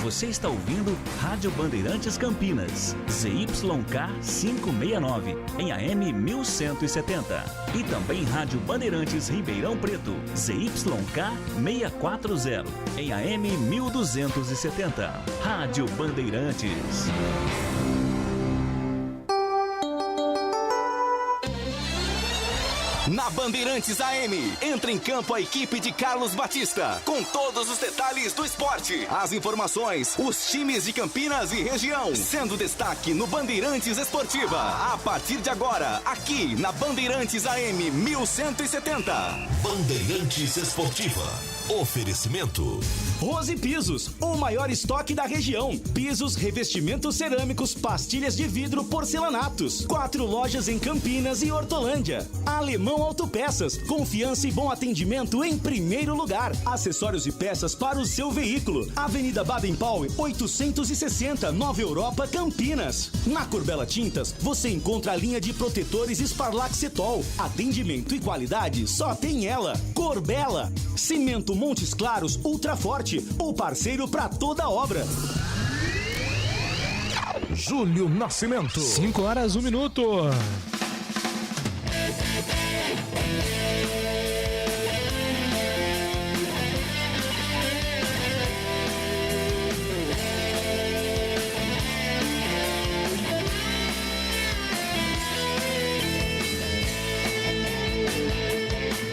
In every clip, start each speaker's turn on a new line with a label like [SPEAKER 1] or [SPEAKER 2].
[SPEAKER 1] Você está ouvindo Rádio Bandeirantes Campinas, ZYK 569, em AM 1170. E também Rádio Bandeirantes Ribeirão Preto, ZYK 640, em AM 1270. Rádio Bandeirantes.
[SPEAKER 2] Na Bandeirantes AM, entra em campo a equipe de Carlos Batista, com todos os detalhes do esporte, as informações, os times de Campinas e região, sendo destaque no Bandeirantes Esportiva. A partir de agora, aqui na Bandeirantes AM 1170.
[SPEAKER 3] Bandeirantes Esportiva. Oferecimento
[SPEAKER 4] Rose Pisos, o maior estoque da região. Pisos, revestimentos cerâmicos, pastilhas de vidro, porcelanatos. 4 lojas em Campinas e Hortolândia. Alemão Autopeças, confiança e bom atendimento em primeiro lugar. Acessórios e peças para o seu veículo. Avenida Baden-Powell, 860, Nova Europa, Campinas. Na Corbella Tintas, você encontra a linha de protetores Sparlaxetol. Atendimento e qualidade só tem ela. Corbella. Cimento Montes Claros Ultra Forte, o parceiro para toda obra.
[SPEAKER 3] Júlio Nascimento.
[SPEAKER 5] 5h01.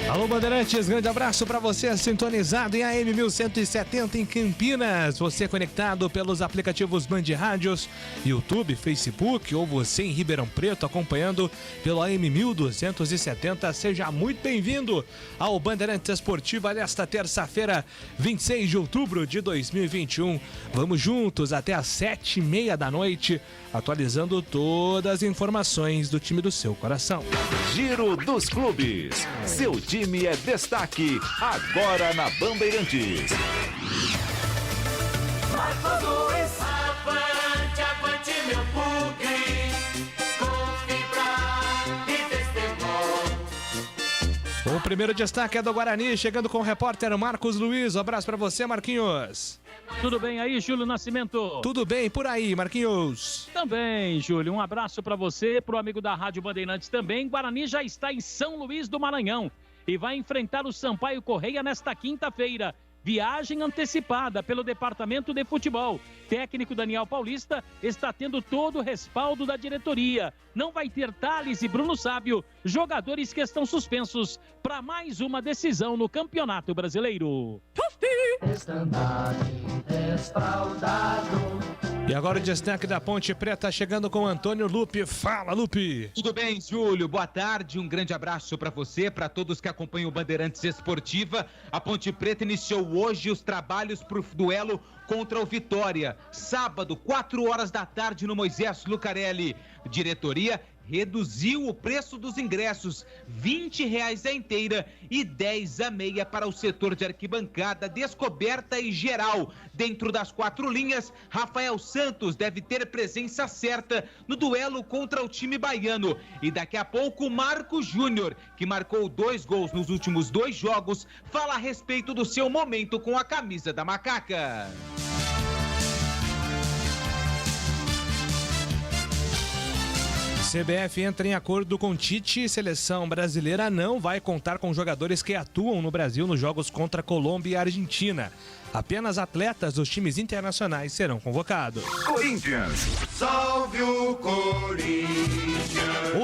[SPEAKER 5] Alô, Bandeirantes, grande abraço para você sintonizado em AM 1170 em Campinas. Você conectado pelos aplicativos Band Rádios, YouTube, Facebook, ou você em Ribeirão Preto acompanhando pelo AM 1270. Seja muito bem-vindo ao Bandeirantes Esportiva nesta terça-feira, 26 de outubro de 2021. Vamos juntos até às 7h30 da noite, atualizando todas as informações do time do seu coração.
[SPEAKER 3] Giro dos Clubes. Seu time é destaque agora na Bandeirantes.
[SPEAKER 6] Avante, avante meu bugre, com fibra e Destemol.
[SPEAKER 5] O primeiro destaque é do Guarani, chegando com o repórter Marcos Luiz. Um abraço pra você, Marquinhos.
[SPEAKER 7] Tudo bem aí, Júlio Nascimento?
[SPEAKER 5] Tudo bem por aí, Marquinhos?
[SPEAKER 7] Também, Júlio. Um abraço pra você, pro amigo da Rádio Bandeirantes também. Guarani já está em São Luís do Maranhão e vai enfrentar o Sampaio Correia nesta quinta-feira. Viagem antecipada pelo Departamento de Futebol. Técnico Daniel Paulista está tendo todo o respaldo da diretoria. Não vai ter Thales e Bruno Sábio, jogadores que estão suspensos para mais uma decisão no Campeonato Brasileiro.
[SPEAKER 5] E agora o destaque da Ponte Preta chegando com Antônio Lupe. Fala, Lupe!
[SPEAKER 8] Tudo bem, Júlio? Boa tarde, um grande abraço para você, para todos que acompanham o Bandeirantes Esportiva. A Ponte Preta iniciou hoje os trabalhos para o duelo contra o Vitória. Sábado, 4h da tarde no Moisés Lucarelli. Diretoria reduziu o preço dos ingressos, R$20 a inteira e 10 a meia para o setor de arquibancada descoberta e geral. Dentro das 4 linhas, Rafael Santos deve ter presença certa no duelo contra o time baiano. E daqui a pouco, Marco Júnior, que marcou 2 gols nos últimos 2 jogos, fala a respeito do seu momento com a camisa da Macaca.
[SPEAKER 5] CBF entra em acordo com Tite. Seleção brasileira não vai contar com jogadores que atuam no Brasil nos jogos contra Colômbia e Argentina. Apenas atletas dos times internacionais serão convocados.
[SPEAKER 3] Corinthians.
[SPEAKER 6] Salve o Corinthians.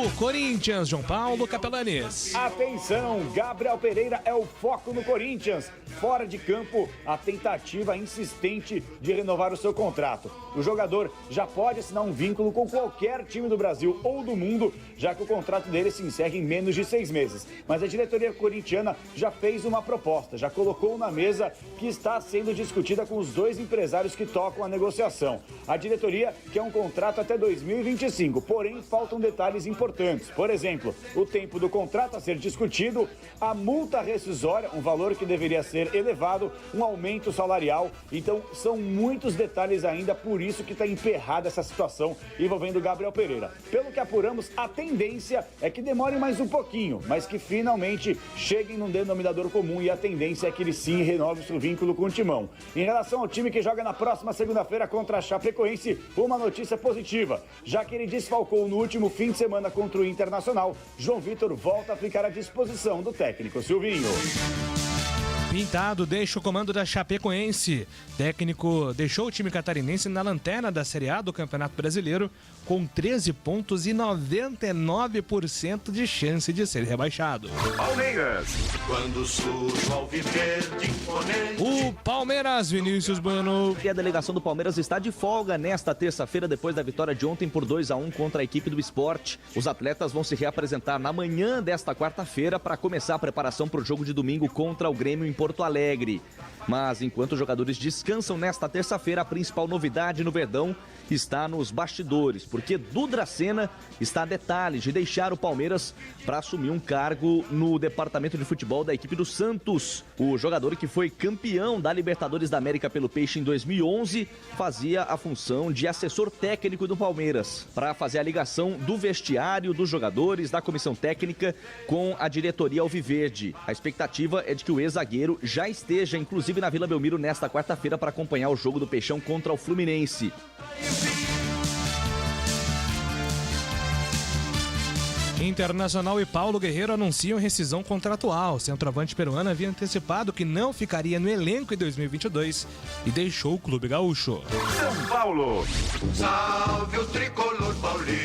[SPEAKER 5] O Corinthians, João Paulo Capelanes.
[SPEAKER 9] Atenção, Gabriel Pereira é o foco no Corinthians. Fora de campo, a tentativa insistente de renovar o seu contrato. O jogador já pode assinar um vínculo com qualquer time do Brasil ou do mundo, já que o contrato dele se encerra em menos de 6 meses. Mas a diretoria corintiana já fez uma proposta, já colocou na mesa, que está sendo discutida com os 2 empresários que tocam a negociação. A diretoria quer um contrato até 2025, porém faltam detalhes importantes. Por exemplo, o tempo do contrato a ser discutido, a multa rescisória, um valor que deveria ser ter elevado um aumento salarial. Então, são muitos detalhes ainda, por isso que está emperrada essa situação envolvendo o Gabriel Pereira. Pelo que apuramos, a tendência é que demore mais um pouquinho, mas que finalmente cheguem num denominador comum, e a tendência é que ele sim renove o seu vínculo com o Timão. Em relação ao time que joga na próxima segunda-feira contra a Chapecoense, uma notícia positiva, já que ele desfalcou no último fim de semana contra o Internacional. João Vitor volta a ficar à disposição do técnico Silvinho.
[SPEAKER 5] Pintado deixa o comando da Chapecoense. Técnico deixou o time catarinense na lanterna da Série A do Campeonato Brasileiro com 13 pontos e 99% de chance de ser rebaixado.
[SPEAKER 3] Palmeiras.
[SPEAKER 6] Quando surge o alviverde imponente.
[SPEAKER 5] O Palmeiras, Vinícius Bueno.
[SPEAKER 10] E a delegação do Palmeiras está de folga nesta terça-feira, depois da vitória de ontem por 2-1 contra a equipe do Sport. Os atletas vão se reapresentar na manhã desta quarta-feira para começar a preparação para o jogo de domingo contra o Grêmio em Porto Alegre. Mas enquanto os jogadores descansam nesta terça-feira, a principal novidade no Verdão está nos bastidores, porque Dudu Sena está a detalhes de deixar o Palmeiras para assumir um cargo no departamento de futebol da equipe do Santos. O jogador que foi campeão da Libertadores da América pelo Peixe em 2011 fazia a função de assessor técnico do Palmeiras, para fazer a ligação do vestiário, dos jogadores, da comissão técnica com a diretoria alviverde. A expectativa é de que o ex-zagueiro já esteja, inclusive, na Vila Belmiro nesta quarta-feira para acompanhar o jogo do Peixão contra o Fluminense.
[SPEAKER 5] Internacional e Paulo Guerreiro anunciam rescisão contratual. O centroavante peruano havia antecipado que não ficaria no elenco em 2022 e deixou o clube gaúcho.
[SPEAKER 3] São Paulo.
[SPEAKER 6] Salve o tricolor paulista.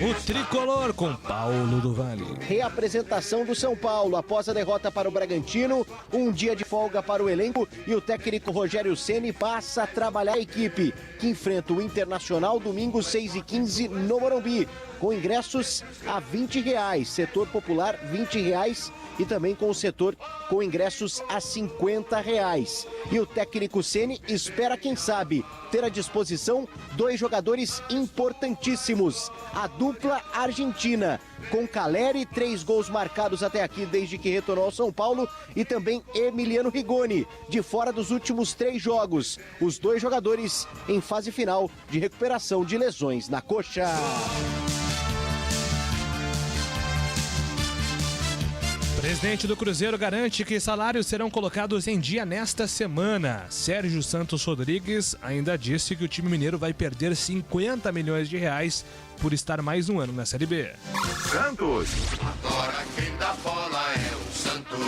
[SPEAKER 5] O tricolor com Paulo do Vale.
[SPEAKER 11] Reapresentação do São Paulo após a derrota para o Bragantino, um dia de folga para o elenco e o técnico Rogério Ceni passa a trabalhar a equipe, que enfrenta o Internacional domingo 6h15 no Morumbi, com ingressos a R$20, setor popular R$20 e também com o setor com ingressos a R$50. E o técnico Ceni espera, quem sabe, ter à disposição 2 jogadores importantíssimos. A dupla argentina, com Caleri, 3 gols marcados até aqui desde que retornou ao São Paulo, e também Emiliano Rigoni, de fora dos últimos 3 jogos. Os 2 jogadores em fase final de recuperação de lesões na coxa.
[SPEAKER 5] Presidente do Cruzeiro garante que salários serão colocados em dia nesta semana. Sérgio Santos Rodrigues ainda disse que o time mineiro vai perder R$50 milhões por estar mais um ano na Série B.
[SPEAKER 3] Santos.
[SPEAKER 6] Agora quem dá bola é o Santos.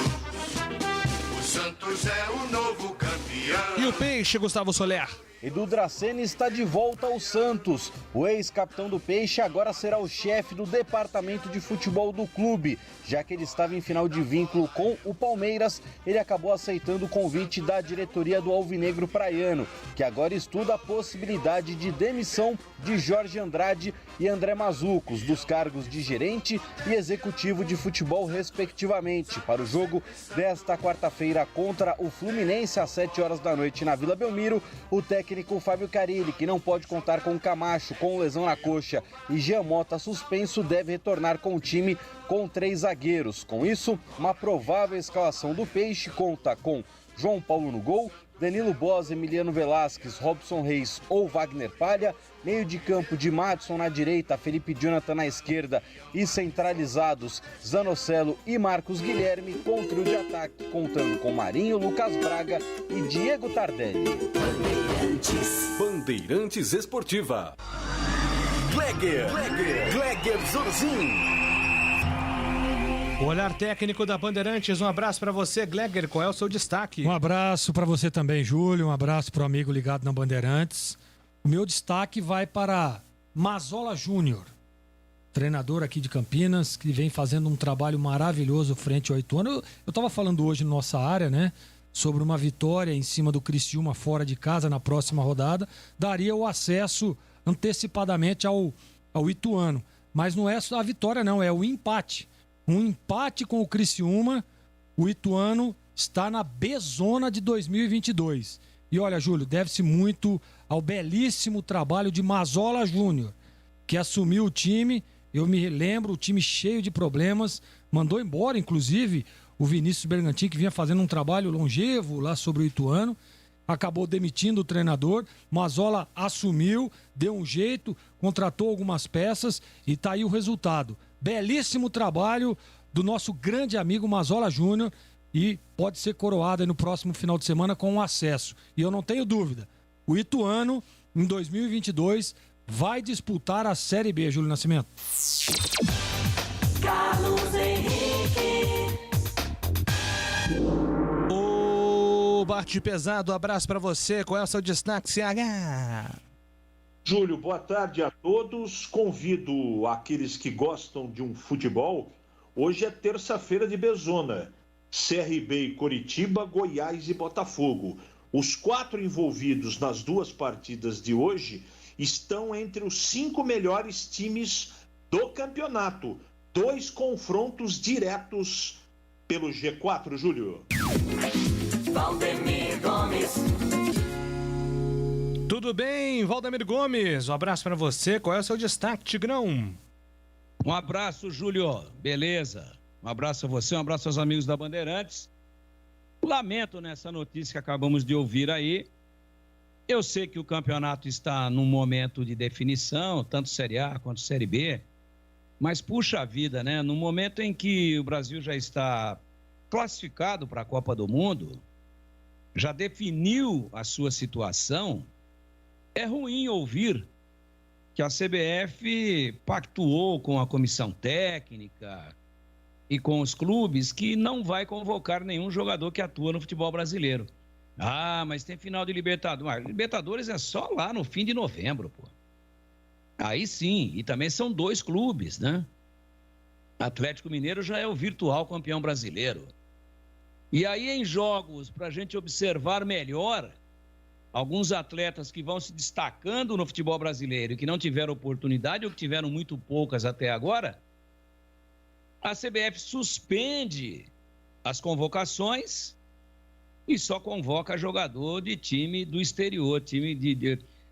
[SPEAKER 6] O Santos é o novo campeão.
[SPEAKER 5] E o Peixe, Gustavo Soler?
[SPEAKER 12] Edu Draceni está de volta ao Santos. O ex-capitão do Peixe agora será o chefe do departamento de futebol do clube. Já que ele estava em final de vínculo com o Palmeiras, ele acabou aceitando o convite da diretoria do Alvinegro Praiano, que agora estuda a possibilidade de demissão de Jorge Andrade e André Mazucos, dos cargos de gerente e executivo de futebol, respectivamente, para o jogo desta quarta-feira contra o Fluminense, às 7h da noite, na Vila Belmiro. O técnico Fábio Carilli, que não pode contar com Camacho com lesão na coxa e Jean Mota suspenso, deve retornar com o time com 3 zagueiros. Com isso, uma provável escalação do Peixe conta com João Paulo no gol, Danilo Bosa, Emiliano Velasquez, Robson Reis ou Wagner Palha, meio de campo de Madison na direita, Felipe Jonathan na esquerda e centralizados Zanocelo e Marcos Guilherme, com o trio de ataque contando com Marinho, Lucas Braga e Diego Tardelli.
[SPEAKER 2] Bandeirantes Esportiva. Gleger Zorzin.
[SPEAKER 5] O olhar técnico da Bandeirantes, um abraço para você, Gleger, qual é o seu destaque?
[SPEAKER 13] Um abraço para você também, Júlio, um abraço para o amigo ligado na Bandeirantes. O meu destaque vai para Mazola Júnior, treinador aqui de Campinas, que vem fazendo um trabalho maravilhoso frente ao Ituano. Eu estava falando hoje na nossa área, né, sobre uma vitória em cima do Criciúma fora de casa na próxima rodada, daria o acesso antecipadamente ao Ituano. Mas não é só a vitória não, é o empate. Um empate com o Criciúma, o Ituano está na B-zona de 2022. E olha, Júlio, deve-se muito ao belíssimo trabalho de Mazola Júnior, que assumiu o time, eu me lembro, o time cheio de problemas, mandou embora, inclusive, o Vinícius Bergantin, que vinha fazendo um trabalho longevo lá sobre o Ituano, acabou demitindo o treinador. Mazzola assumiu, deu um jeito, contratou algumas peças e tá aí o resultado. Belíssimo trabalho do nosso grande amigo Mazzola Júnior e pode ser coroado aí no próximo final de semana com um acesso. E eu não tenho dúvida, o Ituano, em 2022, vai disputar a Série B, Júlio Nascimento.
[SPEAKER 14] Carlos Henrique.
[SPEAKER 5] O Bate Pesado, abraço pra você. Qual é o seu destaque, CH?
[SPEAKER 15] Júlio, boa tarde a todos. Convido aqueles que gostam de um futebol. Hoje é terça-feira de Bezona. CRB e Coritiba, Goiás e Botafogo. Os 4 envolvidos nas 2 partidas de hoje estão entre os 5 melhores times do campeonato. 2 confrontos diretos pelo G4, Júlio.
[SPEAKER 14] Valdemir Gomes.
[SPEAKER 5] Tudo bem, Valdemir Gomes? Um abraço pra você. Qual é o seu destaque, Tigrão?
[SPEAKER 16] Um abraço, Júlio. Beleza. Um abraço a você, um abraço aos amigos da Bandeirantes. Lamento nessa notícia que acabamos de ouvir aí. Eu sei que o campeonato está num momento de definição, tanto Série A quanto Série B, mas puxa vida, né? No momento em que o Brasil já está classificado para a Copa do Mundo, já definiu a sua situação, é ruim ouvir que a CBF pactuou com a comissão técnica e com os clubes que não vai convocar nenhum jogador que atua no futebol brasileiro. Ah, mas tem final de Libertadores. Libertadores é só lá no fim de novembro, pô. Aí sim, e também são 2 clubes, né? Atlético Mineiro já é o virtual campeão brasileiro. E aí em jogos, para a gente observar melhor, alguns atletas que vão se destacando no futebol brasileiro e que não tiveram oportunidade ou que tiveram muito poucas até agora, a CBF suspende as convocações e só convoca jogador de time do exterior,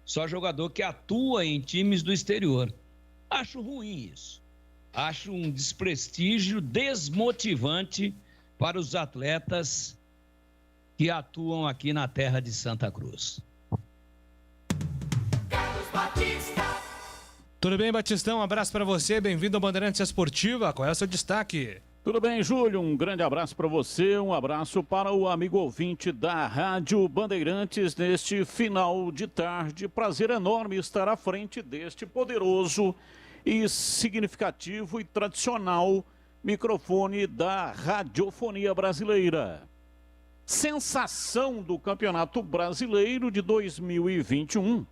[SPEAKER 16] só jogador que atua em times do exterior. Acho ruim isso. Acho um desprestígio desmotivante para os atletas que atuam aqui na terra de Santa Cruz.
[SPEAKER 14] Carlos Batista.
[SPEAKER 5] Tudo bem, Batistão? Um abraço pra você. Bem-vindo ao Bandeirantes Esportiva. Qual é o seu destaque?
[SPEAKER 17] Tudo bem, Júlio? Um grande abraço para você, um abraço para o amigo ouvinte da Rádio Bandeirantes neste final de tarde. Prazer enorme estar à frente deste poderoso e significativo e tradicional microfone da radiofonia brasileira. Sensação do Campeonato Brasileiro de 2021.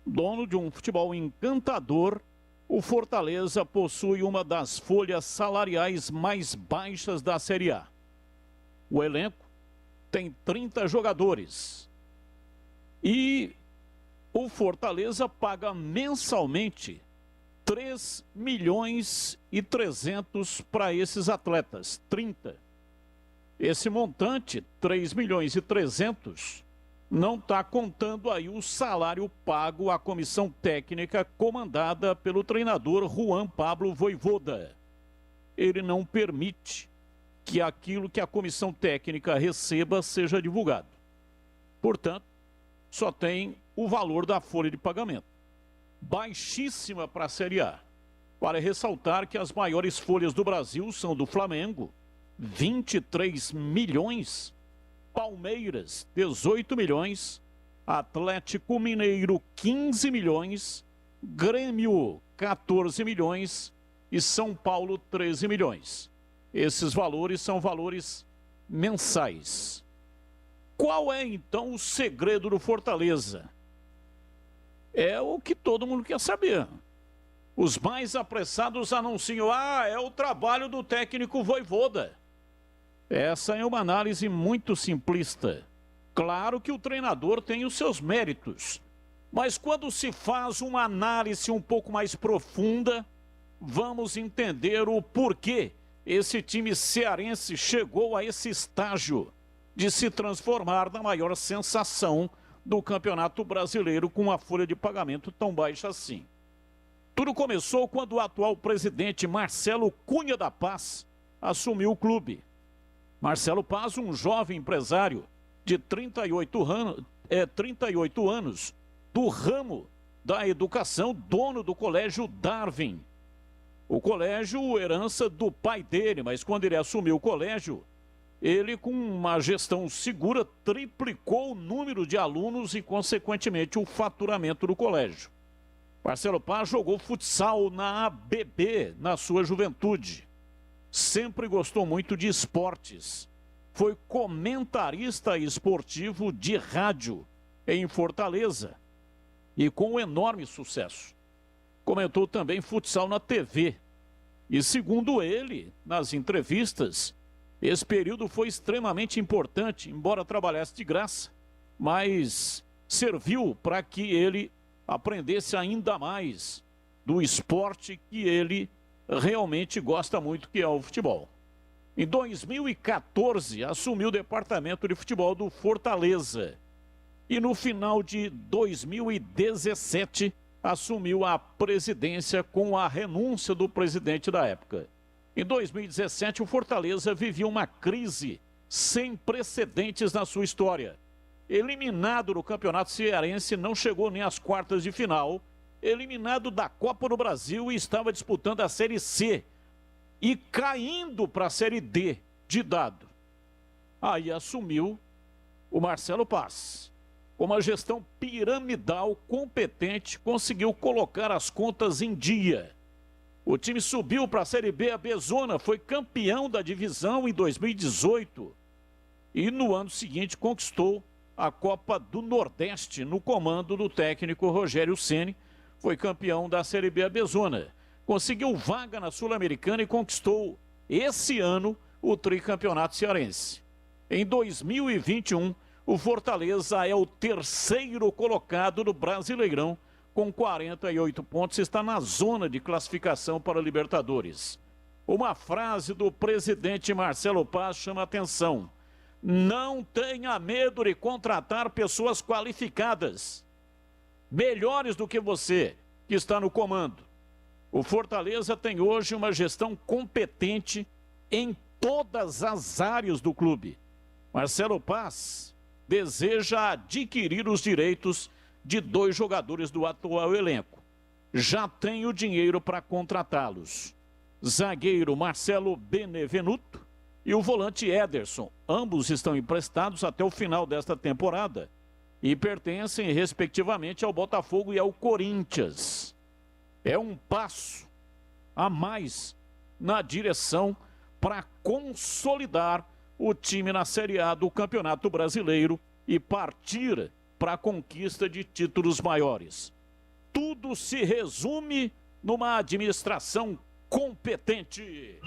[SPEAKER 17] Dono de um futebol encantador, o Fortaleza possui uma das folhas salariais mais baixas da Série A. O elenco tem 30 jogadores. E o Fortaleza paga mensalmente 3 milhões e 300 para esses atletas. 30. Esse montante, 3 milhões e 300, não está contando aí o salário pago à comissão técnica comandada pelo treinador Juan Pablo Vojvoda. Ele não permite que aquilo que a comissão técnica receba seja divulgado. Portanto, só tem o valor da folha de pagamento. Baixíssima para a Série A. Vale ressaltar que as maiores folhas do Brasil são do Flamengo, 23 milhões, Palmeiras, 18 milhões, Atlético Mineiro, 15 milhões, Grêmio, 14 milhões e São Paulo, 13 milhões. Esses valores são valores mensais. Qual é, então, o segredo do Fortaleza? É o que todo mundo quer saber. Os mais apressados anunciam, é o trabalho do técnico Vojvoda. Essa é uma análise muito simplista. Claro que o treinador tem os seus méritos, mas quando se faz uma análise um pouco mais profunda, vamos entender o porquê esse time cearense chegou a esse estágio de se transformar na maior sensação do Campeonato Brasileiro com uma folha de pagamento tão baixa assim. Tudo começou quando o atual presidente Marcelo Cunha da Paz assumiu o clube. Marcelo Paz, um jovem empresário de 38 anos, do ramo da educação, dono do Colégio Darwin. O colégio, herança do pai dele, mas quando ele assumiu o colégio, ele, com uma gestão segura, triplicou o número de alunos e, consequentemente, o faturamento do colégio. Marcelo Paz jogou futsal na ABB na sua juventude. Sempre gostou muito de esportes. Foi comentarista esportivo de rádio em Fortaleza e com enorme sucesso. Comentou também futsal na TV. E, segundo ele, nas entrevistas, esse período foi extremamente importante, embora trabalhasse de graça, mas serviu para que ele aprendesse ainda mais do esporte que ele realmente gosta muito, que é o futebol. Em 2014, assumiu o departamento de futebol do Fortaleza. E no final de 2017, assumiu a presidência com a renúncia do presidente da época. Em 2017, o Fortaleza vivia uma crise sem precedentes na sua história. Eliminado do Campeonato Cearense, não chegou nem às quartas de final. Eliminado da Copa do Brasil e estava disputando a Série C. E caindo para a Série D de dado. Aí assumiu o Marcelo Paz. Com uma gestão piramidal, competente, conseguiu colocar as contas em dia. O time subiu para a Série B, a B-Zona, foi campeão da divisão em 2018. E no ano seguinte conquistou a Copa do Nordeste no comando do técnico Rogério Ceni. Foi campeão da Série B, a B-Zona. Conseguiu vaga na Sul-Americana e conquistou, esse ano, o tricampeonato cearense. Em 2021, o Fortaleza é o terceiro colocado do Brasileirão, com 48 pontos, está na zona de classificação para a Libertadores. Uma frase do presidente Marcelo Paz chama atenção. Não tenha medo de contratar pessoas qualificadas, melhores do que você, que está no comando. O Fortaleza tem hoje uma gestão competente em todas as áreas do clube. Marcelo Paz deseja adquirir os direitos de 2 jogadores do atual elenco. Já tem o dinheiro para contratá-los. Zagueiro Marcelo Benevenuto e o volante Ederson. Ambos estão emprestados até o final desta temporada e pertencem, respectivamente, ao Botafogo e ao Corinthians. É um passo a mais na direção para consolidar o time na Série A do Campeonato Brasileiro e partir para a conquista de títulos maiores. Tudo se resume numa administração competente.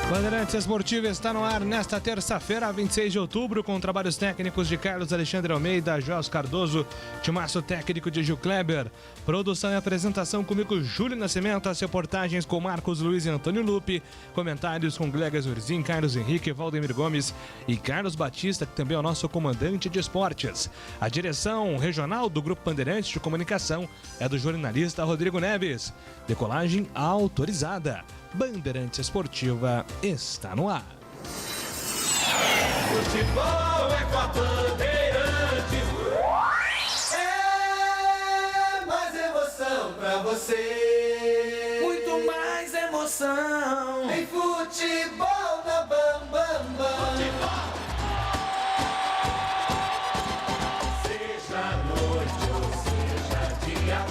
[SPEAKER 5] Bandeirantes Esportiva está no ar nesta terça-feira, 26 de outubro, com trabalhos técnicos de Carlos Alexandre Almeida, Jos Cardoso, timaço técnico de Gil Kleber, produção e apresentação comigo, Júlio Nascimento, as reportagens com Marcos Luiz e Antônio Lupe, comentários com Glegas Urzin, Carlos Henrique, Valdemir Gomes e Carlos Batista, que também é o nosso comandante de esportes. A direção regional do Grupo Bandeirantes de Comunicação é do jornalista Rodrigo Neves. Decolagem autorizada. Bandeirantes Esportiva está no ar.
[SPEAKER 14] Futebol é com a Bandeirantes. É mais emoção pra você. Muito mais emoção. Em futebol na Bam Bam Bam. Futebol. Seja noite ou seja dia,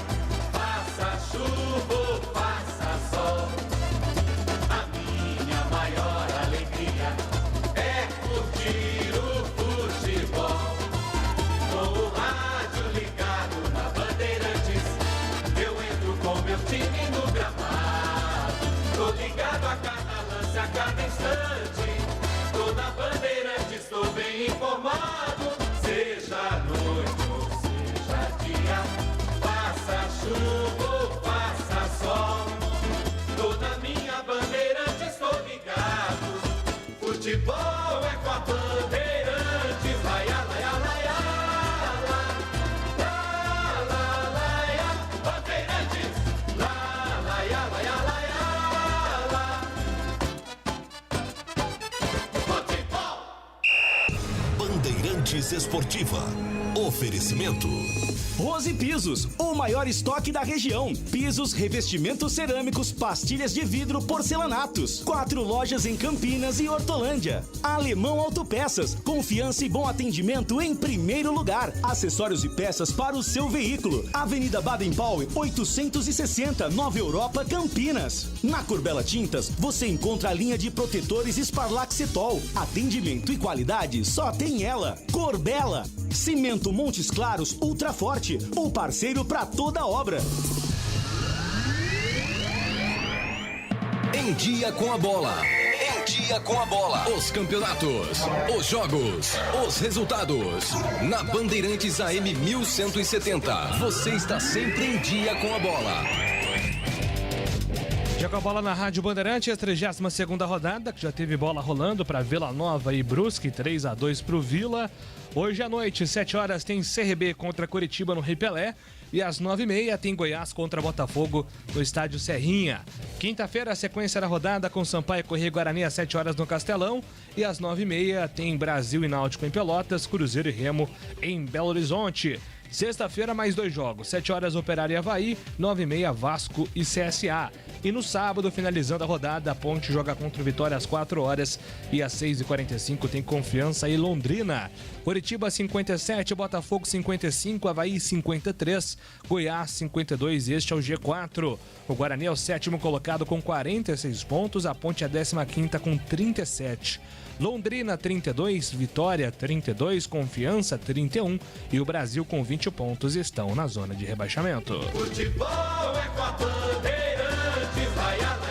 [SPEAKER 14] faça chuva ou faça sol. Cada instante, toda bandeirante, estou bem informado. Seja noite ou seja dia, faça chuva ou faça sol, toda minha bandeirante estou ligado. Futebol é com a Bandeirantes.
[SPEAKER 2] Bandeirantes Esportiva. Oferecimento.
[SPEAKER 4] Rose Pisos, o maior estoque da região. Pisos, revestimentos cerâmicos, pastilhas de vidro, porcelanatos. 4 lojas em Campinas e Hortolândia. Alemão Autopeças, confiança e bom atendimento em primeiro lugar. Acessórios e peças para o seu veículo. Avenida Baden-Powell, 860, Nova Europa, Campinas. Na Corbella Tintas, você encontra a linha de protetores Sparlaxetol. Atendimento e qualidade só tem ela. Corbella. Cimento Montes Claros Ultra Forte, o parceiro para toda obra.
[SPEAKER 2] Em dia com a bola. Em dia com a bola. Os campeonatos, os jogos, os resultados. Na Bandeirantes AM 1170. Você está sempre em dia com a bola.
[SPEAKER 5] Já com a bola na Rádio Bandeirantes, 32ª rodada, que já teve bola rolando para Vila Nova e Brusque, 3-2 para o Vila. Hoje à noite, 7 horas, tem CRB contra Coritiba no Rei Pelé. E às 9h30 tem Goiás contra Botafogo no estádio Serrinha. Quinta-feira, a sequência da rodada com Sampaio Corrêa e Guarani às 7 horas no Castelão. E às 9h30 tem Brasil e Náutico em Pelotas, Cruzeiro e Remo em Belo Horizonte. Sexta-feira, mais 2 jogos. 7 horas, Operário e Avaí, 9h30, Vasco e CSA. E no sábado, finalizando a rodada, a Ponte joga contra o Vitória às 4 horas. E às 6h45 tem Confiança e Londrina. Coritiba 57, Botafogo 55, Avaí 53, Goiás 52. Este é o G4. O Guarani é o 7º colocado com 46 pontos. A Ponte é a 15ª com 37. Londrina 32, Vitória 32, Confiança 31 e o Brasil com 20 pontos estão na zona de rebaixamento.
[SPEAKER 14] Futebol é com a Bandeirantes, vai, vai, vai,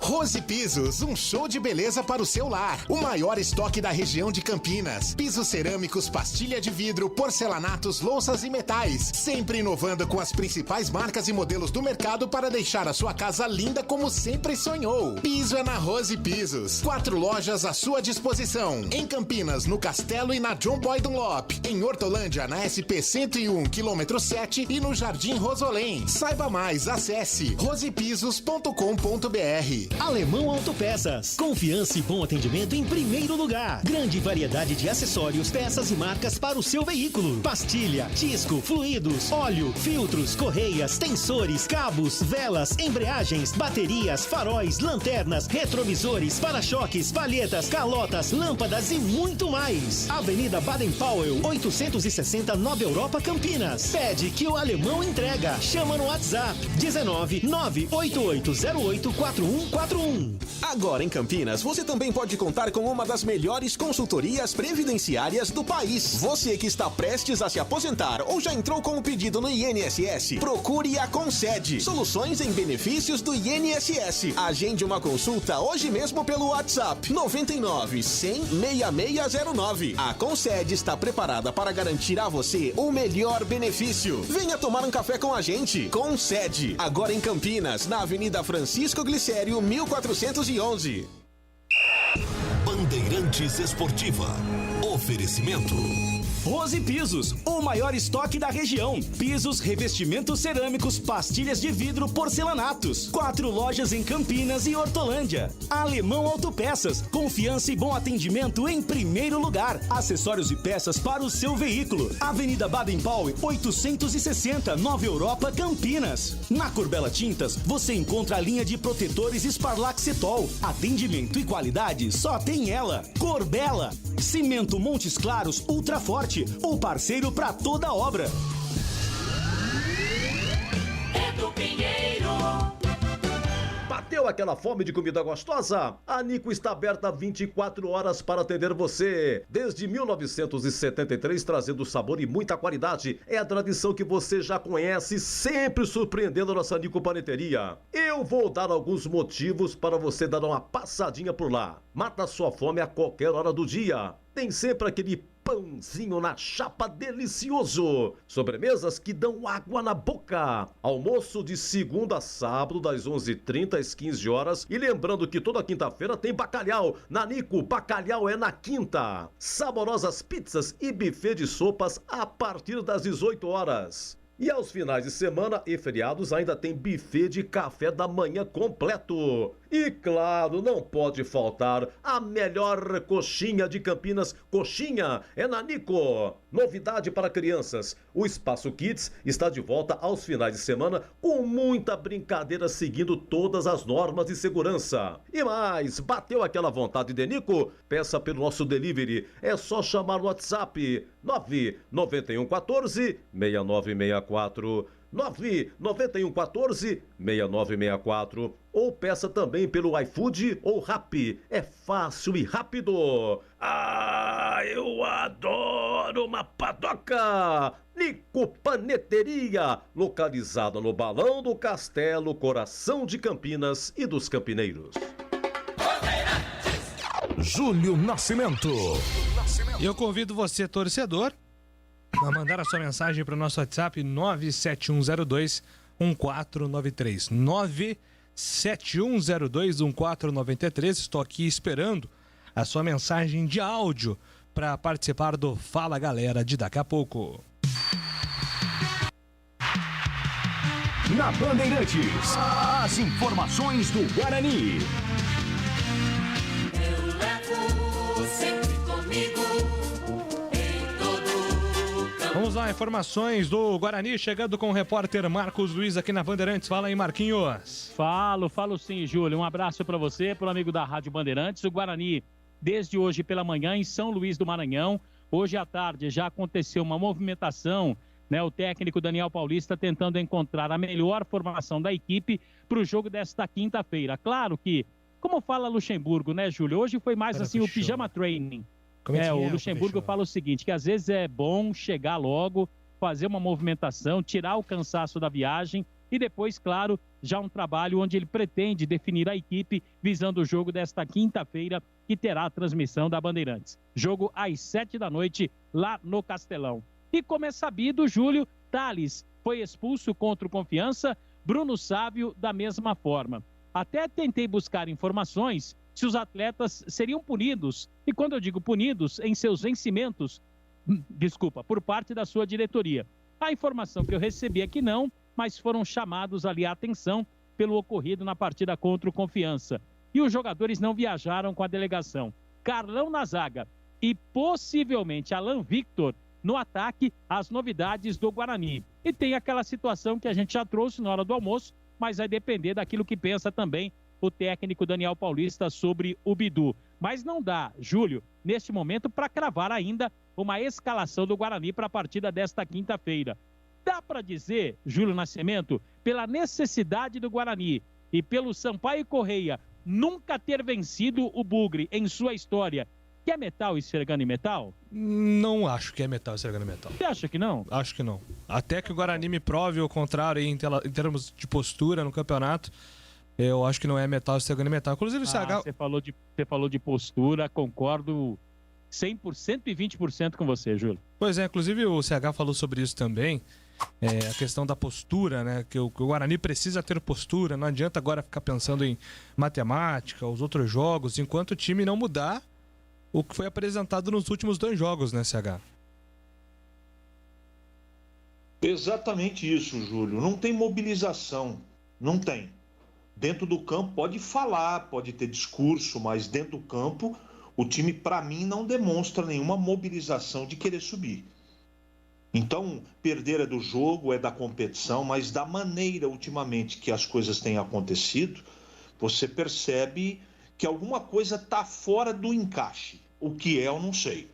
[SPEAKER 18] Rose Pisos, um show de beleza para o seu lar. O maior estoque da região de Campinas. Pisos cerâmicos, pastilha de vidro, porcelanatos, louças e metais. Sempre inovando com as principais marcas e modelos do mercado para deixar a sua casa linda como sempre sonhou. Piso é na Rose Pisos. 4 lojas à sua disposição. Em Campinas, no Castelo e na John Boy Dunlop. Em Hortolândia, na SP 101, quilômetro 7 e no Jardim Rosolém. Saiba mais, acesse rosepisos.com.br.
[SPEAKER 4] Alemão Autopeças. Confiança e bom atendimento em primeiro lugar. Grande variedade de acessórios, peças e marcas para o seu veículo. Pastilha, disco, fluidos, óleo, filtros, correias, tensores, cabos, velas, embreagens, baterias, faróis, lanternas, retrovisores, para-choques, palhetas, calotas, lâmpadas e muito mais. Avenida Baden-Powell, 860, Nova Europa, Campinas. Pede que o Alemão entrega. Chama no WhatsApp 19 98808 4141.
[SPEAKER 19] Agora em Campinas, você também pode contar com uma das melhores consultorias previdenciárias do país. Você que está prestes a se aposentar ou já entrou com o pedido no INSS, procure a Concede. Soluções em benefícios do INSS. Agende uma consulta hoje mesmo pelo WhatsApp 99 100 6609. A Concede está preparada para garantir a você o melhor benefício. Venha tomar um café com a gente. Concede. Agora em Campinas, na Avenida Francisco Glicério, 1411.
[SPEAKER 2] Bandeirantes Esportiva. Oferecimento.
[SPEAKER 4] Rose Pisos, o maior estoque da região. Pisos, revestimentos cerâmicos, pastilhas de vidro, porcelanatos. 4 lojas em Campinas e Hortolândia. Alemão Autopeças, confiança e bom atendimento em primeiro lugar. Acessórios e peças para o seu veículo. Avenida Baden-Powell, 860, Nova Europa, Campinas. Na Corbella Tintas, você encontra a linha de protetores Sparlaxetol. Atendimento e qualidade só tem ela. Corbella. Cimento Montes Claros Ultra Forte, o parceiro para toda obra.
[SPEAKER 14] É do Pinheiro.
[SPEAKER 20] Bateu aquela fome de comida gostosa? A Nico está aberta 24 horas para atender você. Desde 1973, trazendo sabor e muita qualidade. É a tradição que você já conhece, sempre surpreendendo a nossa Nico Paneteria. Eu vou dar alguns motivos para você dar uma passadinha por lá. Mata sua fome a qualquer hora do dia. Tem sempre aquele pãozinho na chapa delicioso. Sobremesas que dão água na boca. Almoço de segunda a sábado, das 11h30 às 15 horas. E lembrando que toda quinta-feira tem bacalhau. Na Nico, bacalhau é na quinta. Saborosas pizzas e buffet de sopas a partir das 18 horas. E aos finais de semana e feriados ainda tem buffet de café da manhã completo. E claro, não pode faltar a melhor coxinha de Campinas. Coxinha é na Nico. Novidade para crianças. O Espaço Kids está de volta aos finais de semana com muita brincadeira seguindo todas as normas de segurança. E mais, bateu aquela vontade de Nico? Peça pelo nosso delivery. É só chamar no WhatsApp 99114 6964. 99114 6964 ou peça também pelo iFood ou Rappi. É fácil e rápido. Ah, eu adoro uma padoca! Nico Paneteria, localizada no Balão do Castelo, coração de Campinas e dos campineiros.
[SPEAKER 5] Júlio Nascimento. E eu convido você, torcedor, a mandar a sua mensagem para o nosso WhatsApp 971021493. 971021493. Estou aqui esperando a sua mensagem de áudio para participar do Fala Galera de daqui a pouco.
[SPEAKER 4] Na Bandeirantes, as informações do Guarani.
[SPEAKER 14] Eu levo sempre comigo.
[SPEAKER 5] Vamos lá, informações do Guarani, chegando com o repórter Marcos Luiz aqui na Bandeirantes. Fala aí, Marquinhos.
[SPEAKER 7] Falo sim, Júlio. Um abraço para você, para o amigo da Rádio Bandeirantes. O Guarani, desde hoje pela manhã, em São Luís do Maranhão. Hoje à tarde já aconteceu uma movimentação, né? O técnico Daniel Paulista tentando encontrar a melhor formação da equipe para o jogo desta quinta-feira. Claro que, como fala Luxemburgo, né, Júlio? Hoje foi mais assim o pijama training. O Luxemburgo fala o seguinte, que às vezes é bom chegar logo, fazer uma movimentação, tirar o cansaço da viagem e depois, claro, já um trabalho onde ele pretende definir a equipe visando o jogo desta quinta-feira, que terá a transmissão da Bandeirantes. Jogo às 7h, lá no Castelão. E como é sabido, Júlio, Thales foi expulso contra o Confiança, Bruno Sávio da mesma forma. Até tentei buscar informações se os atletas seriam punidos, e quando eu digo punidos, em seus vencimentos, por parte da sua diretoria. A informação que eu recebi é que não, mas foram chamados ali a atenção pelo ocorrido na partida contra o Confiança. E os jogadores não viajaram com a delegação. Carlão na zaga e possivelmente Alan Victor no ataque, as novidades do Guarani. E tem aquela situação que a gente já trouxe na hora do almoço, mas vai depender daquilo que pensa também o técnico Daniel Paulista sobre o Bidu. Mas não dá, Júlio, neste momento, para cravar ainda uma escalação do Guarani para a partida desta quinta-feira. Dá para dizer, Júlio Nascimento, pela necessidade do Guarani e pelo Sampaio Correia nunca ter vencido o Bugre em sua história, que é metal esfregando em metal?
[SPEAKER 5] Não acho que é metal esfregando em metal.
[SPEAKER 7] Você acha que não?
[SPEAKER 5] Acho que não. Até que o Guarani me prove o contrário em termos de postura no campeonato. Eu acho que não é metal esfregando em metal. Inclusive o CH...
[SPEAKER 7] Você falou de postura, concordo 100% e 20% com você, Júlio.
[SPEAKER 5] Pois é, inclusive o CH falou sobre isso também. A questão da postura, né? Que o Guarani precisa ter postura. Não adianta agora ficar pensando em matemática, os outros jogos, enquanto o time não mudar o que foi apresentado nos últimos 2 jogos, né, CH?
[SPEAKER 15] Exatamente isso, Júlio. Não tem mobilização. Não tem. Dentro do campo pode falar, pode ter discurso, mas dentro do campo o time, para mim, não demonstra nenhuma mobilização de querer subir. Então, perder é do jogo, é da competição, mas da maneira ultimamente que as coisas têm acontecido, você percebe que alguma coisa está fora do encaixe. O que é, eu não sei.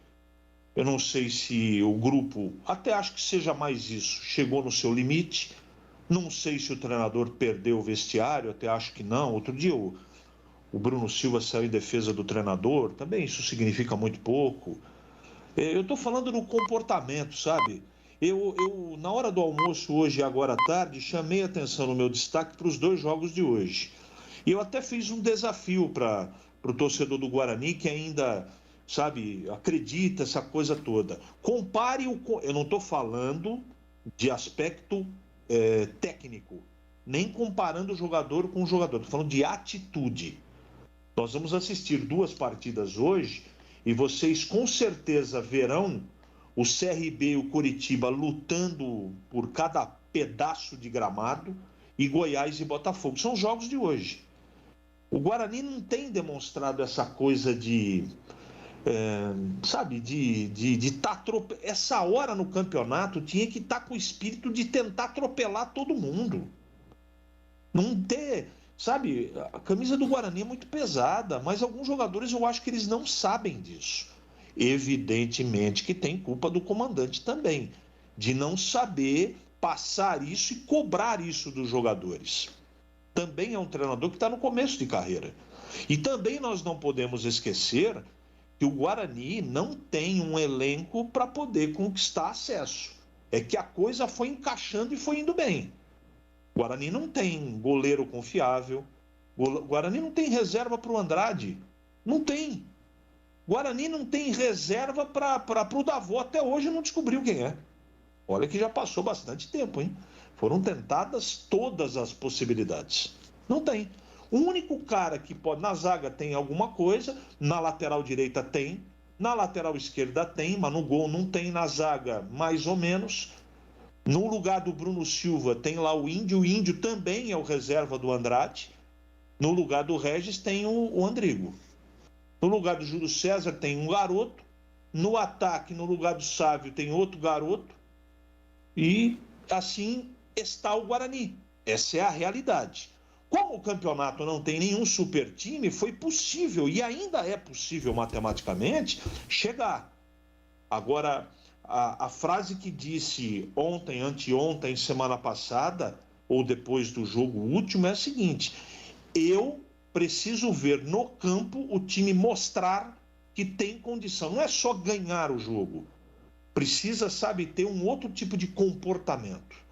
[SPEAKER 15] Eu não sei se o grupo, até acho que seja mais isso, chegou no seu limite. Não sei se o treinador perdeu o vestiário, até acho que não. Outro dia o Bruno Silva saiu em defesa do treinador, também isso significa muito pouco. Eu estou falando no comportamento, sabe? Eu, na hora do almoço hoje e agora à tarde, chamei atenção no meu destaque para os 2 jogos de hoje. E eu até fiz um desafio para o torcedor do Guarani que ainda, sabe, acredita essa coisa toda. Compare eu não estou falando de aspecto técnico, nem comparando o jogador com o jogador, estou falando de atitude. Nós vamos assistir 2 partidas hoje e vocês com certeza verão o CRB e o Coritiba lutando por cada pedaço de gramado e Goiás e Botafogo. São os jogos de hoje. O Guarani não tem demonstrado essa coisa de essa hora no campeonato tinha que estar com o espírito de tentar atropelar todo mundo. Não ter, sabe, a camisa do Guarani é muito pesada, mas alguns jogadores eu acho que eles não sabem disso. Evidentemente que tem culpa do comandante também, de não saber passar isso e cobrar isso dos jogadores. Também é um treinador que está no começo de carreira. E também nós não podemos esquecer que o Guarani não tem um elenco para poder conquistar acesso. É que a coisa foi encaixando e foi indo bem. O Guarani não tem goleiro confiável. O Guarani não tem reserva para o Andrade. Não tem. O Guarani não tem reserva para o Davó. Até hoje não descobriu quem é. Olha que já passou bastante tempo, hein? Foram tentadas todas as possibilidades. Não tem. O único cara que pode... Na zaga tem alguma coisa, na lateral direita tem, na lateral esquerda tem, mas no gol não tem, na zaga mais ou menos. No lugar do Bruno Silva tem lá o Índio também é o reserva do Andrade. No lugar do Regis tem o Andrigo. No lugar do Júlio César tem um garoto. No ataque, no lugar do Sávio, tem outro garoto. E assim está o Guarani. Essa é a realidade. Como o campeonato não tem nenhum super time, foi possível, e ainda é possível matematicamente, chegar. Agora, a frase que disse ontem, anteontem, semana passada, ou depois do jogo último, é a seguinte: eu preciso ver no campo o time mostrar que tem condição. Não é só ganhar o jogo. Precisa, sabe, ter um outro tipo de comportamento.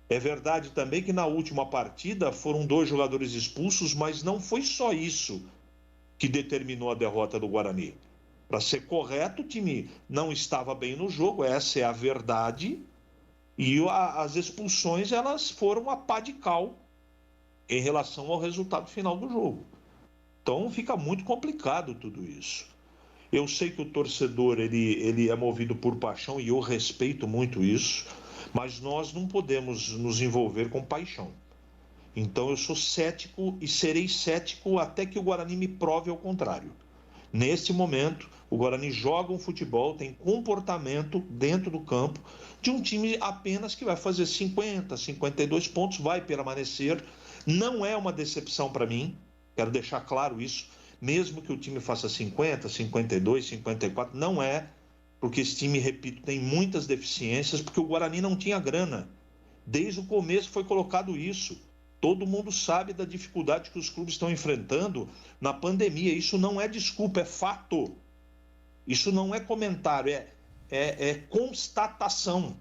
[SPEAKER 15] É verdade também que na última partida foram 2 jogadores expulsos, mas não foi só isso que determinou a derrota do Guarani. Para ser correto, o time não estava bem no jogo, essa é a verdade, e as expulsões elas foram a pá de cal em relação ao resultado final do jogo. Então fica muito complicado tudo isso. Eu sei que o torcedor ele é movido por paixão e eu respeito muito isso, mas nós não podemos nos envolver com paixão. Então eu sou cético e serei cético até que o Guarani me prove ao contrário. Nesse momento, o Guarani joga um futebol, tem comportamento dentro do campo de um time apenas que vai fazer 50, 52 pontos, vai permanecer. Não é uma decepção para mim, quero deixar claro isso, mesmo que o time faça 50, 52, 54, não é. Porque esse time, repito, tem muitas deficiências, porque o Guarani não tinha grana. Desde o começo foi colocado isso. Todo mundo sabe da dificuldade que os clubes estão enfrentando na pandemia. Isso não é desculpa, é fato. Isso não é comentário, é constatação.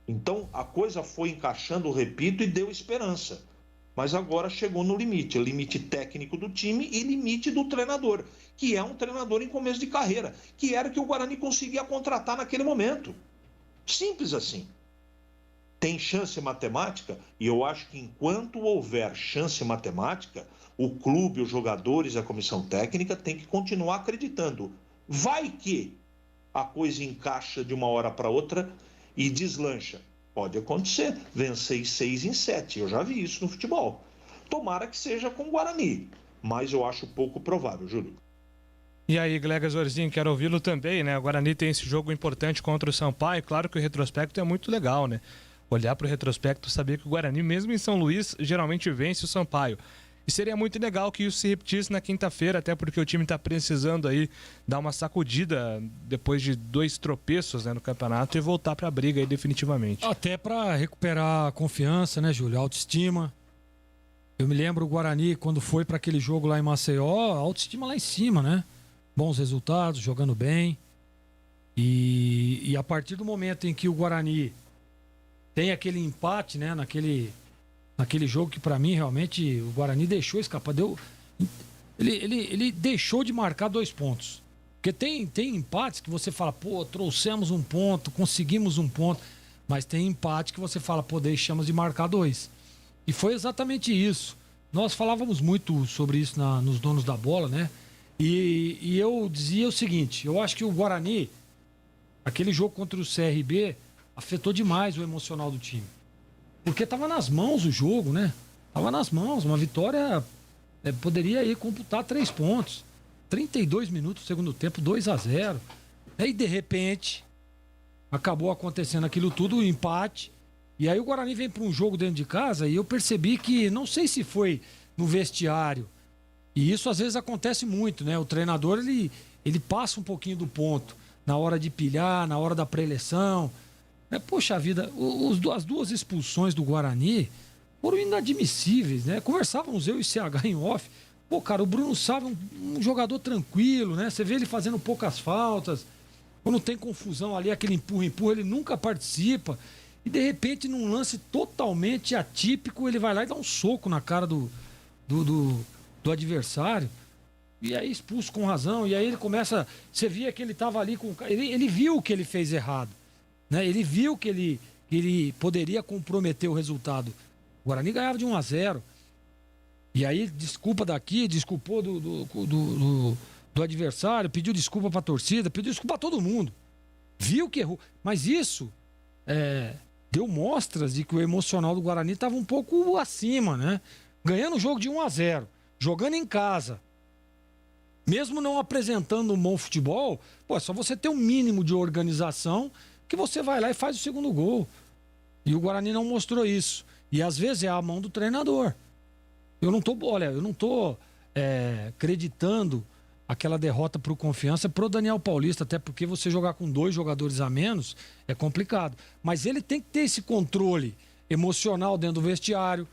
[SPEAKER 15] Então, a coisa foi encaixando, repito, e deu esperança. Mas agora chegou no limite. O limite técnico do time e limite do treinador, que é um treinador em começo de carreira, que era o que o Guarani conseguia contratar naquele momento. Simples assim. Tem chance matemática, e eu acho que enquanto houver chance matemática, o clube, os jogadores, a comissão técnica tem que continuar acreditando. Vai que a coisa encaixa de uma hora para outra e deslancha. Pode acontecer, vencer 6 em 7, eu já vi isso no futebol. Tomara que seja com o Guarani, mas eu acho pouco provável, Júlio.
[SPEAKER 5] E aí, Glega Zorzinho, quero ouvi-lo também, né? O Guarani tem esse jogo importante contra o Sampaio, claro que o retrospecto é muito legal, né? Olhar para o retrospecto, saber que o Guarani, mesmo em São Luís, geralmente vence o Sampaio. E seria muito legal que isso se repetisse na quinta-feira, até porque o time está precisando aí dar uma sacudida depois de 2 tropeços, né, no campeonato e voltar para a briga aí definitivamente.
[SPEAKER 13] Até para recuperar a confiança, né, Júlio? A autoestima. Eu me lembro o Guarani, quando foi para aquele jogo lá em Maceió, a autoestima lá em cima, né? Bons resultados, jogando bem. E a partir do momento em que o Guarani tem aquele empate, né, naquele jogo que para mim realmente o Guarani deixou escapar, ele deixou de marcar 2 pontos, porque tem empates que você fala, pô, trouxemos 1 ponto, conseguimos 1 ponto, mas tem empate que você fala, pô, deixamos de marcar 2, e foi exatamente isso. Nós falávamos muito sobre isso nos donos da bola, né, e eu dizia o seguinte, eu acho que o Guarani, aquele jogo contra o CRB, afetou demais o emocional do time. Porque tava nas mãos o jogo, né? Tava nas mãos, uma vitória poderia aí computar 3 pontos. 32 minutos do segundo tempo, 2-0. Aí, de repente, acabou acontecendo aquilo tudo, o empate. E aí o Guarani vem para um jogo dentro de casa e eu percebi que, não sei se foi no vestiário, e isso às vezes acontece muito, né? O treinador, ele passa um pouquinho do ponto na hora de pilhar, na hora da pré-eleção. Poxa vida, as 2 expulsões do Guarani foram inadmissíveis, né? Conversávamos eu e o CH em off. Pô, cara, o Bruno Sávio é um jogador tranquilo, né? Você vê ele fazendo poucas faltas, quando tem confusão ali, aquele empurra, ele nunca participa. E de repente, num lance totalmente atípico, ele vai lá e dá um soco na cara do adversário. E aí expulso com razão. E aí ele começa. Você via que ele estava ali com. Ele viu que ele fez errado. Né? Ele viu que ele poderia comprometer o resultado. O Guarani ganhava de 1-0. E aí, desculpa daqui, desculpou do adversário, pediu desculpa pra torcida, pediu desculpa pra todo mundo. Viu que errou. Mas isso deu mostras de que o emocional do Guarani estava um pouco acima, né? Ganhando o jogo de 1-0, jogando em casa. Mesmo não apresentando um bom futebol, é só você ter um mínimo de organização que você vai lá e faz o segundo gol. E o Guarani não mostrou isso. E às vezes é a mão do treinador. Eu não tô acreditando aquela derrota pro Confiança pro Daniel Paulista, até porque você jogar com 2 jogadores a menos é complicado. Mas ele tem que ter esse controle emocional dentro do vestiário.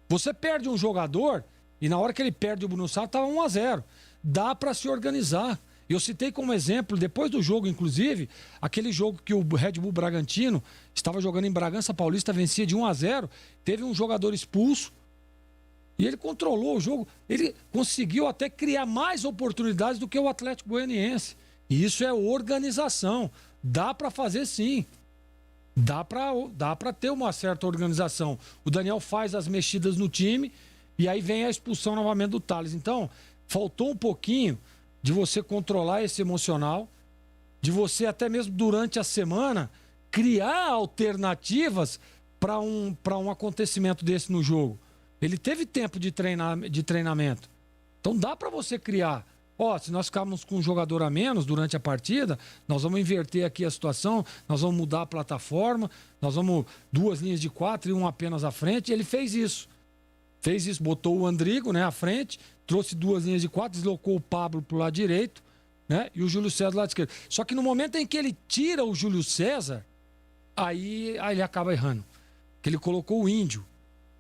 [SPEAKER 13] Você perde um jogador e na hora que ele perde o Bruno Sávio tava 1-0. Dá para se organizar. Eu citei como exemplo, depois do jogo, inclusive, aquele jogo que o Red Bull Bragantino estava jogando em Bragança Paulista, vencia de 1-0, teve um jogador expulso, e ele controlou o jogo, ele conseguiu até criar mais oportunidades do que o Atlético Goianiense. E isso é organização. Dá para fazer sim. Dá para ter uma certa organização. O Daniel faz as mexidas no time e aí vem a expulsão novamente do Thales. Então, faltou um pouquinho de você controlar esse emocional, de você até mesmo durante a semana criar alternativas para um acontecimento desse no jogo. Ele teve tempo de treinamento. Então dá para você criar. Se nós ficarmos com um jogador a menos durante a partida, nós vamos inverter aqui a situação, nós vamos mudar a plataforma, nós vamos 2 linhas de 4 e 1 apenas à frente. E ele fez isso. Botou o Andrigo, né, à frente, trouxe 2 linhas de 4, deslocou o Pablo pro lado direito, né, e o Júlio César do lado esquerdo. Só que no momento em que ele tira o Júlio César, aí ele acaba errando. Que ele colocou o Índio.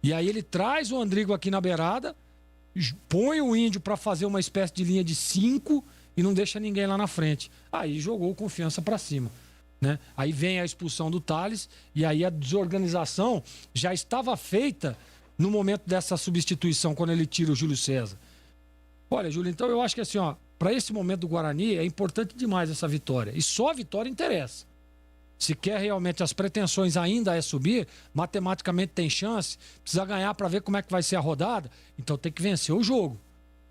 [SPEAKER 13] E aí ele traz o Andrigo aqui na beirada, põe o Índio para fazer uma espécie de linha de 5 e não deixa ninguém lá na frente. Aí jogou Confiança para cima, né? Aí vem a expulsão do Thales e aí a desorganização já estava feita no momento dessa substituição, quando ele tira o Júlio César. Olha, Júlio, então eu acho que assim, para esse momento do Guarani é importante demais essa vitória. E só a vitória interessa. Se quer realmente, as pretensões ainda é subir, matematicamente tem chance, precisa ganhar para ver como é que vai ser a rodada, então tem que vencer o jogo.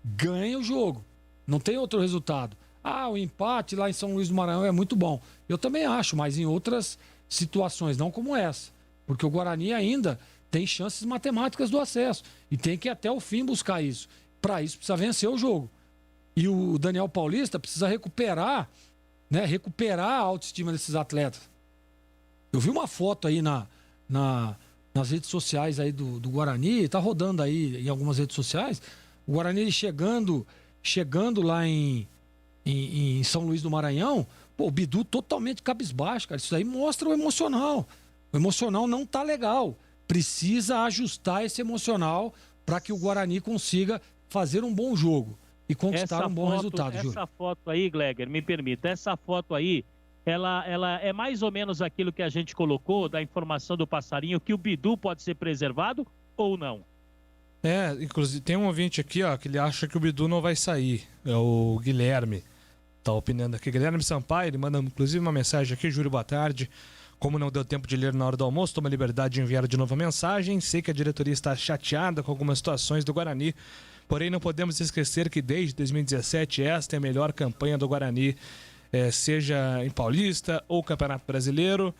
[SPEAKER 13] Ganha o jogo. Não tem outro resultado. O empate lá em São Luís do Maranhão é muito bom. Eu também acho, mas em outras situações, não como essa. Porque o Guarani ainda tem chances matemáticas do acesso. E tem que ir até o fim buscar isso. Para isso precisa vencer o jogo. E o Daniel Paulista precisa recuperar a autoestima desses atletas. Eu vi uma foto aí nas redes sociais aí do Guarani, tá rodando aí em algumas redes sociais, o Guarani chegando lá em São Luís do Maranhão, o Bidu totalmente cabisbaixo, cara. Isso aí mostra o emocional. O emocional não tá legal. Precisa ajustar esse emocional para que o Guarani consiga fazer um bom jogo e conquistar um bom resultado, Júlio.
[SPEAKER 7] Essa foto aí, Gleger, me permita, essa foto aí, ela é mais ou menos aquilo que a gente colocou da informação do passarinho, que o Bidu pode ser preservado ou não?
[SPEAKER 5] Inclusive tem um ouvinte aqui, que ele acha que o Bidu não vai sair. É o Guilherme. Tá opinando aqui. Guilherme Sampaio, ele manda inclusive uma mensagem aqui. Júlio, boa tarde. Como não deu tempo de ler na hora do almoço, toma a liberdade de enviar de novo a mensagem. Sei que a diretoria está chateada com algumas situações do Guarani, porém não podemos esquecer que desde 2017 esta é a melhor campanha do Guarani, seja em Paulista ou Campeonato Brasileiro.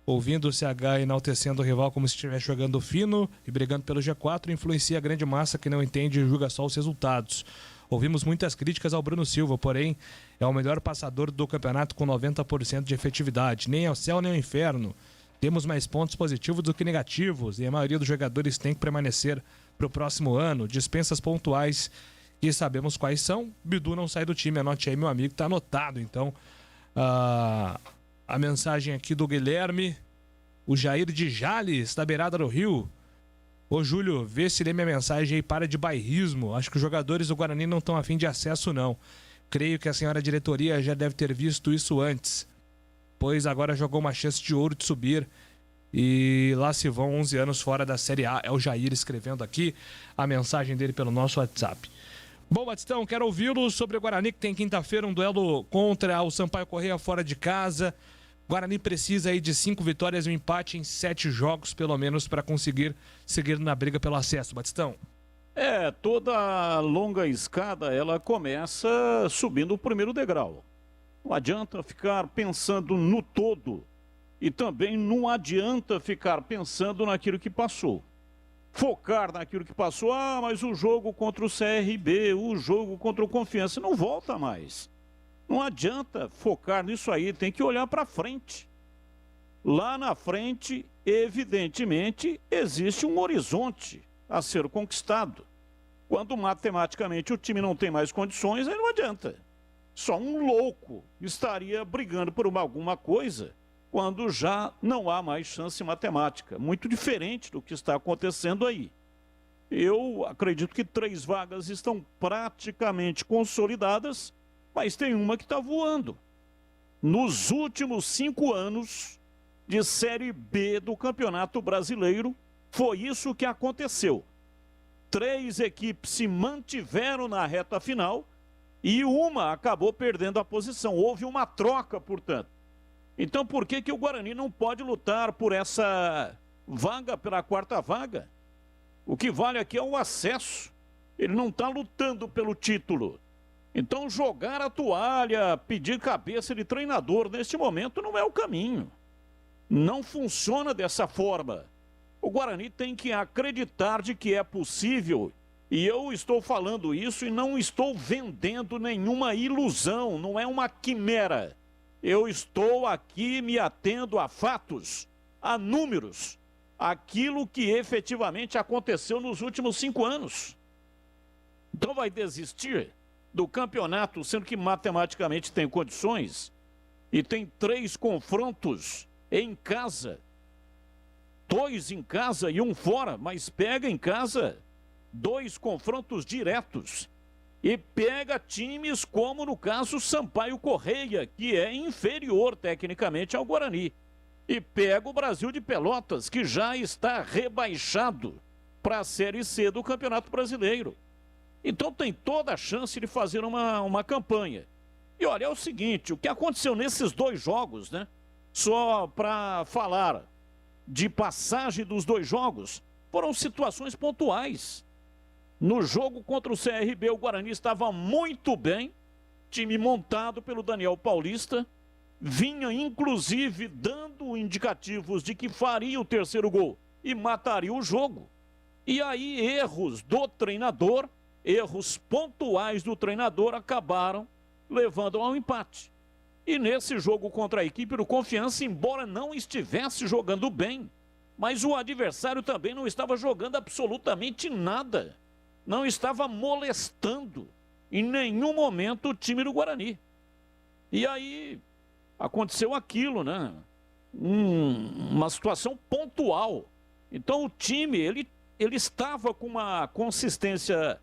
[SPEAKER 5] ouvindo o CH enaltecendo o rival como se estivesse jogando fino e brigando pelo G4, influencia a grande massa que não entende e julga só os resultados. Ouvimos muitas críticas ao Bruno Silva, porém é o melhor passador do campeonato com 90% de efetividade. Nem ao céu nem ao inferno. Temos mais pontos positivos do que negativos e a maioria dos jogadores tem que permanecer para o próximo ano. Dispensas pontuais que sabemos quais são. Bidu não sai do time, anote aí, meu amigo, tá anotado. Então, a mensagem aqui do Guilherme, o Jair de Jales, da beirada do Rio. Ô Júlio, vê se lê minha mensagem aí, para de bairrismo. Acho que os jogadores do Guarani não estão afim de acesso, não. Creio que a senhora diretoria já deve ter visto isso antes, pois agora jogou uma chance de ouro de subir e lá se vão 11 anos fora da Série A. É o Jair escrevendo aqui a mensagem dele pelo nosso WhatsApp. Bom, Batistão, quero ouvi-lo sobre o Guarani, que tem quinta-feira um duelo contra o Sampaio Corrêa fora de casa. Guarani precisa aí de 5 vitórias e um empate em 7 jogos, pelo menos, para conseguir seguir na briga pelo acesso, Batistão.
[SPEAKER 17] Toda longa escada, ela começa subindo o primeiro degrau. Não adianta ficar pensando no todo e também não adianta ficar pensando naquilo que passou. Focar naquilo que passou, mas o jogo contra o CRB, o jogo contra o Confiança, não volta mais. Não adianta focar nisso aí, tem que olhar para frente. Lá na frente, evidentemente, existe um horizonte a ser conquistado. Quando matematicamente o time não tem mais condições, aí não adianta. Só um louco estaria brigando por alguma coisa quando já não há mais chance matemática. Muito diferente do que está acontecendo aí. Eu acredito que 3 vagas estão praticamente consolidadas, mas tem uma que está voando. Nos últimos 5 anos de Série B do Campeonato Brasileiro, foi isso que aconteceu. 3 equipes se mantiveram na reta final e uma acabou perdendo a posição. Houve uma troca, portanto. Então, por que o Guarani não pode lutar por essa vaga, pela 4ª vaga? O que vale aqui é o acesso. Ele não está lutando pelo título. Então, jogar a toalha, pedir cabeça de treinador neste momento não é o caminho. Não funciona dessa forma. O Guarani tem que acreditar de que é possível. E eu estou falando isso e não estou vendendo nenhuma ilusão, não é uma quimera. Eu estou aqui me atendo a fatos, a números, aquilo que efetivamente aconteceu nos últimos 5 anos. Então vai desistir do campeonato, sendo que matematicamente tem condições e tem 3 confrontos em casa, 2 em casa e 1 fora, mas pega em casa 2 confrontos diretos e pega times como no caso Sampaio Corrêa, que é inferior tecnicamente ao Guarani, e pega o Brasil de Pelotas, que já está rebaixado para a Série C do Campeonato Brasileiro. Então tem toda a chance de fazer uma campanha. E olha, é o seguinte, o que aconteceu nesses 2 jogos, né? Só para falar de passagem dos 2 jogos, foram situações pontuais. No jogo contra o CRB, o Guarani estava muito bem, time montado pelo Daniel Paulista, vinha inclusive dando indicativos de que faria o 3º gol e mataria o jogo. E aí erros do treinador, erros pontuais do treinador acabaram levando ao empate. E nesse jogo contra a equipe do Confiança, embora não estivesse jogando bem, mas o adversário também não estava jogando absolutamente nada. Não estava molestando em nenhum momento o time do Guarani. E aí aconteceu aquilo, né? Uma situação pontual. Então o time, ele estava com uma consistência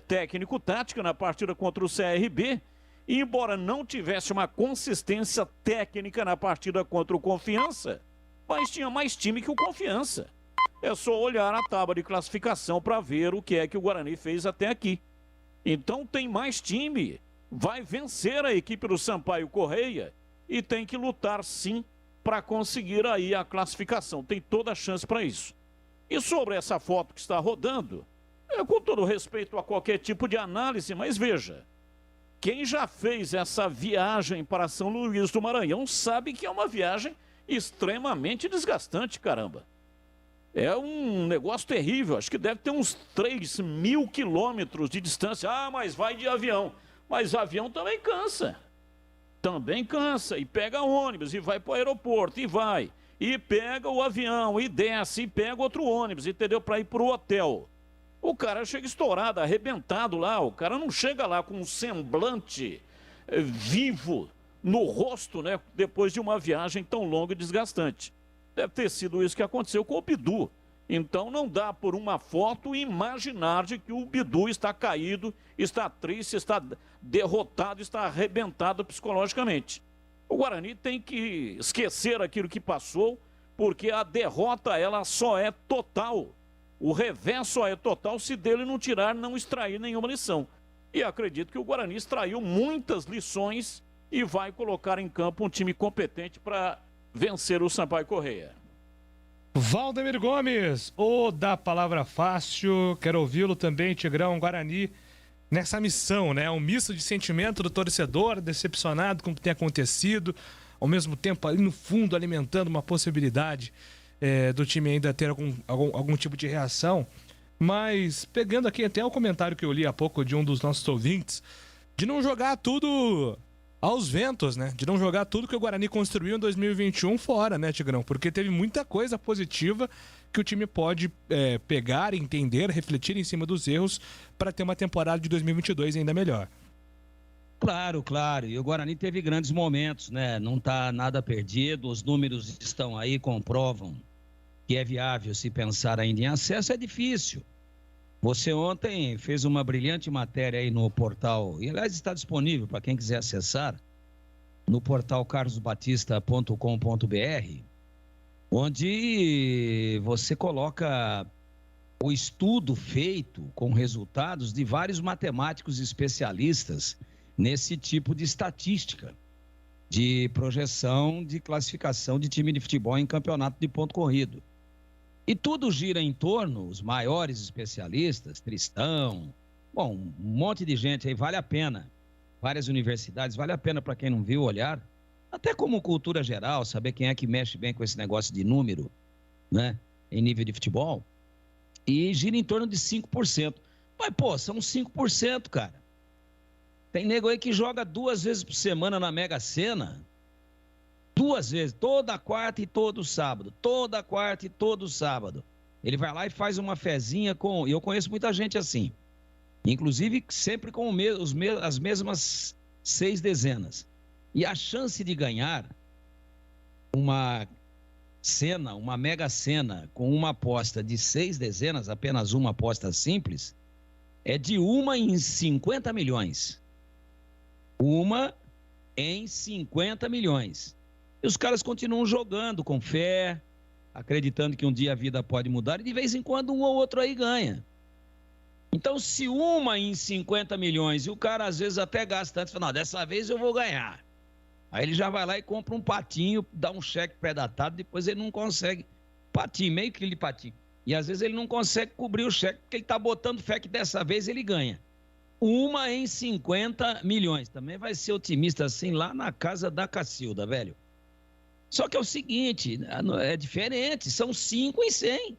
[SPEAKER 17] técnico-tática na partida contra o CRB, e embora não tivesse uma consistência técnica na partida contra o Confiança, mas tinha mais time que o Confiança. É só olhar a tábua de classificação para ver o que é que o Guarani fez até aqui. Então tem mais time, vai vencer a equipe do Sampaio Corrêa e tem que lutar sim para conseguir aí a classificação. Tem toda a chance para isso. E sobre essa foto que está rodando, com todo respeito a qualquer tipo de análise, mas veja, quem já fez essa viagem para São Luís do Maranhão sabe que é uma viagem extremamente desgastante, caramba. É um negócio terrível, acho que deve ter uns 3.000 quilômetros de distância. Ah, mas vai de avião. Mas avião também cansa. Também cansa, e pega ônibus, e vai para o aeroporto, e vai. E pega o avião, e desce, e pega outro ônibus, entendeu? Para ir para o hotel. O cara chega estourado, arrebentado lá, o cara não chega lá com um semblante vivo no rosto, né? Depois de uma viagem tão longa e desgastante. Deve ter sido isso que aconteceu com o Bidu. Então não dá por uma foto imaginar de que o Bidu está caído, está triste, está derrotado, está arrebentado psicologicamente. O Guarani tem que esquecer aquilo que passou, porque a derrota ela só é total. O revés só é total se dele não tirar, não extrair nenhuma lição. E acredito que o Guarani extraiu muitas lições e vai colocar em campo um time competente para vencer o Sampaio Corrêa.
[SPEAKER 5] Valdemir Gomes, o da palavra fácil, quero ouvi-lo também, Tigrão. Guarani nessa missão, né? Um misto de sentimento do torcedor, decepcionado com o que tem acontecido, ao mesmo tempo ali no fundo alimentando uma possibilidade do time ainda ter algum tipo de reação. Mas pegando aqui até o comentário que eu li há pouco de um dos nossos ouvintes, de não jogar tudo aos ventos, né? De não jogar tudo que o Guarani construiu em 2021 fora, né, Tigrão? Porque teve muita coisa positiva que o time pode pegar, entender, refletir em cima dos erros para ter uma temporada de 2022 ainda melhor.
[SPEAKER 16] Claro, claro. E o Guarani teve grandes momentos, né? Não está nada perdido, os números estão aí, comprovam que é viável se pensar ainda em acesso. É difícil. Você ontem fez uma brilhante matéria aí no portal, e aliás está disponível para quem quiser acessar, no portal carlosbatista.com.br, onde você coloca o estudo feito com resultados de vários matemáticos especialistas nesse tipo de estatística, de projeção de classificação de time de futebol em campeonato de ponto corrido. E tudo gira em torno, os maiores especialistas, Tristão, bom, um monte de gente aí, vale a pena. Várias universidades, vale a pena para quem não viu olhar. Até como cultura geral, saber quem é que mexe bem com esse negócio de número, né, em nível de futebol. E gira em torno de 5%. Mas, pô, são 5%, cara. Tem nego aí que joga 2 vezes por semana na Mega Sena. 2 vezes, toda quarta e todo sábado. Toda quarta e todo sábado. Ele vai lá e faz uma fezinha com... E eu conheço muita gente assim. Inclusive, sempre com as mesmas 6 dezenas. E a chance de ganhar uma cena, uma Mega Sena, com uma aposta de 6 dezenas, apenas uma aposta simples, é de 1 em 50 milhões. 1 em 50 milhões. E os caras continuam jogando com fé, acreditando que um dia a vida pode mudar, e de vez em quando um ou outro aí ganha. Então, se 1 em 50 milhões, e o cara às vezes até gasta antes, fala, não, dessa vez eu vou ganhar. Aí ele já vai lá e compra um patinho, dá um cheque pré-datado, depois ele não consegue, patinho, meio quilo de patinho. E às vezes ele não consegue cobrir o cheque, porque ele tá botando fé que dessa vez ele ganha. 1 em 50 milhões. Também vai ser otimista assim lá na casa da Cacilda, velho. Só que é o seguinte, é diferente, são 5 em 100.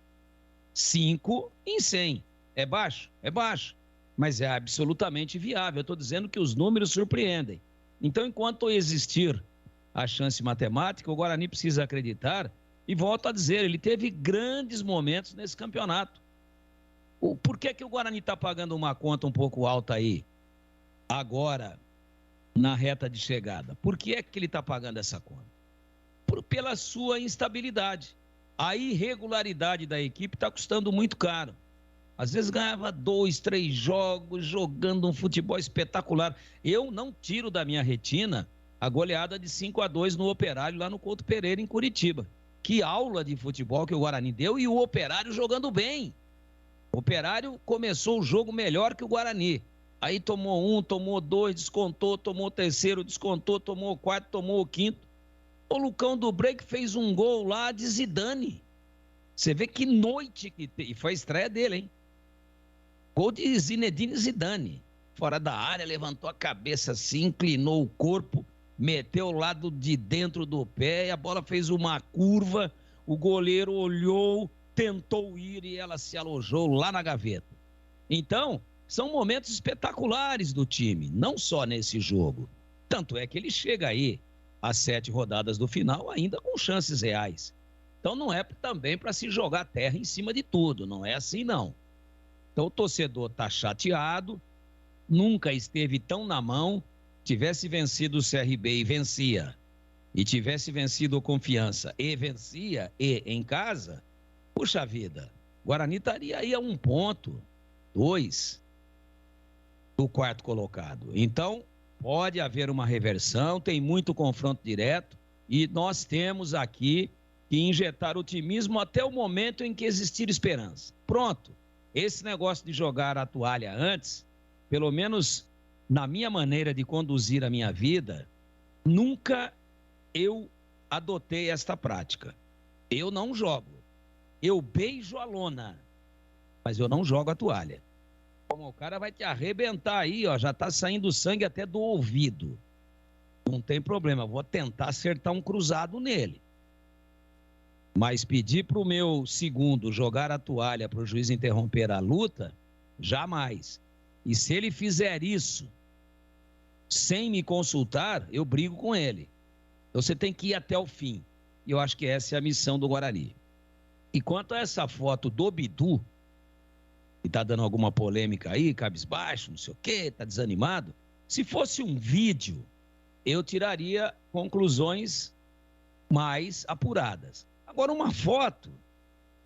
[SPEAKER 16] 5 em 100. É baixo? É baixo. Mas é absolutamente viável. Eu estou dizendo que os números surpreendem. Então, enquanto existir a chance matemática, o Guarani precisa acreditar. E volto a dizer, ele teve grandes momentos nesse campeonato. Por que o Guarani está pagando uma conta um pouco alta aí, agora, na reta de chegada? Por que é que ele está pagando essa conta? Pela sua instabilidade. A irregularidade da equipe está custando muito caro. Às vezes ganhava 2, 3 jogos, jogando um futebol espetacular. Eu não tiro da minha retina a goleada de 5-2 no Operário, lá no Couto Pereira, em Curitiba. Que aula de futebol que o Guarani deu, e o Operário jogando bem. O Operário começou o jogo melhor que o Guarani. Aí tomou 1, tomou 2, descontou, tomou o 3º, descontou, tomou o 4º, tomou o 5º. O Lucão do Break fez um gol lá de Zidane. Você vê que noite que tem. E foi a estreia dele, hein? Gol de Zinedine Zidane. Fora da área, levantou a cabeça assim, inclinou o corpo, meteu o lado de dentro do pé, e a bola fez uma curva, o goleiro olhou, tentou ir e ela se alojou lá na gaveta. Então, são momentos espetaculares do time, não só nesse jogo. Tanto é que ele chega aí, às 7 rodadas do final, ainda com chances reais. Então não é também para se jogar terra em cima de tudo, não é assim não. Então o torcedor está chateado, nunca esteve tão na mão, tivesse vencido o CRB e vencia, e tivesse vencido o Confiança e vencia, e em casa, puxa vida, Guarani estaria aí a 1 ponto, 2 do quarto colocado. Então pode haver uma reversão, tem muito confronto direto, e nós temos aqui que injetar otimismo até o momento em que existir esperança. Pronto, esse negócio de jogar a toalha antes, pelo menos na minha maneira de conduzir a minha vida, nunca eu adotei esta prática. Eu não jogo, eu beijo a lona, mas eu não jogo a toalha. Como o cara vai te arrebentar aí, ó, já tá saindo sangue até do ouvido. Não tem problema, vou tentar acertar um cruzado nele. Mas pedir para o meu segundo jogar a toalha para o juiz interromper a luta, jamais. E se ele fizer isso sem me consultar, eu brigo com ele. Então você tem que ir até o fim. E eu acho que essa é a missão do Guarani. E quanto a essa foto do Bidu, que está dando alguma polêmica aí, cabisbaixo, não sei o quê, está desanimado, se fosse um vídeo, eu tiraria conclusões mais apuradas. Agora, uma foto,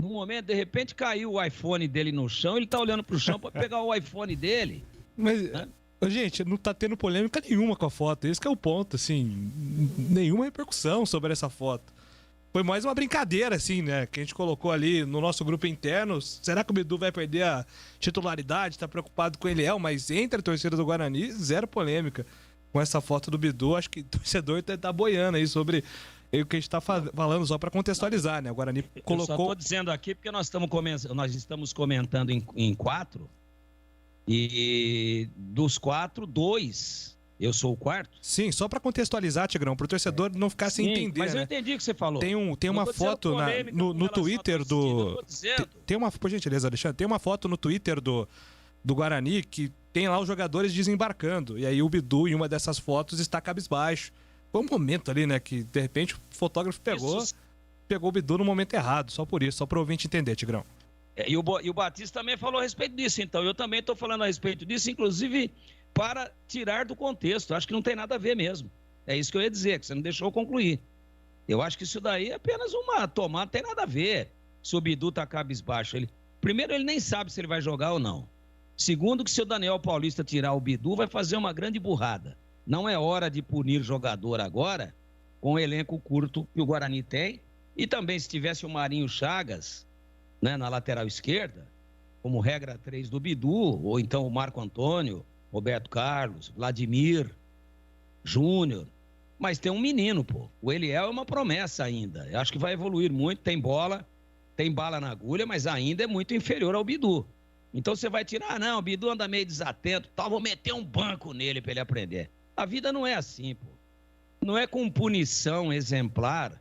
[SPEAKER 16] no momento, de repente, caiu o iPhone dele no chão, ele tá olhando pro chão para pegar o iPhone dele.
[SPEAKER 5] Mas, gente, não tá tendo polêmica nenhuma com a foto, esse que é o ponto, assim, nenhuma repercussão sobre essa foto. Foi mais uma brincadeira, assim, né, que a gente colocou ali no nosso grupo interno. Será que o Bidu vai perder a titularidade? Tá preocupado com o Eliel, mas entre a torcida do Guarani, zero polêmica com essa foto do Bidu. Acho que o torcedor tá boiando aí sobre o que a gente tá falando, só para contextualizar, né? O Guarani colocou...
[SPEAKER 16] Eu só tô dizendo aqui porque nós estamos comentando em 4, e dos 4, 2, eu sou o quarto.
[SPEAKER 5] Sim, só para contextualizar, Tigrão, pro torcedor não ficar sem entender,
[SPEAKER 16] mas eu
[SPEAKER 5] né?
[SPEAKER 16] entendi o que você falou.
[SPEAKER 5] Tem uma foto no Twitter do... Tem uma, por gentileza, Alexandre, tem uma foto no Twitter do Guarani que tem lá os jogadores desembarcando, e aí o Bidu, em uma dessas fotos, está cabisbaixo. Foi um momento ali, né, que de repente o fotógrafo pegou o Bidu no momento errado, só por isso, só para o ouvinte entender, Tigrão.
[SPEAKER 16] E o Batista também falou a respeito disso, então eu também estou falando a respeito disso, inclusive para tirar do contexto. Acho que não tem nada a ver mesmo. É isso que eu ia dizer, que você não deixou eu concluir. Eu acho que isso daí é apenas uma tomada, não tem nada a ver se o Bidu tá cabisbaixo. Primeiro, ele nem sabe se ele vai jogar ou não. Segundo, que se o Daniel Paulista tirar o Bidu, vai fazer uma grande burrada. Não é hora de punir jogador agora, com o elenco curto que o Guarani tem. E também, se tivesse o Marinho Chagas, né, na lateral esquerda, como regra 3 do Bidu, ou então o Marco Antônio, Roberto Carlos, Vladimir, Júnior. Mas tem um menino, pô. O Eliel é uma promessa ainda. Eu acho que vai evoluir muito, tem bola, tem bala na agulha, mas ainda é muito inferior ao Bidu. Então você vai tirar, não, o Bidu anda meio desatento, tal, vou meter um banco nele para ele aprender. A vida não é assim, pô. Não é com punição exemplar,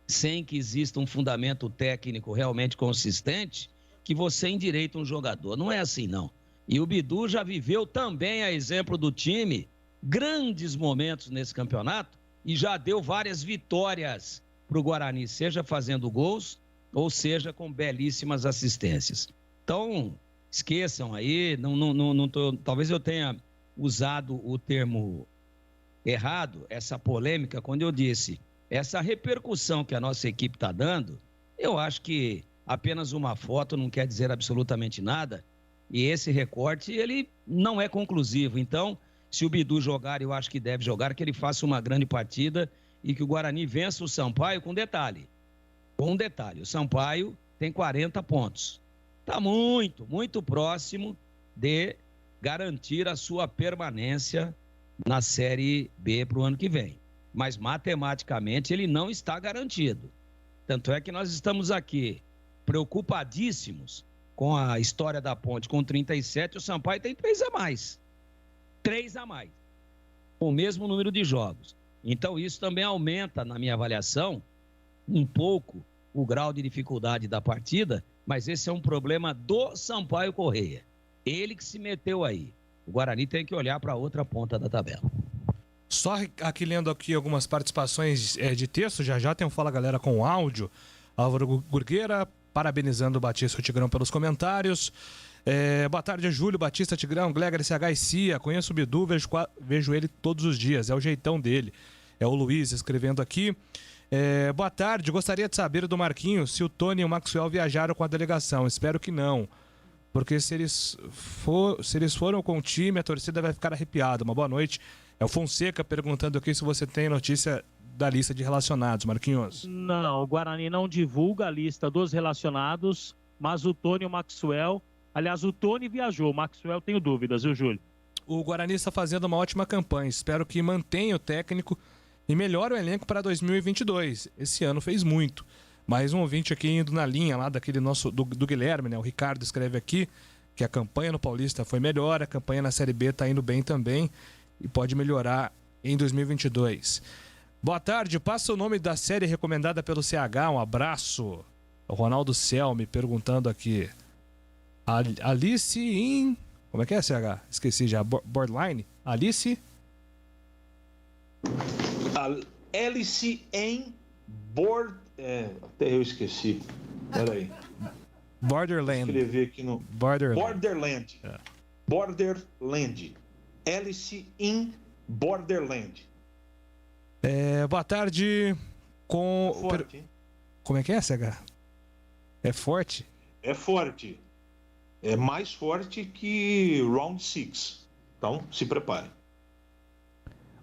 [SPEAKER 16] sem que exista um fundamento técnico realmente consistente, que você endireita um jogador. Não é assim, não. E o Bidu já viveu também, a exemplo do time, grandes momentos nesse campeonato e já deu várias vitórias para o Guarani, seja fazendo gols ou seja com belíssimas assistências. Então, esqueçam aí, talvez eu tenha usado o termo errado, essa polêmica, quando eu disse essa repercussão que a nossa equipe está dando. Eu acho que apenas uma foto não quer dizer absolutamente nada, e esse recorte, ele não é conclusivo. Então, se o Bidu jogar, eu acho que deve jogar, que ele faça uma grande partida e que o Guarani vença o Sampaio com detalhe. Com um detalhe, o Sampaio tem 40 pontos. Está muito, muito próximo de garantir a sua permanência na Série B para o ano que vem. Mas matematicamente ele não está garantido. Tanto é que nós estamos aqui preocupadíssimos com a história da Ponte com 37, o Sampaio tem 3 a mais. 3 a mais. com o mesmo número de jogos. Então isso também aumenta, na minha avaliação, um pouco o grau de dificuldade da partida, mas esse é um problema do Sampaio Corrêa. Ele que se meteu aí. O Guarani tem que olhar para a outra ponta da tabela.
[SPEAKER 5] Só aqui lendo aqui algumas participações de texto, já tem um Fala Galera com áudio. Álvaro Gurgueira, parabenizando o Batista e o Tigrão pelos comentários. Boa tarde, Júlio, Batista, Tigrão, Gleger, CH e Cia. Conheço o Bidu, vejo ele todos os dias, é o jeitão dele. É o Luiz escrevendo aqui. Boa tarde, gostaria de saber do Marquinhos se o Tony e o Maxwell viajaram com a delegação. Espero que não, porque se eles foram com o time, a torcida vai ficar arrepiada. Uma boa noite. É o Fonseca perguntando aqui se você tem notícia da lista de relacionados, Marquinhos.
[SPEAKER 7] Não, o Guarani não divulga a lista dos relacionados, mas o Tony e o Maxwell... Aliás, o Tony viajou, o Maxwell tenho dúvidas, viu, Júlio?
[SPEAKER 5] O Guarani está fazendo uma ótima campanha. Espero que mantenha o técnico e melhore o elenco para 2022. Esse ano fez muito. Mais um ouvinte aqui indo na linha lá daquele nosso do Guilherme, né? O Ricardo escreve aqui que a campanha no Paulista foi melhor, a campanha na Série B está indo bem também e pode melhorar em 2022. Boa tarde, passa o nome da série recomendada pelo CH, um abraço. O Ronaldo Selme perguntando aqui. Alice em... Como é que é, CH? Esqueci já. Borderline? Alice?
[SPEAKER 15] Alice em até eu esqueci. Peraí.
[SPEAKER 5] Borderland.
[SPEAKER 15] Vou escrever aqui no... Borderland. Borderland. Alice in Borderland.
[SPEAKER 5] Boa tarde.
[SPEAKER 15] Forte, hein?
[SPEAKER 5] Como é que é, CH? É forte?
[SPEAKER 15] É forte. É mais forte que Round 6. Então, se prepare.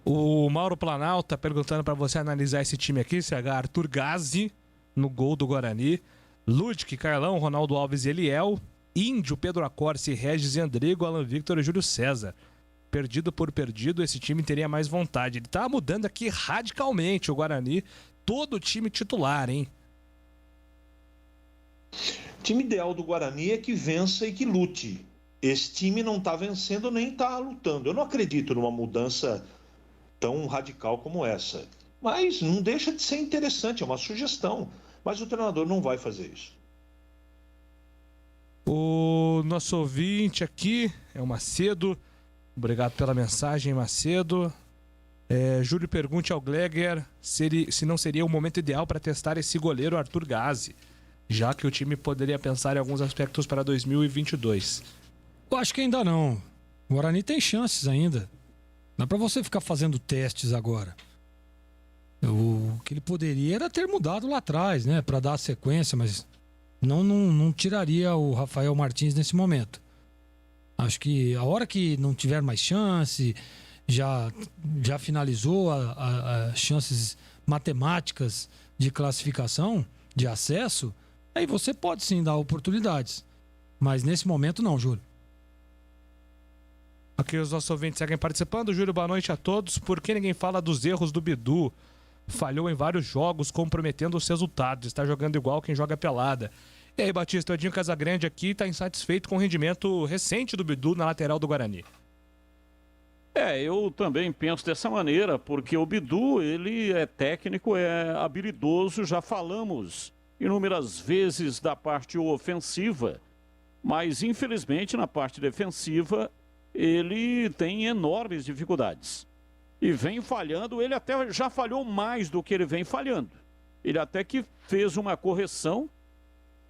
[SPEAKER 5] O Mauro Planalto tá perguntando para você analisar esse time aqui, CH. Arthur Gazzi no gol do Guarani. Ludic, Carlão, Ronaldo Alves e Eliel. Índio, Pedro Acorce, Regis e Andrigo, Alan Victor e Júlio César. Perdido por perdido, esse time teria mais vontade. Ele tá mudando aqui radicalmente o Guarani. Todo o time titular, hein?
[SPEAKER 15] O time ideal do Guarani é que vença e que lute. Esse time não está vencendo nem está lutando. Eu não acredito numa mudança tão radical como essa. Mas não deixa de ser interessante, é uma sugestão. Mas o treinador não vai fazer isso.
[SPEAKER 5] O nosso ouvinte aqui é o Macedo. Obrigado pela mensagem, Macedo. Júlio pergunte ao Gleger se não seria o momento ideal para testar esse goleiro Arthur Gazzi, já que o time poderia pensar em alguns aspectos para 2022.
[SPEAKER 13] Eu acho que ainda não. O Guarani tem chances ainda. Não é para você ficar fazendo testes agora. O que ele poderia era ter mudado lá atrás, né? Para dar a sequência, mas não tiraria o Rafael Martins nesse momento. Acho que a hora que não tiver mais chance, já finalizou as chances matemáticas de classificação, de acesso, aí você pode sim dar oportunidades. Mas nesse momento não, Júlio.
[SPEAKER 5] Aqui os nossos ouvintes seguem participando. Júlio, boa noite a todos. Por que ninguém fala dos erros do Bidu? Falhou em vários jogos, comprometendo os resultados. Está jogando igual quem joga pelada. E aí, Batista, o Edinho Casagrande aqui está insatisfeito com o rendimento recente do Bidu na lateral do Guarani.
[SPEAKER 17] Eu também penso dessa maneira, porque o Bidu, ele é técnico, é habilidoso, já falamos inúmeras vezes da parte ofensiva, mas infelizmente na parte defensiva ele tem enormes dificuldades. E vem falhando, ele até já falhou mais do que ele vem falhando. Ele até que fez uma correção.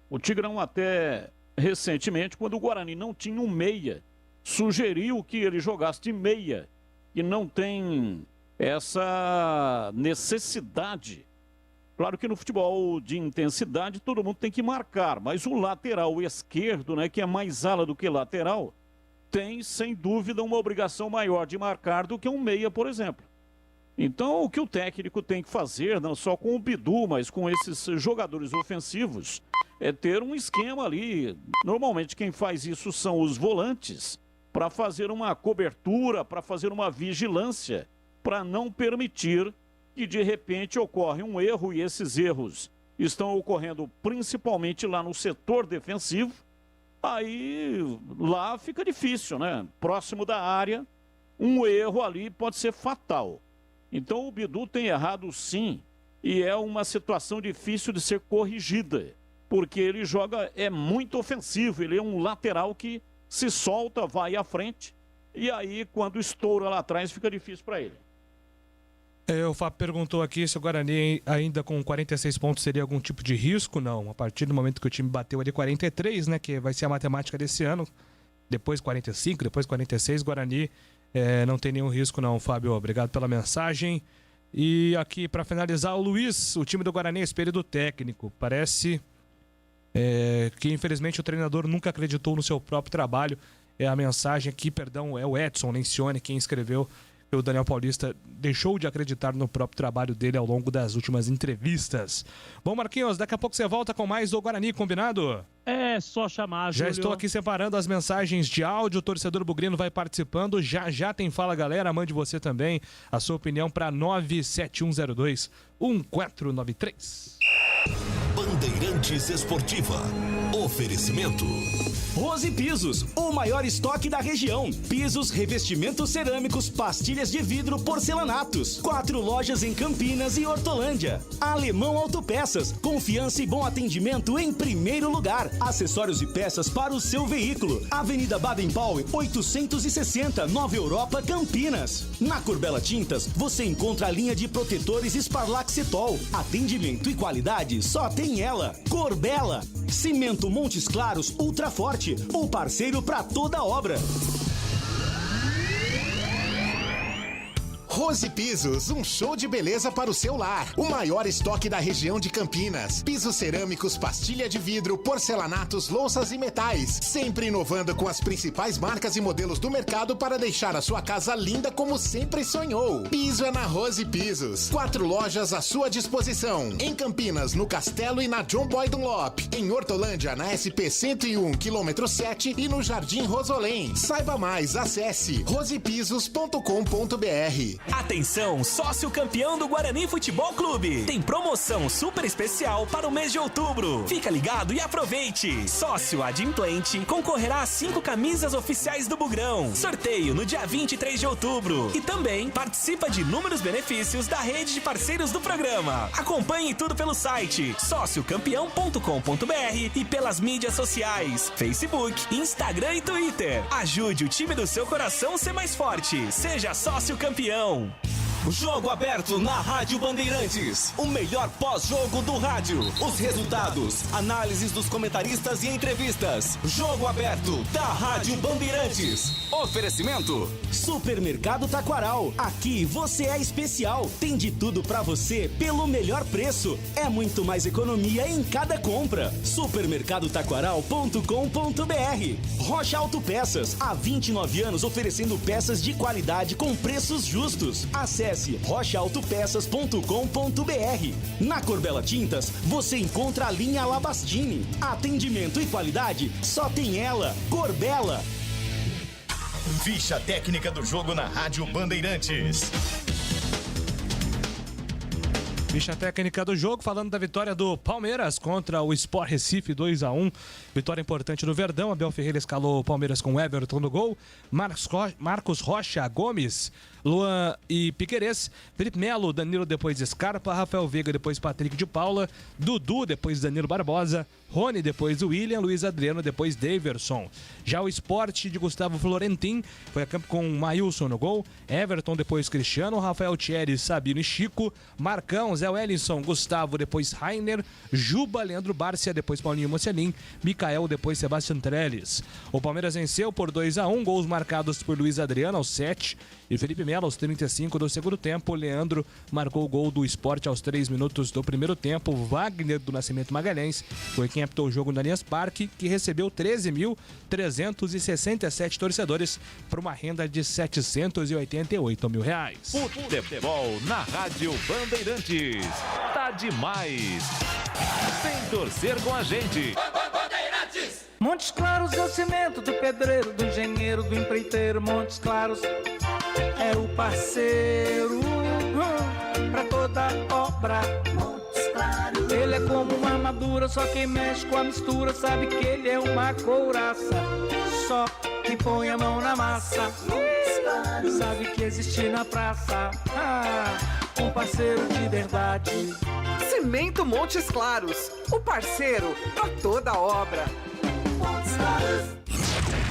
[SPEAKER 17] O Tigrão até recentemente, quando o Guarani não tinha um meia, sugeriu que ele jogasse de meia, e não tem essa necessidade. Claro que no futebol de intensidade todo mundo tem que marcar, mas o lateral esquerdo, né, que é mais ala do que lateral, tem sem dúvida uma obrigação maior de marcar do que um meia, por exemplo. Então o que o técnico tem que fazer, não só com o Bidu, mas com esses jogadores ofensivos, é ter um esquema ali. Normalmente quem faz isso são os volantes, para fazer uma cobertura, para fazer uma vigilância, para não permitir que de repente ocorre um erro, e esses erros estão ocorrendo principalmente lá no setor defensivo. Aí lá fica difícil, né? Próximo da área, um erro ali pode ser fatal. Então o Bidu tem errado sim, e é uma situação difícil de ser corrigida, porque ele joga, é muito ofensivo, ele é um lateral que se solta, vai à frente, e aí quando estoura lá atrás fica difícil para ele.
[SPEAKER 5] O Fábio perguntou aqui se o Guarani ainda com 46 pontos seria algum tipo de risco. Não, a partir do momento que o time bateu ali 43, né, que vai ser a matemática desse ano, depois 45, depois 46, Guarani não tem nenhum risco não, Fábio. Obrigado pela mensagem. E aqui para finalizar, o Luiz, o time do Guarani é espelho do técnico. Parece que infelizmente o treinador nunca acreditou no seu próprio trabalho. É a mensagem aqui, perdão, é o Edson Lencioni quem escreveu. O Daniel Paulista deixou de acreditar no próprio trabalho dele ao longo das últimas entrevistas. Bom, Marquinhos, daqui a pouco você volta com mais do Guarani, combinado?
[SPEAKER 7] É só chamar,
[SPEAKER 5] Já
[SPEAKER 7] Júlio.
[SPEAKER 5] estou aqui separando as mensagens de áudio, o torcedor bugrino vai participando, já tem Fala Galera, mande você também a sua opinião para 97102-1493.
[SPEAKER 2] Bandeirantes Esportiva. Oferecimento.
[SPEAKER 4] Rose Pisos, o maior estoque da região. Pisos, revestimentos cerâmicos, pastilhas de vidro, porcelanatos. 4 lojas em Campinas e Hortolândia. Alemão Autopeças, confiança e bom atendimento em primeiro lugar. Acessórios e peças para o seu veículo. Avenida Baden-Powell, 860, Nova Europa, Campinas. Na Corbella Tintas, você encontra a linha de protetores Sparlaxetol. Atendimento e qualidade só tem ela. Corbella. Cimento Montes Claros Ultra Forte, o parceiro para toda obra.
[SPEAKER 18] Rose Pisos, um show de beleza para o seu lar. O maior estoque da região de Campinas. Pisos cerâmicos, pastilha de vidro, porcelanatos, louças e metais. Sempre inovando com as principais marcas e modelos do mercado para deixar a sua casa linda como sempre sonhou. Piso é na Rose Pisos. 4 lojas à sua disposição. Em Campinas, no Castelo e na John Boy Dunlop. Em Hortolândia, na SP 101, quilômetro 7 e no Jardim Rosolém. Saiba mais, acesse rosepisos.com.br.
[SPEAKER 21] Atenção, sócio campeão do Guarani Futebol Clube. Tem promoção super especial para o mês de outubro. Fica ligado e aproveite. Sócio adimplente concorrerá a 5 camisas oficiais do Bugrão. Sorteio no dia 23 de outubro. E também participa de inúmeros benefícios da rede de parceiros do programa. Acompanhe tudo pelo site sociocampeão.com.br e pelas mídias sociais, Facebook, Instagram e Twitter. Ajude o time do seu coração a ser mais forte. Seja sócio campeão.
[SPEAKER 2] Jogo aberto na Rádio Bandeirantes. O melhor pós-jogo do rádio. Os resultados, análises dos comentaristas e entrevistas. Jogo aberto da Rádio Bandeirantes. Oferecimento.
[SPEAKER 4] Supermercado Taquaral. Aqui você é especial. Tem de tudo pra você pelo melhor preço. É muito mais economia em cada compra. Supermercadotaquaral.com.br. Rocha Autopeças. Há 29 anos oferecendo peças de qualidade com preços justos. Acesse rochaautopeças.com.br. Na Corbella Tintas, você encontra a linha Labastini. Atendimento e qualidade só tem ela. Corbella.
[SPEAKER 22] Ficha técnica do jogo na Rádio Bandeirantes.
[SPEAKER 5] Ficha técnica do jogo, falando da vitória do Palmeiras contra o Sport Recife, 2-1. Vitória importante do Verdão. Abel Ferreira escalou o Palmeiras com Everton no gol. Marcos Rocha, Gomes, Luan e Piquerez. Felipe Melo, Danilo depois Scarpa. Rafael Veiga depois Patrick de Paula. Dudu depois Danilo Barbosa. Rony depois William. Luiz Adriano depois Daverson. Já o Sport de Gustavo Florentin foi a campo com Maílson no gol. Everton depois Cristiano. Rafael Thierry, Sabino e Chico. Marcão, Zé Wellington, Gustavo depois Rainer. Juba, Leandro Bárcia depois Paulinho Mocelin. Micael depois Sebastião Trellis. O Palmeiras venceu por 2-1. Gols marcados por Luiz Adriano aos 7 e Felipe Melo aos 35 do segundo tempo. Leandro marcou o gol do Sport aos 3 minutos do primeiro tempo. Wagner do Nascimento Magalhães foi quem apitou o jogo no Allianz Parque, que recebeu 13.367 torcedores por uma renda de R$788 mil.
[SPEAKER 3] Futebol na Rádio Bandeirantes. Tá demais. Vem torcer com a gente.
[SPEAKER 14] Montes Claros é o cimento do pedreiro, do engenheiro, do empreiteiro. Montes Claros é o parceiro pra toda obra. Montes Claros. Ele é como uma armadura, só quem mexe com a mistura sabe que ele é uma couraça. Só quem põe a mão na massa. Montes Claros. sabe que existe na praça um parceiro de verdade.
[SPEAKER 1] Cimento Montes Claros, o parceiro pra toda obra. Montes Claros.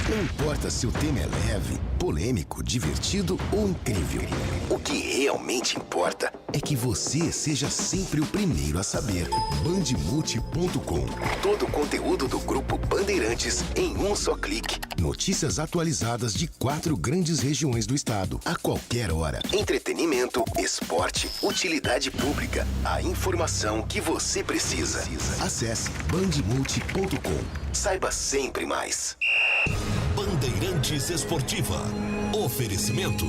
[SPEAKER 8] Não importa se o tema é leve, polêmico, divertido ou incrível. O que realmente importa é que você seja sempre o primeiro a saber. Bandemulti.com. Todo o conteúdo do Grupo Bandeirantes em um só clique. Notícias atualizadas de 4 grandes regiões do estado, a qualquer hora. Entretenimento, esporte, utilidade pública. A informação que você precisa. Acesse bandemulti.com. Saiba sempre mais.
[SPEAKER 2] Bandeirantes Esportiva. Oferecimento.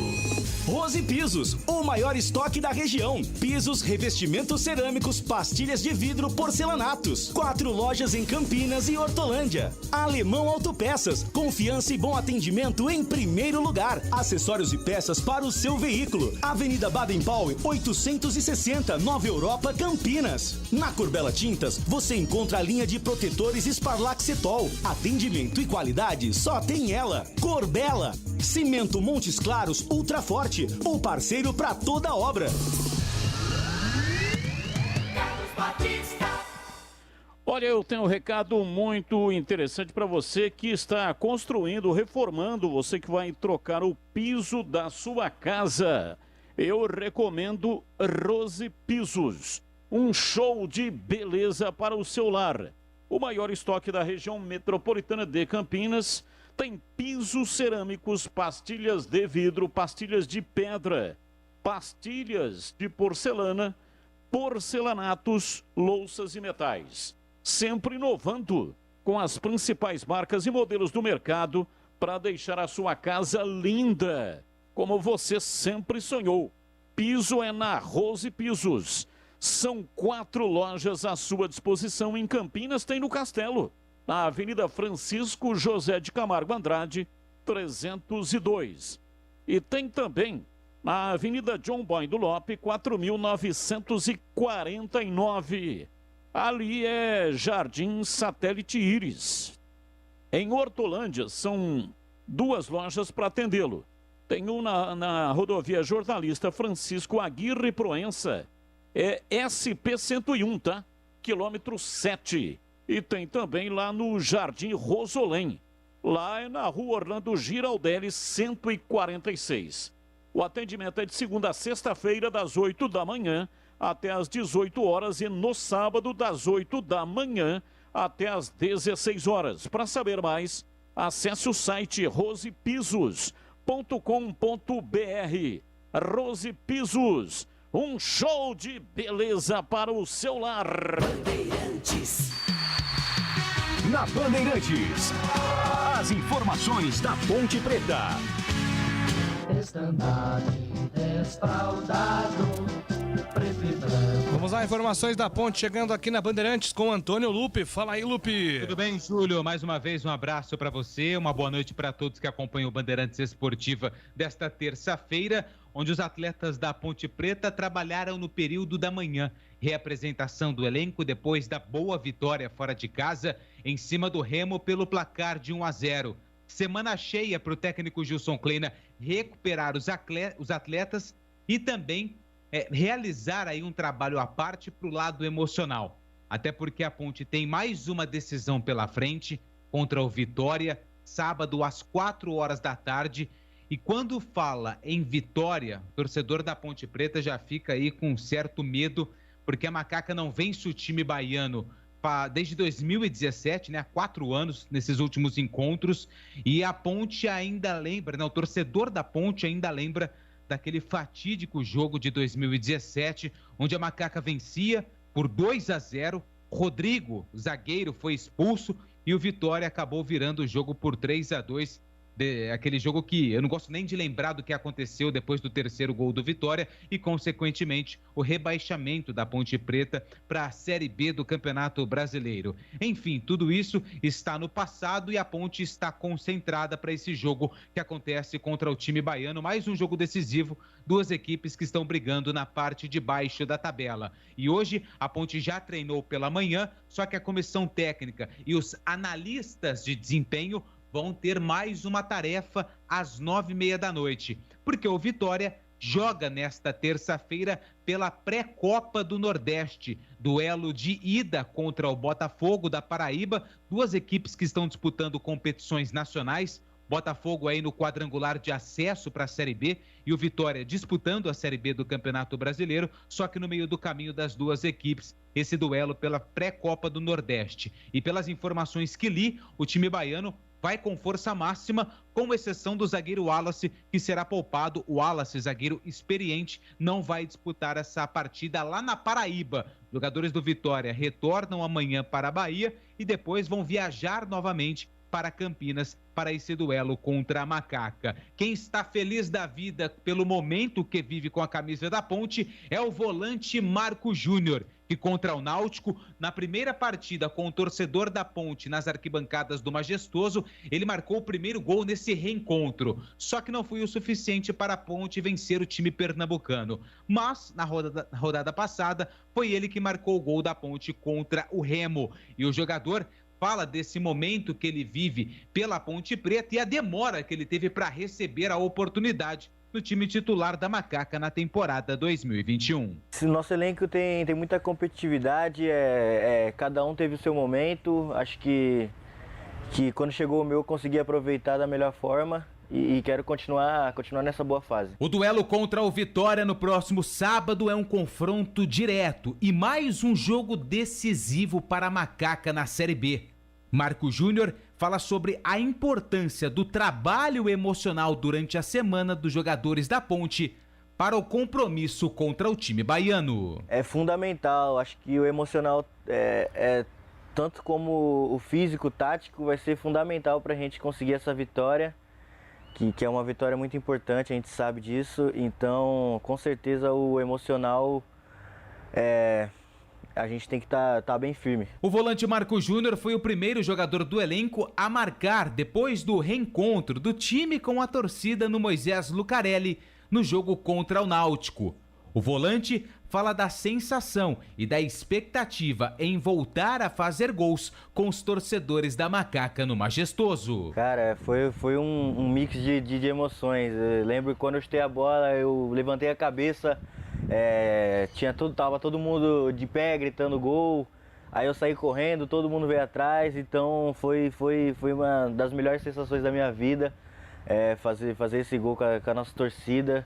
[SPEAKER 4] Rose Pisos, o maior estoque da região. Pisos, revestimentos cerâmicos, pastilhas de vidro, porcelanatos. 4 lojas em Campinas e Hortolândia. Alemão Autopeças, confiança e bom atendimento em primeiro lugar. Acessórios e peças para o seu veículo. Avenida Baden-Powell, 860, Nova Europa, Campinas. Na Corbella Tintas, você encontra a linha de protetores Sparlaxetol. Atendimento e qualidade só tem ela. Corbella. Cimento Montes Claros Ultra Forte, o parceiro para toda obra.
[SPEAKER 17] Olha, eu tenho um recado muito interessante para você que está construindo, reformando, você que vai trocar o piso da sua casa. Eu recomendo Rose Pisos, um show de beleza para o seu lar. O maior estoque da região metropolitana de Campinas. Tem pisos cerâmicos, pastilhas de vidro, pastilhas de pedra, pastilhas de porcelana, porcelanatos, louças e metais. Sempre inovando com as principais marcas e modelos do mercado para deixar a sua casa linda, como você sempre sonhou. Piso é na Rose Pisos. São 4 lojas à sua disposição em Campinas, tem no Castelo. Na Avenida Francisco José de Camargo Andrade, 302. E tem também na Avenida John Boy do Lope, 4.949. Ali é Jardim Satélite Íris. Em Hortolândia, são 2 lojas para atendê-lo. Tem um na rodovia Jornalista Francisco Aguirre Proença. É SP-101, tá? Quilômetro 7. E tem também lá no Jardim Rosolém. Lá é na Rua Orlando Giraldelli, 146. O atendimento é de segunda a sexta-feira, das 8 da manhã até as 18 horas e no sábado, das 8 da manhã até as 16 horas. Para saber mais, acesse o site rosepisos.com.br. Rose Pisos, um show de beleza para o seu lar.
[SPEAKER 2] Bandeirantes. Na Bandeirantes, as informações da Ponte Preta.
[SPEAKER 5] Vamos lá, informações da Ponte chegando aqui na Bandeirantes com Antônio Lupe. Fala aí, Lupe.
[SPEAKER 23] Tudo bem, Júlio? Mais uma vez, um abraço para você, uma boa noite para todos que acompanham o Bandeirantes Esportiva desta terça-feira, onde os atletas da Ponte Preta trabalharam no período da manhã. Reapresentação do elenco depois da boa vitória fora de casa em cima do Remo pelo placar de 1-0. Semana cheia para o técnico Gilson Kleina recuperar os atletas e também realizar aí um trabalho à parte para o lado emocional. Até porque a Ponte tem mais uma decisão pela frente contra o Vitória, sábado às 4 horas da tarde. E quando fala em vitória, o torcedor da Ponte Preta já fica aí com um certo medo, porque a Macaca não vence o time baiano desde 2017, né? Há 4 anos nesses últimos encontros, e a Ponte ainda lembra, né? O torcedor da Ponte ainda lembra daquele fatídico jogo de 2017, onde a Macaca vencia por 2-0, Rodrigo, zagueiro, foi expulso e o Vitória acabou virando o jogo por 3-2. Aquele jogo que eu não gosto nem de lembrar do que aconteceu depois do terceiro gol do Vitória e, consequentemente, o rebaixamento da Ponte Preta para a Série B do Campeonato Brasileiro. Enfim, tudo isso está no passado e a Ponte está concentrada para esse jogo que acontece contra o time baiano. Mais um jogo decisivo, 2 equipes que estão brigando na parte de baixo da tabela. E hoje a Ponte já treinou pela manhã, só que a comissão técnica e os analistas de desempenho vão ter mais uma tarefa às 9h30 da noite, porque o Vitória joga nesta terça-feira pela pré-Copa do Nordeste, duelo de ida contra o Botafogo da Paraíba, duas equipes que estão disputando competições nacionais, Botafogo aí no quadrangular de acesso para a Série B e o Vitória disputando a Série B do Campeonato Brasileiro, só que no meio do caminho das duas equipes, esse duelo pela pré-Copa do Nordeste. E pelas informações que li, o time baiano vai com força máxima, com exceção do zagueiro Wallace, que será poupado. O Wallace, zagueiro experiente, não vai disputar essa partida lá na Paraíba. Jogadores do Vitória retornam amanhã para a Bahia e depois vão viajar novamente para Campinas para esse duelo contra a Macaca. Quem está feliz da vida pelo momento que vive com a camisa da Ponte é o volante Marco Júnior, que contra o Náutico, na primeira partida com o torcedor da Ponte nas arquibancadas do Majestoso, ele marcou o primeiro gol nesse reencontro. Só que não foi o suficiente para a Ponte vencer o time pernambucano. Mas, na rodada passada, foi ele que marcou o gol da Ponte contra o Remo. E o jogador fala desse momento que ele vive pela Ponte Preta e a demora que ele teve para receber a oportunidade no time titular da Macaca na temporada 2021.
[SPEAKER 9] Nosso elenco tem muita competitividade, cada um teve o seu momento. Acho que quando chegou o meu eu consegui aproveitar da melhor forma e quero continuar nessa boa fase.
[SPEAKER 23] O duelo contra o Vitória no próximo sábado é um confronto direto e mais um jogo decisivo para a Macaca na Série B. Marco Júnior fala sobre a importância do trabalho emocional durante a semana dos jogadores da Ponte para o compromisso contra o time baiano.
[SPEAKER 9] É fundamental, acho que o emocional tanto como o físico, o tático, vai ser fundamental para a gente conseguir essa vitória, que é uma vitória muito importante, a gente sabe disso, então com certeza o emocional a gente tem que estar bem firme.
[SPEAKER 23] O volante Marco Júnior foi o primeiro jogador do elenco a marcar depois do reencontro do time com a torcida no Moisés Lucarelli no jogo contra o Náutico. O volante fala da sensação e da expectativa em voltar a fazer gols com os torcedores da Macaca no Majestoso.
[SPEAKER 9] Cara, foi um mix de emoções. Eu lembro quando eu chutei a bola, eu levantei a cabeça, tava todo mundo de pé gritando gol, aí eu saí correndo, todo mundo veio atrás, então foi uma das melhores sensações da minha vida, fazer esse gol com a nossa torcida.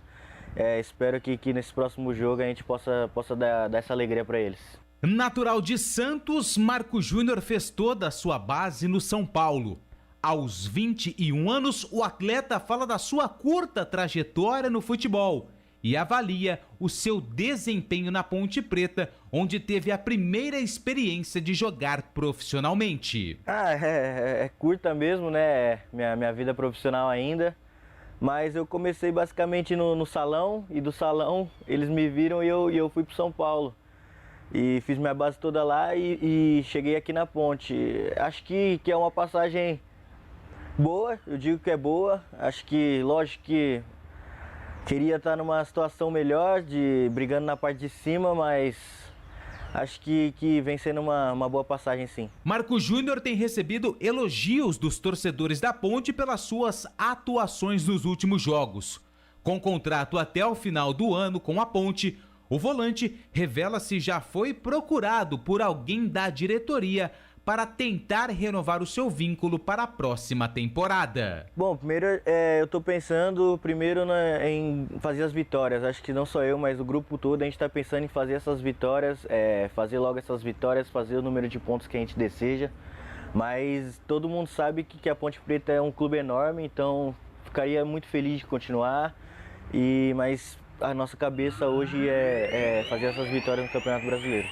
[SPEAKER 9] Espero que nesse próximo jogo a gente possa dar essa alegria para eles.
[SPEAKER 23] Natural de Santos, Marco Júnior fez toda a sua base no São Paulo. Aos 21 anos, o atleta fala da sua curta trajetória no futebol e avalia o seu desempenho na Ponte Preta, onde teve a primeira experiência de jogar profissionalmente.
[SPEAKER 9] É curta mesmo, né? Minha vida profissional ainda. Mas eu comecei basicamente no salão, e do salão eles me viram e eu fui para São Paulo. E fiz minha base toda lá e cheguei aqui na Ponte. Acho que é uma passagem boa, eu digo que é boa. Acho que, lógico que queria estar numa situação melhor, brigando na parte de cima, mas acho que vem sendo uma boa passagem, sim.
[SPEAKER 23] Marco Júnior tem recebido elogios dos torcedores da Ponte pelas suas atuações nos últimos jogos. Com contrato até o final do ano com a Ponte, o volante revela se já foi procurado por alguém da diretoria para tentar renovar o seu vínculo para a próxima temporada.
[SPEAKER 9] Bom, primeiro eu estou pensando em fazer as vitórias. Acho que não só eu, mas o grupo todo, a gente está pensando em fazer essas vitórias, fazer logo essas vitórias, fazer o número de pontos que a gente deseja. Mas todo mundo sabe que a Ponte Preta é um clube enorme, então ficaria muito feliz de continuar. Mas a nossa cabeça hoje é fazer essas vitórias no Campeonato Brasileiro.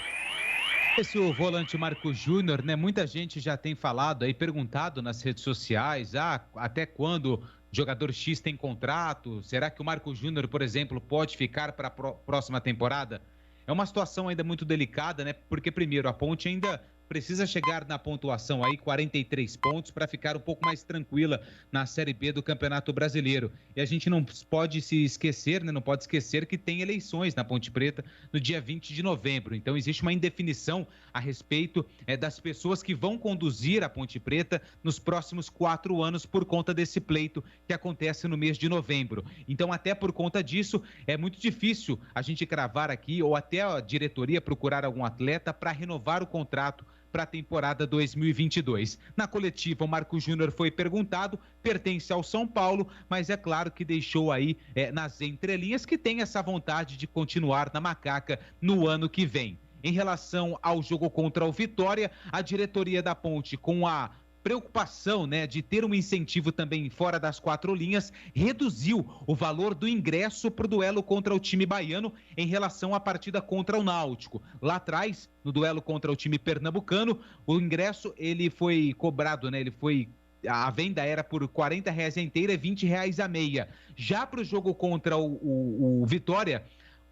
[SPEAKER 23] Esse o volante Marco Júnior, né? Muita gente já tem falado aí, perguntado nas redes sociais, até quando jogador X tem contrato? Será que o Marco Júnior, por exemplo, pode ficar para a próxima temporada? É uma situação ainda muito delicada, né? Porque primeiro a Ponte ainda precisa chegar na pontuação aí, 43 pontos, para ficar um pouco mais tranquila na Série B do Campeonato Brasileiro. E a gente não pode se esquecer, né? Não pode esquecer que tem eleições na Ponte Preta no dia 20 de novembro. Então existe uma indefinição a respeito das pessoas que vão conduzir a Ponte Preta nos próximos 4 anos por conta desse pleito que acontece no mês de novembro. Então, até por conta disso, é muito difícil a gente cravar aqui ou até a diretoria procurar algum atleta para renovar o contrato para a temporada 2022. Na coletiva, o Marco Júnior foi perguntado, pertence ao São Paulo, mas é claro que deixou aí nas entrelinhas que tem essa vontade de continuar na Macaca no ano que vem. Em relação ao jogo contra o Vitória, a diretoria da Ponte, com a preocupação, né, de ter um incentivo também fora das 4 linhas, reduziu o valor do ingresso para o duelo contra o time baiano em relação à partida contra o Náutico. Lá atrás, no duelo contra o time pernambucano, o ingresso ele foi cobrado, né, a venda era por R$40 a inteira e R$20 a meia. Já para o jogo contra o Vitória,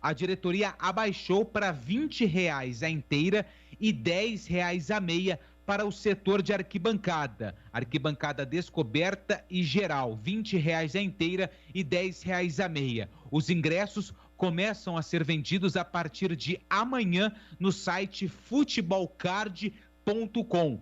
[SPEAKER 23] a diretoria abaixou para R$20 a inteira e R$10 a meia para o setor de arquibancada descoberta e geral, R$20 a inteira e R$10 a meia. Os ingressos começam a ser vendidos a partir de amanhã no site futebolcard.com,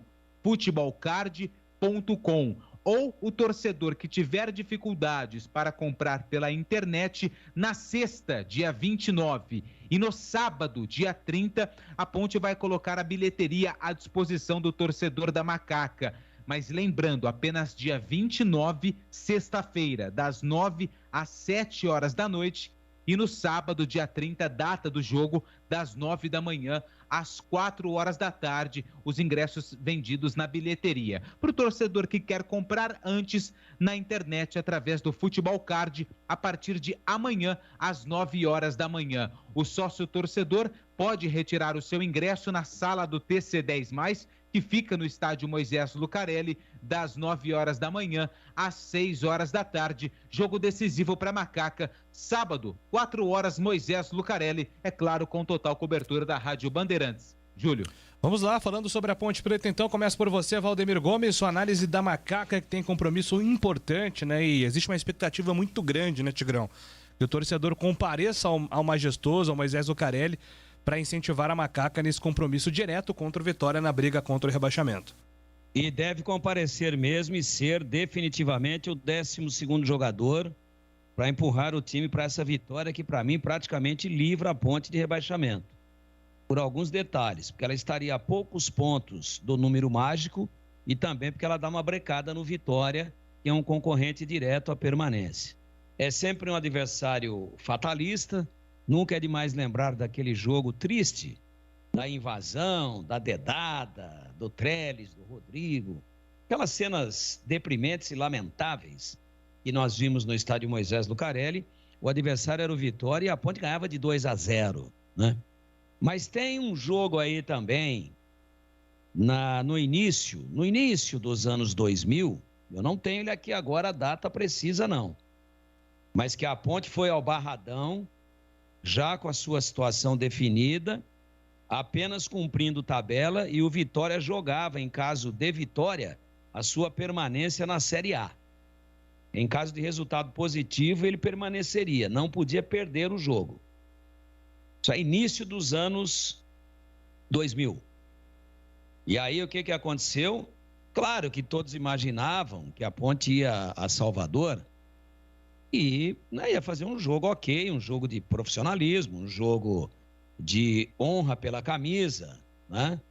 [SPEAKER 23] ou o torcedor que tiver dificuldades para comprar pela internet, na sexta, dia 29, e no sábado, dia 30, a Ponte vai colocar a bilheteria à disposição do torcedor da Macaca. Mas lembrando, apenas dia 29, sexta-feira, das 9 às 7 horas da noite, e no sábado, dia 30, data do jogo, das 9 da manhã às 4 horas da tarde, os ingressos vendidos na bilheteria. Para o torcedor que quer comprar antes, na internet, através do Futebol Card, a partir de amanhã, às 9 horas da manhã. O sócio torcedor pode retirar o seu ingresso na sala do TC10+, que fica no estádio Moisés Lucarelli, das 9 horas da manhã às 6 horas da tarde. Jogo decisivo para Macaca, sábado, 4 horas, Moisés Lucarelli, é claro, com total cobertura da Rádio Bandeirantes. Júlio.
[SPEAKER 5] Vamos lá, falando sobre a Ponte Preta, então, começa por você, Valdemir Gomes, sua análise da Macaca, que tem compromisso importante, né, e existe uma expectativa muito grande, né, Tigrão, que o torcedor compareça ao majestoso, ao Moisés Lucarelli, para incentivar a Macaca nesse compromisso direto contra o Vitória na briga contra o rebaixamento.
[SPEAKER 16] E deve comparecer mesmo e ser definitivamente o 12º jogador para empurrar o time para essa vitória que, para mim, praticamente livra a Ponte de rebaixamento. Por alguns detalhes, porque ela estaria a poucos pontos do número mágico e também porque ela dá uma brecada no Vitória, que é um concorrente direto à permanência. É sempre um adversário fatalista. Nunca é demais lembrar daquele jogo triste, da invasão, da dedada, do Trellis, do Rodrigo. Aquelas cenas deprimentes e lamentáveis que nós vimos no estádio Moisés Lucarelli. O adversário era o Vitória e a Ponte ganhava de 2-0, né? Mas tem um jogo aí também, no início dos anos 2000, eu não tenho ele aqui agora a data precisa não, mas que a Ponte foi ao Barradão, já com a sua situação definida, apenas cumprindo tabela, e o Vitória jogava, em caso de vitória, a sua permanência na Série A. Em caso de resultado positivo, ele permaneceria, não podia perder o jogo. Isso é início dos anos 2000. E aí o que aconteceu? Claro que todos imaginavam que a Ponte ia a Salvador e ia fazer um jogo ok, um jogo de profissionalismo, um jogo de honra pela camisa, né?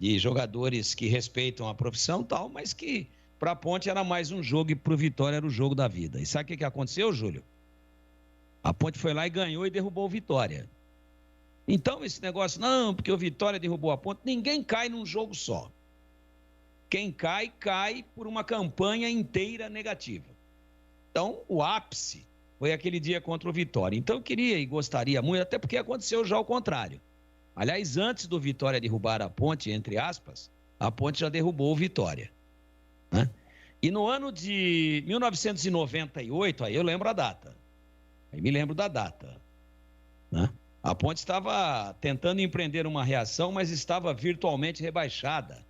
[SPEAKER 16] De jogadores que respeitam a profissão e tal, mas que para a Ponte era mais um jogo e para o Vitória era o jogo da vida. E sabe o que aconteceu, Júlio? A Ponte foi lá e ganhou e derrubou o Vitória. Então esse negócio, não, porque o Vitória derrubou a Ponte, ninguém cai num jogo só. Quem cai, cai por uma campanha inteira negativa. Então, o ápice foi aquele dia contra o Vitória. Então, eu queria e gostaria muito, até porque aconteceu já o contrário. Aliás, antes do Vitória derrubar a Ponte, entre aspas, a Ponte já derrubou o Vitória, né? E no ano de 1998, aí eu lembro a data. Aí me lembro da data, né? A Ponte estava tentando empreender uma reação, mas estava virtualmente rebaixada.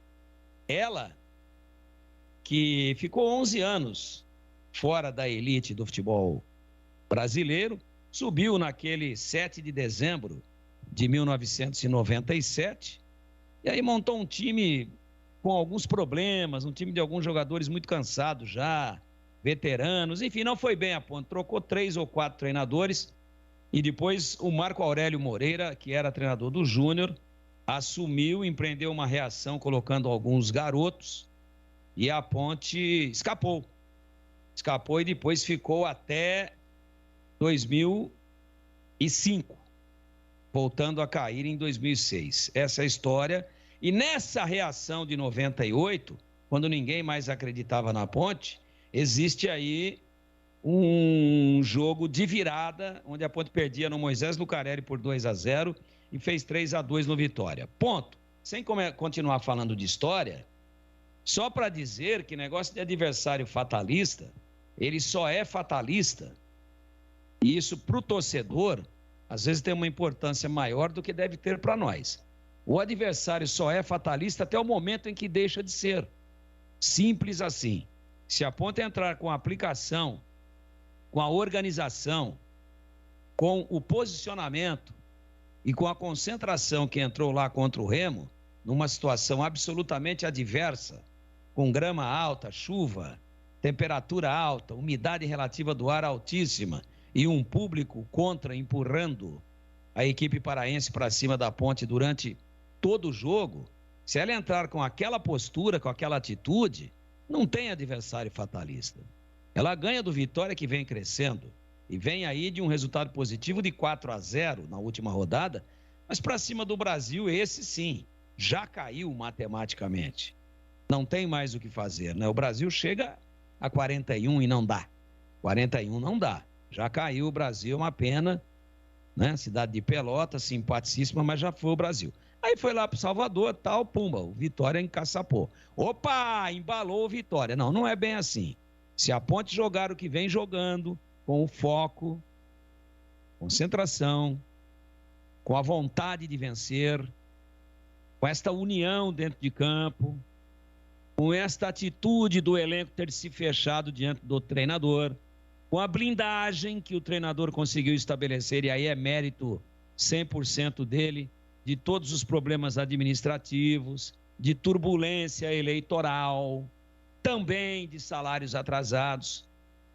[SPEAKER 16] Ela, que ficou 11 anos fora da elite do futebol brasileiro, subiu naquele 7 de dezembro de 1997 e aí montou um time com alguns problemas, um time de alguns jogadores muito cansados já, veteranos, enfim, não foi bem a Ponte, trocou 3 ou 4 treinadores e depois o Marco Aurélio Moreira, que era treinador do Júnior, assumiu, empreendeu uma reação colocando alguns garotos e a Ponte escapou e depois ficou até 2005, voltando a cair em 2006. Essa é a história. E nessa reação de 98, quando ninguém mais acreditava na Ponte, existe aí um jogo de virada, onde a Ponte perdia no Moisés Lucarelli por 2-0 e fez 3-2 no Vitória. Ponto. Sem continuar falando de história, só para dizer que negócio de adversário fatalista, ele só é fatalista, e isso para o torcedor, às vezes tem uma importância maior do que deve ter para nós. O adversário só é fatalista até o momento em que deixa de ser. Simples assim. Se a Ponte entrar com a aplicação, com a organização, com o posicionamento e com a concentração que entrou lá contra o Remo, numa situação absolutamente adversa, com grama alta, chuva, temperatura alta, umidade relativa do ar altíssima e um público contra empurrando a equipe paraense para cima da Ponte durante todo o jogo, se ela entrar com aquela postura, com aquela atitude, não tem adversário fatalista. Ela ganha do Vitória, que vem crescendo, e vem aí de um resultado positivo de 4-0 na última rodada, mas para cima do Brasil, esse sim, já caiu matematicamente. Não tem mais o que fazer, né? O Brasil chega a 41 e não dá. 41 não dá. Já caiu o Brasil, uma pena, né? Cidade de Pelotas, simpaticíssima, mas já foi o Brasil. Aí foi lá para Salvador, tal, pumba, o Vitória encaçapou. Opa, embalou o Vitória. Não, não é bem assim. Se a Ponte jogar o que vem jogando, com o foco, concentração, com a vontade de vencer, com esta união dentro de campo, com esta atitude do elenco ter se fechado diante do treinador, com a blindagem que o treinador conseguiu estabelecer, e aí é mérito 100% dele, de todos os problemas administrativos, de turbulência eleitoral, também de salários atrasados.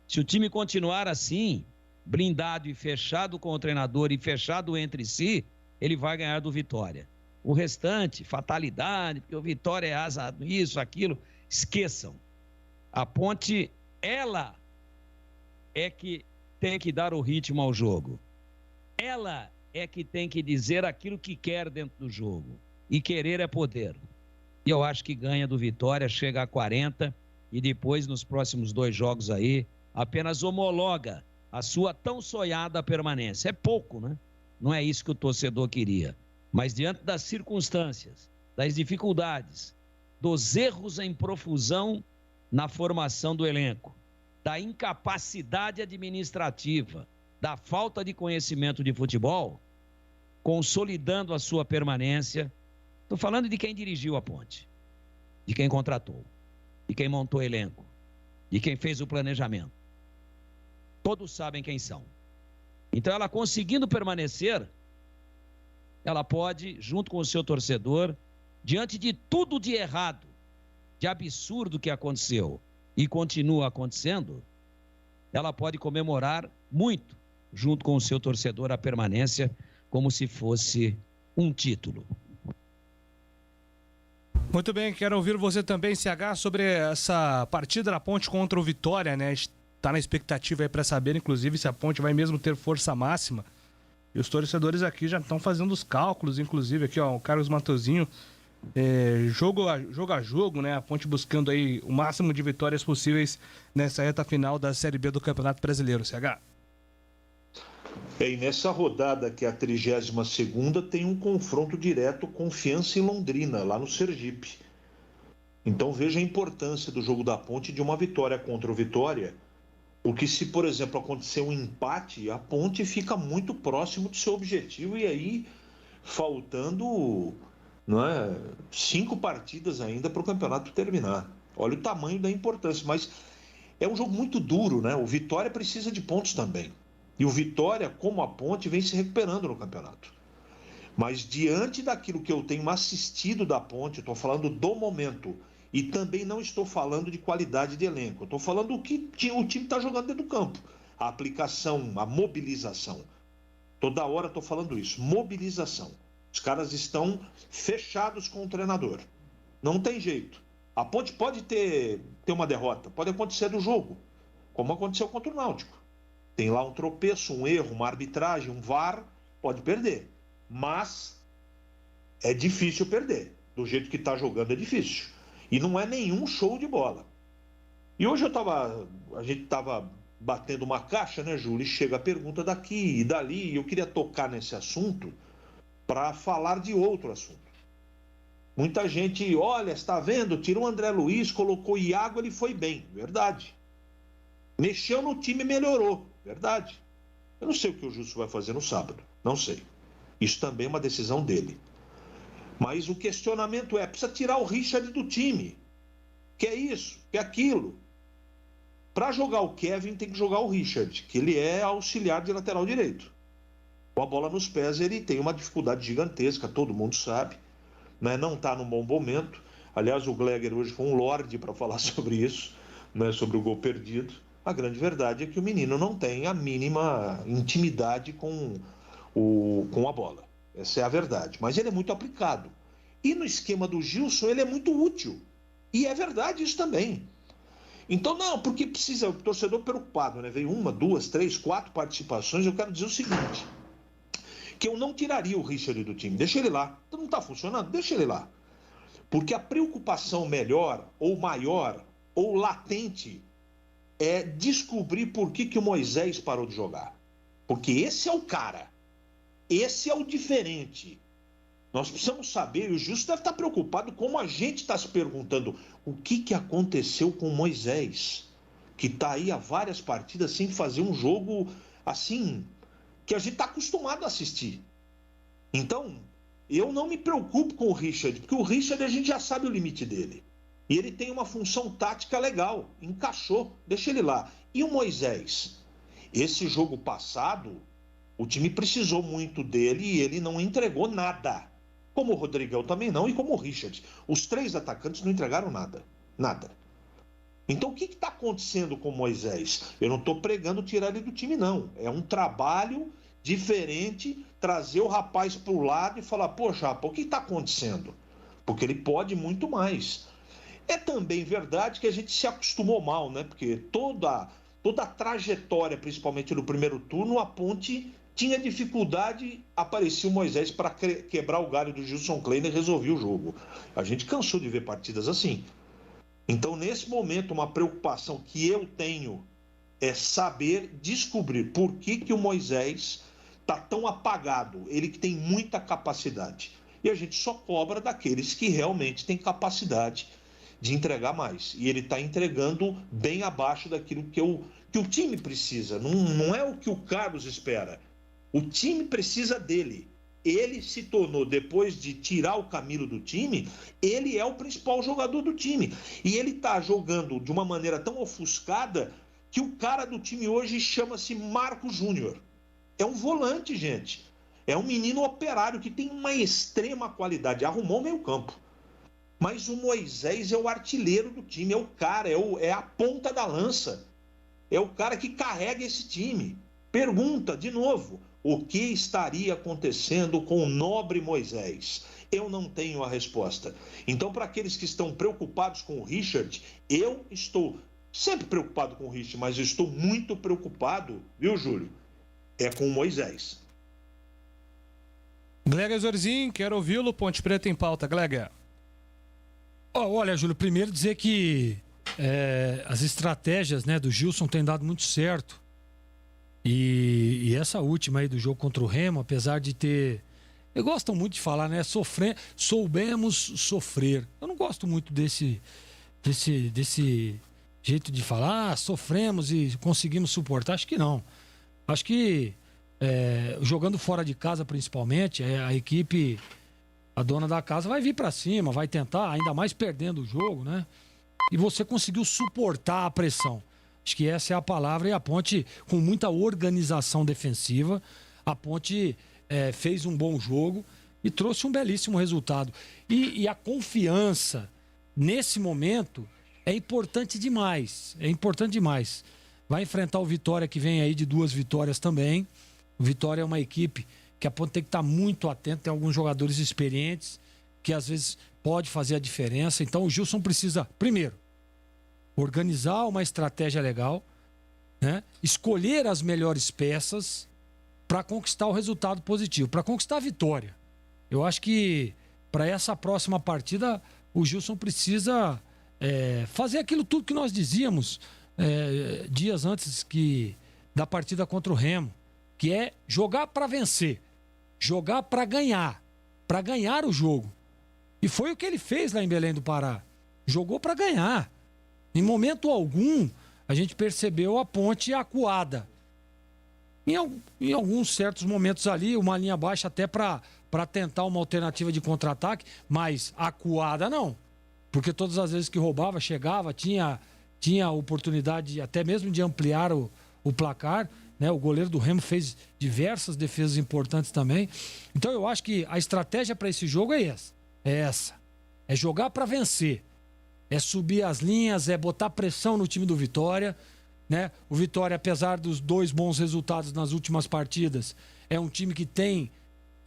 [SPEAKER 16] Se o time continuar assim, blindado e fechado com o treinador e fechado entre si, ele vai ganhar do Vitória. O restante, fatalidade, porque o Vitória é asa, isso, aquilo, esqueçam. A Ponte, ela é que tem que dar o ritmo ao jogo. Ela é que tem que dizer aquilo que quer dentro do jogo. E querer é poder. E eu acho que ganha do Vitória, chega a 40 e depois, nos próximos 2 jogos aí, apenas homologa a sua tão sonhada permanência. É pouco, né? Não é isso que o torcedor queria. Mas diante das circunstâncias, das dificuldades, dos erros em profusão na formação do elenco, da incapacidade administrativa, da falta de conhecimento de futebol, consolidando a sua permanência. Estou falando de quem dirigiu a Ponte, de quem contratou, de quem montou o elenco, de quem fez o planejamento. Todos sabem quem são. Então, ela conseguindo permanecer, ela pode, junto com o seu torcedor, diante de tudo de errado, de absurdo que aconteceu e continua acontecendo, ela pode comemorar muito, junto com o seu torcedor, a permanência, como se fosse um título.
[SPEAKER 5] Muito bem, quero ouvir você também, CH, sobre essa partida da Ponte contra o Vitória, né? Está na expectativa aí para saber, inclusive, se a Ponte vai mesmo ter força máxima. E os torcedores aqui já estão fazendo os cálculos, inclusive, aqui, ó, o Carlos Matosinho, jogo a jogo, né? A Ponte buscando aí o máximo de vitórias possíveis nessa reta final da Série B do Campeonato Brasileiro, CH.
[SPEAKER 15] E nessa rodada, que é a 32ª, tem um confronto direto, Confiança em Londrina, lá no Sergipe. Então veja a importância do jogo da Ponte de uma vitória contra o Vitória, Porque se, por exemplo, acontecer um empate, a Ponte fica muito próximo do seu objetivo e aí faltando 5 partidas ainda para o campeonato terminar. Olha o tamanho da importância, mas é um jogo muito duro, né? O Vitória precisa de pontos também. E o Vitória, como a Ponte, vem se recuperando no campeonato. Mas diante daquilo que eu tenho assistido da Ponte, eu estou falando do momento, e também não estou falando de qualidade de elenco, eu estou falando do que o time está jogando dentro do campo. A aplicação, a mobilização. Toda hora estou falando isso, mobilização. Os caras estão fechados com o treinador. Não tem jeito. A Ponte pode ter uma derrota, pode acontecer do jogo, como aconteceu contra o Náutico. Tem lá um tropeço, um erro, uma arbitragem, um VAR, pode perder. Mas é difícil perder. Do jeito que está jogando é difícil. E não é nenhum show de bola. E hoje a gente estava batendo uma caixa, né, Júlio? E chega a pergunta daqui e dali, e eu queria tocar nesse assunto para falar de outro assunto. Muita gente, olha, está vendo? Tirou o André Luiz, colocou o Iago, ele foi bem. Verdade. Mexeu no time e melhorou. Verdade. Eu não sei o que o Justo vai fazer no sábado. Não sei. Isso também é uma decisão dele. Mas o questionamento precisa tirar o Richard do time. Que é isso, que é aquilo. Para jogar o Kevin, tem que jogar o Richard, que ele é auxiliar de lateral direito. Com a bola nos pés, ele tem uma dificuldade gigantesca, todo mundo sabe. Né? Não está num bom momento. Aliás, o Gleger hoje foi um lorde para falar sobre isso, né? Sobre o gol perdido. A grande verdade é que o menino não tem a mínima intimidade com a bola. Essa é a verdade. Mas ele é muito aplicado. E no esquema do Gilson, ele é muito útil. E é verdade isso também. Então, não, porque precisa, o torcedor preocupado, né? Veio 1, 2, 3, 4 participações. Eu quero dizer o seguinte, que eu não tiraria o Richard do time. Deixa ele lá. Não está funcionando? Deixa ele lá. Porque a preocupação melhor, ou maior, ou latente, é descobrir por que o Moisés parou de jogar. Porque esse é o cara. Esse é o diferente. Nós precisamos saber, e o Justo deve estar preocupado como a gente está se perguntando o que aconteceu com o Moisés, que está aí há várias partidas sem fazer um jogo assim, que a gente está acostumado a assistir. Então, eu não me preocupo com o Richard, porque o Richard a gente já sabe o limite dele. E ele tem uma função tática legal, encaixou, deixa ele lá. E o Moisés? Esse jogo passado, o time precisou muito dele e ele não entregou nada. Como o Rodrigão também não e como o Richard. Os 3 atacantes não entregaram nada. Nada. Então o que está acontecendo com o Moisés? Eu não estou pregando tirar ele do time, não. É um trabalho diferente, trazer o rapaz para o lado e falar, poxa, rapaz, o que está acontecendo? Porque ele pode muito mais. É também verdade que a gente se acostumou mal, né? Porque toda a trajetória, principalmente no primeiro turno, a Ponte tinha dificuldade, aparecia o Moisés para quebrar o galho do Gilson Kleiner e resolver o jogo. A gente cansou de ver partidas assim. Então, nesse momento, uma preocupação que eu tenho é saber descobrir por que o Moisés está tão apagado. Ele que tem muita capacidade. E a gente só cobra daqueles que realmente têm capacidade de entregar mais. E ele está entregando bem abaixo daquilo que o time precisa. Não é o que o Carlos espera. O time precisa dele. Ele se tornou, depois de tirar o Camilo do time, ele é o principal jogador do time. E ele está jogando de uma maneira tão ofuscada que o cara do time hoje chama-se Marcos Júnior. É um volante, gente. É um menino operário que tem uma extrema qualidade. Arrumou o meio campo. Mas o Moisés é o artilheiro do time, é o cara, é a ponta da lança. É o cara que carrega esse time. Pergunta, de novo, o que estaria acontecendo com o nobre Moisés? Eu não tenho a resposta. Então, para aqueles que estão preocupados com o Richard, eu estou sempre preocupado com o Richard, mas eu estou muito preocupado, viu, Júlio? É com o Moisés.
[SPEAKER 5] Gleger Zorzin, quero ouvi-lo. Ponte Preta em pauta, Gleger.
[SPEAKER 13] Olha, Júlio, primeiro dizer que as estratégias, né, do Gilson têm dado muito certo. E essa última aí do jogo contra o Remo, apesar de ter... Eu gosto muito de falar, né? Soubemos sofrer. Eu não gosto muito desse jeito de falar, sofremos e conseguimos suportar. Acho que não. Acho que jogando fora de casa principalmente, a equipe, a dona da casa vai vir para cima, vai tentar, ainda mais perdendo o jogo, né? E você conseguiu suportar a pressão. Acho que essa é a palavra. E a Ponte, com muita organização defensiva, a Ponte fez um bom jogo e trouxe um belíssimo resultado. E a confiança, nesse momento, é importante demais. É importante demais. Vai enfrentar o Vitória, que vem aí de 2 vitórias também. O Vitória é uma equipe que a Ponte tem que estar muito atento. Tem alguns jogadores experientes que às vezes pode fazer a diferença. Então o Gilson precisa, primeiro, organizar uma estratégia legal, né? Escolher as melhores peças para conquistar o resultado positivo, para conquistar a vitória. Eu acho que para essa próxima partida o Gilson precisa fazer aquilo tudo que nós dizíamos dias antes da partida contra o Remo, que é jogar para vencer, jogar para ganhar o jogo. E foi o que ele fez lá em Belém do Pará. Jogou para ganhar. Em momento algum, a gente percebeu a Ponte acuada. Em alguns certos momentos ali, uma linha baixa até para tentar uma alternativa de contra-ataque, mas acuada não. Porque todas as vezes que roubava, chegava, tinha oportunidade até mesmo de ampliar o placar, né? O goleiro do Remo fez diversas defesas importantes também. Então eu acho que a estratégia para esse jogo é essa. É jogar para vencer. É subir as linhas, é botar pressão no time do Vitória, né? O Vitória, apesar dos 2 bons resultados nas últimas partidas, é um time que tem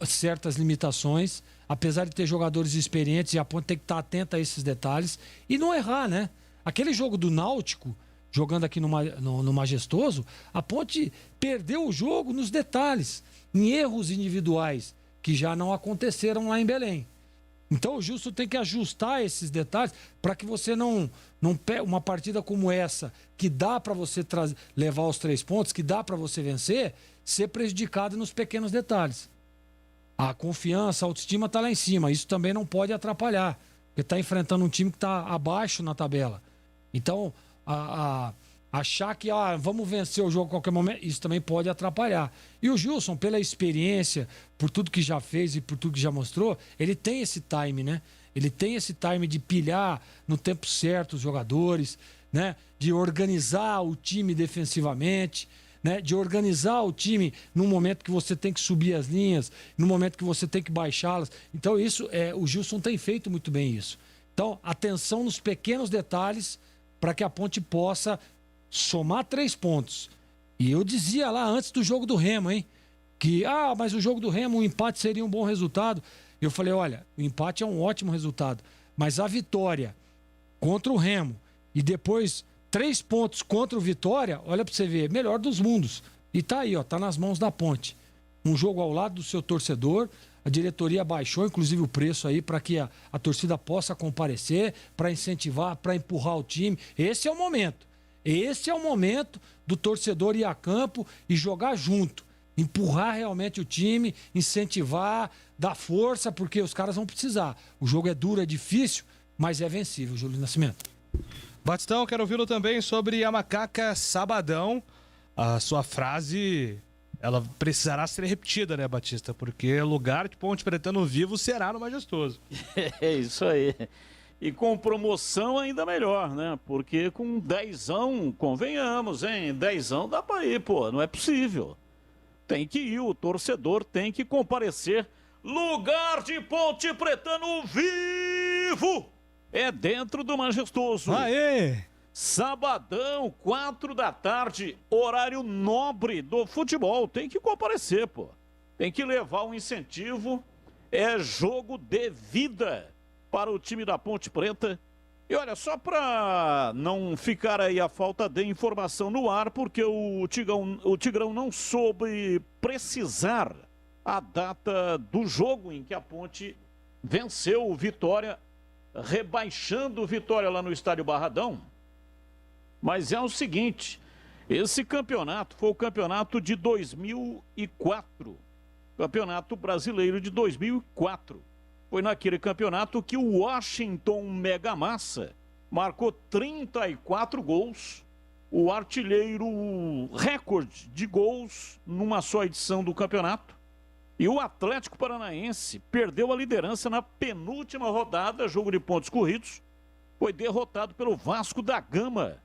[SPEAKER 13] certas limitações, apesar de ter jogadores experientes, e a Ponte tem que estar atenta a esses detalhes e não errar, né? Aquele jogo do Náutico, jogando aqui no Majestoso, a Ponte perdeu o jogo nos detalhes, em erros individuais, que já não aconteceram lá em Belém. Então o Gilson tem que ajustar esses detalhes para que você não uma partida como essa, que dá para você levar os 3 pontos, que dá para você vencer, ser prejudicado nos pequenos detalhes. A confiança, a autoestima está lá em cima. Isso também não pode atrapalhar, porque está enfrentando um time que está abaixo na tabela. Então, achar que vamos vencer o jogo a qualquer momento, isso também pode atrapalhar. E o Gilson, pela experiência, por tudo que já fez e por tudo que já mostrou, ele tem esse time, né? Ele tem esse time de pilhar no tempo certo os jogadores, né? De organizar o time defensivamente, né? De organizar o time no momento que você tem que subir as linhas, no momento que você tem que baixá-las. Então isso o Gilson tem feito muito bem isso. Então, atenção nos pequenos detalhes para que a Ponte possa somar 3 pontos. E eu dizia lá antes do jogo do Remo, hein? Que, mas o jogo do Remo, o empate seria um bom resultado. Eu falei, olha, o empate é um ótimo resultado. Mas a vitória contra o Remo e depois 3 pontos contra o Vitória, olha para você ver, melhor dos mundos. E tá aí, tá nas mãos da Ponte. Um jogo ao lado do seu torcedor. A diretoria baixou, inclusive, o preço aí para que a torcida possa comparecer, para incentivar, para empurrar o time. Esse é o momento. Esse é o momento do torcedor ir a campo e jogar junto. Empurrar realmente o time, incentivar, dar força, porque os caras vão precisar. O jogo é duro, é difícil, mas é vencível, Júlio Nascimento.
[SPEAKER 5] Batistão, quero ouvi-lo também sobre a Macaca Sabadão. A sua frase, ela precisará ser repetida, né, Batista? Porque lugar de Ponte Pretano vivo será no Majestoso.
[SPEAKER 17] É isso aí. E com promoção ainda melhor, né? Porque com 10ão, convenhamos, hein? 10ão dá pra ir, pô. Não é possível. Tem que ir, o torcedor tem que comparecer. Lugar de Ponte Pretano vivo! É dentro do Majestoso.
[SPEAKER 5] Aê!
[SPEAKER 17] Sabadão, 4 da tarde, horário nobre do futebol. Tem que comparecer, pô. Tem que levar um incentivo. É jogo de vida para o time da Ponte Preta. E olha, só para não ficar aí a falta de informação no ar, porque o Tigrão não soube precisar a data do jogo em que a Ponte venceu o Vitória, rebaixando o Vitória lá no Estádio Barradão. Mas é o seguinte, esse campeonato foi o campeonato de 2004, Campeonato Brasileiro de 2004. Foi naquele campeonato que o Washington Mega Massa marcou 34 gols, o artilheiro recorde de gols numa só edição do campeonato. E o Atlético Paranaense perdeu a liderança na penúltima rodada, jogo de pontos corridos, foi derrotado pelo Vasco da Gama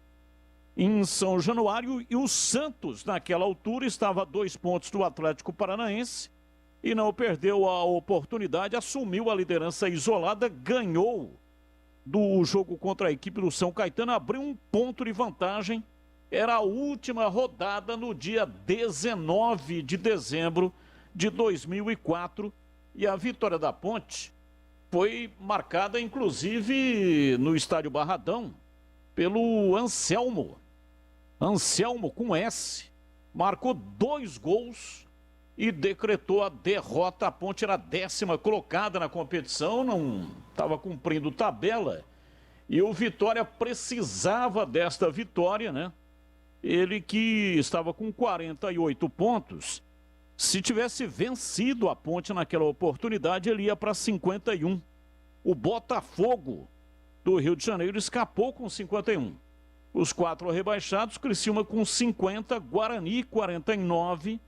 [SPEAKER 17] em São Januário, e o Santos, naquela altura, estava a 2 pontos do Atlético Paranaense e não perdeu a oportunidade, assumiu a liderança isolada, ganhou do jogo contra a equipe do São Caetano, abriu 1 ponto de vantagem. Era a última rodada no dia 19 de dezembro de 2004, e a vitória da Ponte foi marcada, inclusive, no estádio Barradão, pelo Anselmo. Anselmo, com S, marcou 2 gols e decretou a derrota. A Ponte era a 10ª colocada na competição, não estava cumprindo tabela, e o Vitória precisava desta vitória, né? Ele que estava com 48 pontos, se tivesse vencido a Ponte naquela oportunidade, ele ia para 51. O Botafogo do Rio de Janeiro escapou com 51. Os 4 rebaixados, Criciúma com 50, Guarani 49,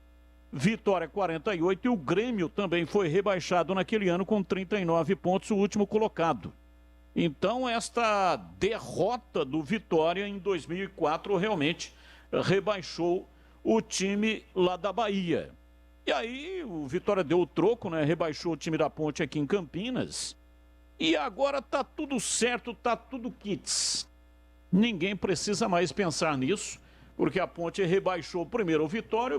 [SPEAKER 17] Vitória 48, e o Grêmio também foi rebaixado naquele ano com 39 pontos, o último colocado. Então, esta derrota do Vitória em 2004 realmente rebaixou o time lá da Bahia. E aí o Vitória deu o troco, né? Rebaixou o time da Ponte aqui em Campinas. E agora tá tudo certo, tá tudo kits. Ninguém precisa mais pensar nisso, porque a Ponte rebaixou primeiro o Vitória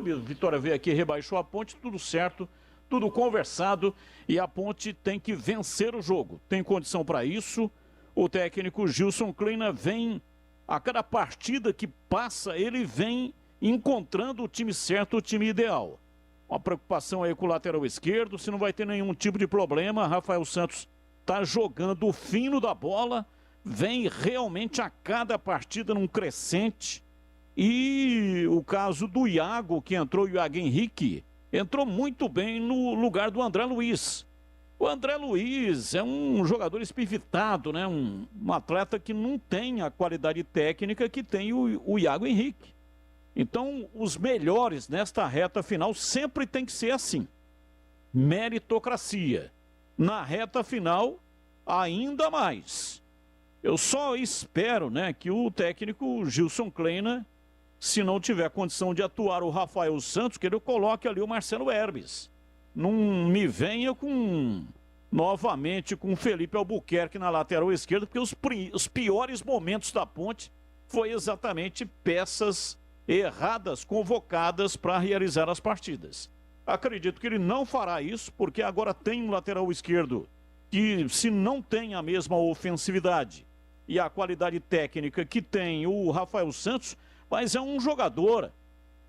[SPEAKER 17] veio aqui e rebaixou a Ponte, tudo certo, tudo conversado, e a Ponte tem que vencer o jogo. Tem condição para isso. O técnico Gilson Kleina vem, a cada partida que passa, ele vem encontrando o time certo, o time ideal. Uma preocupação aí com o lateral esquerdo, se não vai ter nenhum tipo de problema. Rafael Santos está jogando o fino da bola, vem realmente a cada partida num crescente. E o caso do Iago, que entrou, o Iago Henrique, entrou muito bem no lugar do André Luiz. O André Luiz é um jogador espivitado, né? Um atleta que não tem a qualidade técnica que tem o Iago Henrique. Então, os melhores nesta reta final sempre tem que ser assim. Meritocracia. Na reta final, ainda mais. Eu só espero, né, que o técnico Gilson Kleina, se não tiver condição de atuar o Rafael Santos, que ele coloque ali o Marcelo Hermes. Não me venha novamente com o Felipe Albuquerque na lateral esquerda, porque os piores momentos da Ponte foi exatamente peças erradas convocadas para realizar as partidas. Acredito que ele não fará isso, porque agora tem um lateral esquerdo que, se não tem a mesma ofensividade e a qualidade técnica que tem o Rafael Santos, mas é um jogador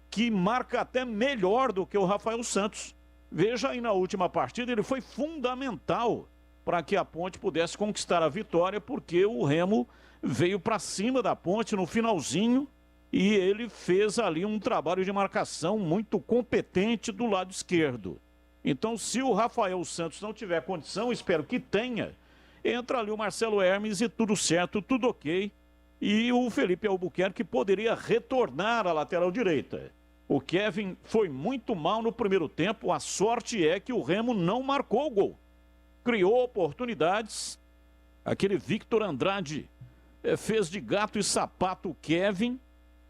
[SPEAKER 17] que marca até melhor do que o Rafael Santos. Veja aí, na última partida, ele foi fundamental para que a Ponte pudesse conquistar a vitória, porque o Remo veio para cima da Ponte no finalzinho e ele fez ali um trabalho de marcação muito competente do lado esquerdo. Então, se o Rafael Santos não tiver condição, espero que tenha, entra ali o Marcelo Hermes e tudo certo, tudo ok. E o Felipe Albuquerque poderia retornar à lateral direita. O Kevin foi muito mal no primeiro tempo, a sorte é que o Remo não marcou o gol. Criou oportunidades, aquele Victor Andrade fez de gato e sapato o Kevin,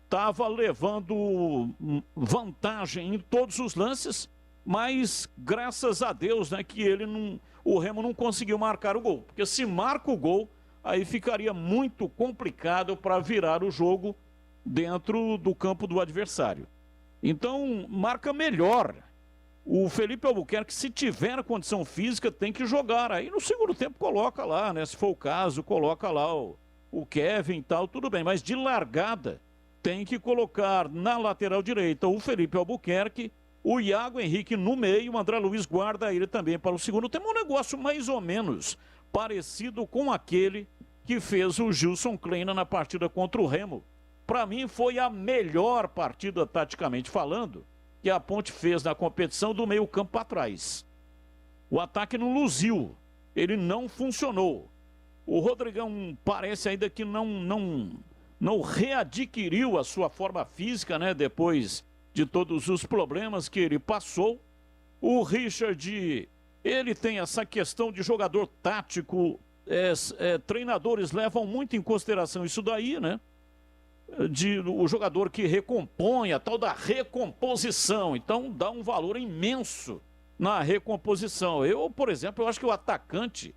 [SPEAKER 17] estava levando vantagem em todos os lances, mas graças a Deus, né, que o Remo não conseguiu marcar o gol. Porque se marca o gol, aí ficaria muito complicado para virar o jogo dentro do campo do adversário. Então, marca melhor. O Felipe Albuquerque, se tiver a condição física, tem que jogar. Aí no segundo tempo coloca lá, né? Se for o caso, coloca lá o Kevin e tal, tudo bem. Mas de largada, tem que colocar na lateral direita o Felipe Albuquerque, o Iago Henrique no meio, o André Luiz guarda ele também para o segundo tempo. Um negócio mais ou menos parecido com aquele que fez o Gilson Kleina na partida contra o Remo. Para mim foi a melhor partida, taticamente falando, que a Ponte fez na competição do meio campo para trás. O ataque não luziu, ele não funcionou. O Rodrigão parece ainda que não readquiriu a sua forma física, né? Depois de todos os problemas que ele passou. O Richard, ele tem essa questão de jogador tático. Treinadores levam muito em consideração isso daí, né? O jogador que recompõe, a tal da recomposição. Então, dá um valor imenso na recomposição. Eu, por exemplo, eu acho que o atacante,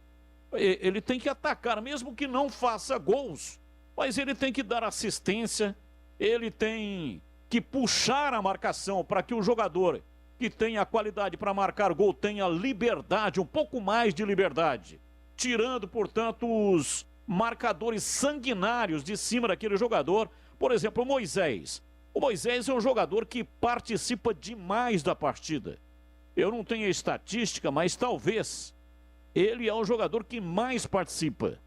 [SPEAKER 17] ele tem que atacar, mesmo que não faça gols, mas ele tem que dar assistência, ele tem que puxar a marcação para que o jogador que tenha qualidade para marcar gol tenha liberdade, um pouco mais de liberdade, tirando, portanto, os marcadores sanguinários de cima daquele jogador. Por exemplo, o Moisés. O Moisés é um jogador que participa demais da partida. Eu não tenho a estatística, mas talvez ele é o jogador que mais participa.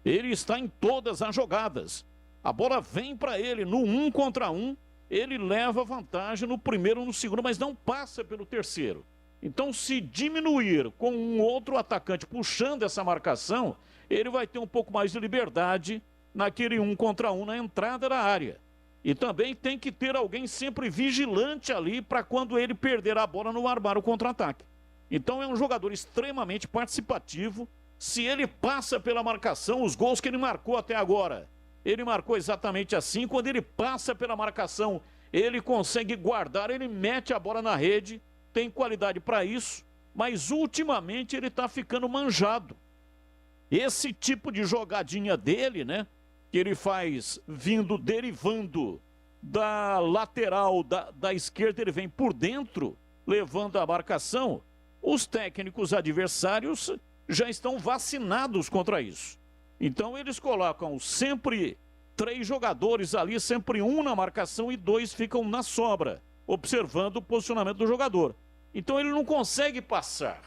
[SPEAKER 17] Ele está em todas as jogadas. A bola vem para ele no 1 contra 1, ele leva vantagem no primeiro ou no segundo, mas não passa pelo terceiro. Então, se diminuir com um outro atacante puxando essa marcação, ele vai ter um pouco mais de liberdade naquele 1 contra 1 na entrada da área. E também tem que ter alguém sempre vigilante ali para quando ele perder a bola não armar o contra-ataque. Então é um jogador extremamente participativo. Se ele passa pela marcação, os gols que ele marcou até agora, ele marcou exatamente assim. Quando ele passa pela marcação, ele consegue guardar, ele mete a bola na rede, tem qualidade para isso, mas ultimamente ele está ficando manjado. Esse tipo de jogadinha dele, né, que ele faz derivando da lateral da esquerda, ele vem por dentro, levando a marcação, os técnicos adversários já estão vacinados contra isso. Então eles colocam sempre 3 jogadores ali, sempre um na marcação e 2 ficam na sobra, observando o posicionamento do jogador. Então ele não consegue passar.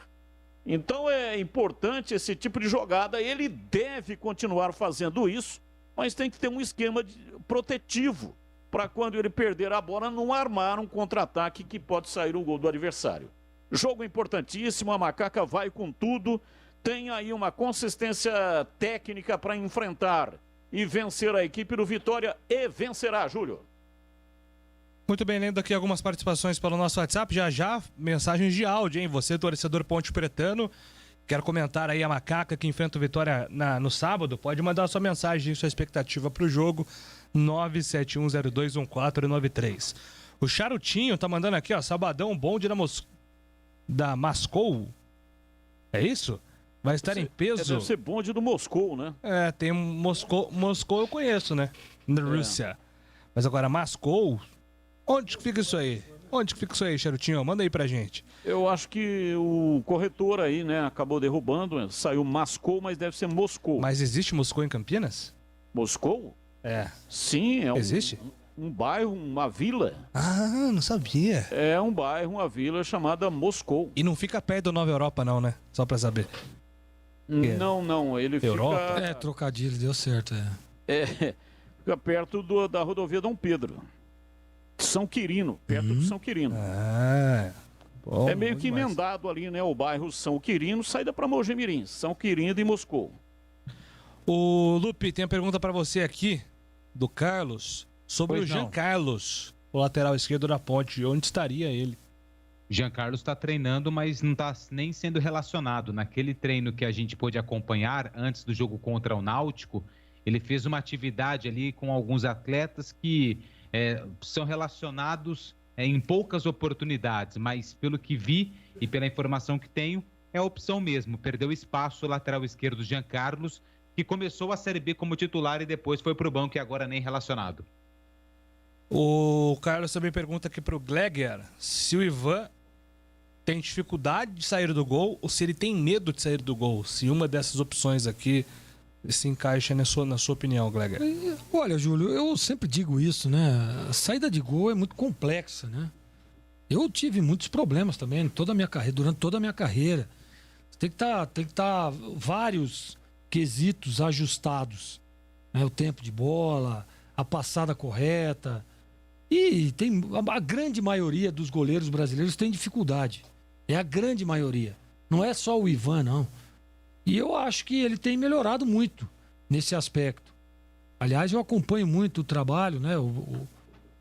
[SPEAKER 17] Então é importante esse tipo de jogada, ele deve continuar fazendo isso, mas tem que ter um esquema protetivo para quando ele perder a bola não armar um contra-ataque que pode sair o gol do adversário. Jogo importantíssimo, a Macaca vai com tudo, tem aí uma consistência técnica para enfrentar e vencer a equipe do Vitória e vencerá, Júlio.
[SPEAKER 5] Muito bem, lendo aqui algumas participações pelo nosso WhatsApp, já mensagens de áudio, hein? Você, torcedor Ponte Pretano, quer comentar aí a Macaca que enfrenta o Vitória no sábado? Pode mandar sua mensagem, sua expectativa para o jogo, 971021493. O Charutinho tá mandando aqui, ó, sabadão, bonde da Moscou. É isso? Vai estar em peso.
[SPEAKER 17] Deve ser bonde do Moscou, né?
[SPEAKER 5] Tem Moscou eu conheço, né? Na Rússia. Mas agora, Moscou, onde que fica isso aí? Onde que fica isso aí, Charutinho? Manda aí pra gente.
[SPEAKER 17] Eu acho que o corretor aí, né, acabou derrubando, saiu Moscou, mas deve ser Moscou.
[SPEAKER 5] Mas existe Moscou em Campinas?
[SPEAKER 17] Moscou?
[SPEAKER 5] É.
[SPEAKER 17] Sim,
[SPEAKER 5] existe?
[SPEAKER 17] Um bairro, uma vila.
[SPEAKER 5] Ah, não sabia.
[SPEAKER 17] É um bairro, uma vila chamada Moscou.
[SPEAKER 5] E não fica perto do Nova Europa não, né? Só pra saber.
[SPEAKER 17] Não, ele
[SPEAKER 5] Europa?
[SPEAKER 17] fica...
[SPEAKER 13] trocadilho, deu certo,
[SPEAKER 17] fica perto da rodovia Dom Pedro. São Quirino, perto de São Quirino.
[SPEAKER 5] Bom,
[SPEAKER 17] é meio que emendado ali, né? O bairro São Quirino, saída para Mojimirim, São Quirino e Moscou.
[SPEAKER 5] O Lupe, tem a pergunta para você aqui, do Carlos, sobre o Jean Carlos, o lateral esquerdo da Ponte. Onde estaria ele?
[SPEAKER 23] Jean Carlos está treinando, mas não está nem sendo relacionado. Naquele treino que a gente pôde acompanhar antes do jogo contra o Náutico, ele fez uma atividade ali com alguns atletas que são relacionados em poucas oportunidades, mas pelo que vi e pela informação que tenho, é a opção mesmo. Perdeu espaço o lateral esquerdo Jean Carlos, que começou a Série B como titular e depois foi para o banco e agora nem relacionado.
[SPEAKER 5] O Carlos também pergunta aqui para o Gleger se o Ivan tem dificuldade de sair do gol ou se ele tem medo de sair do gol. Se uma dessas opções aqui se encaixa na sua opinião, Gleger.
[SPEAKER 13] Olha, Júlio, eu sempre digo isso, né? A saída de gol é muito complexa, né? Eu tive muitos problemas também durante toda a minha carreira. Tem que estar vários quesitos ajustados, né? O tempo de bola, a passada correta. E a grande maioria dos goleiros brasileiros tem dificuldade. É a grande maioria. Não é só o Ivan, não. E eu acho que ele tem melhorado muito nesse aspecto. Aliás, eu acompanho muito o trabalho, né, o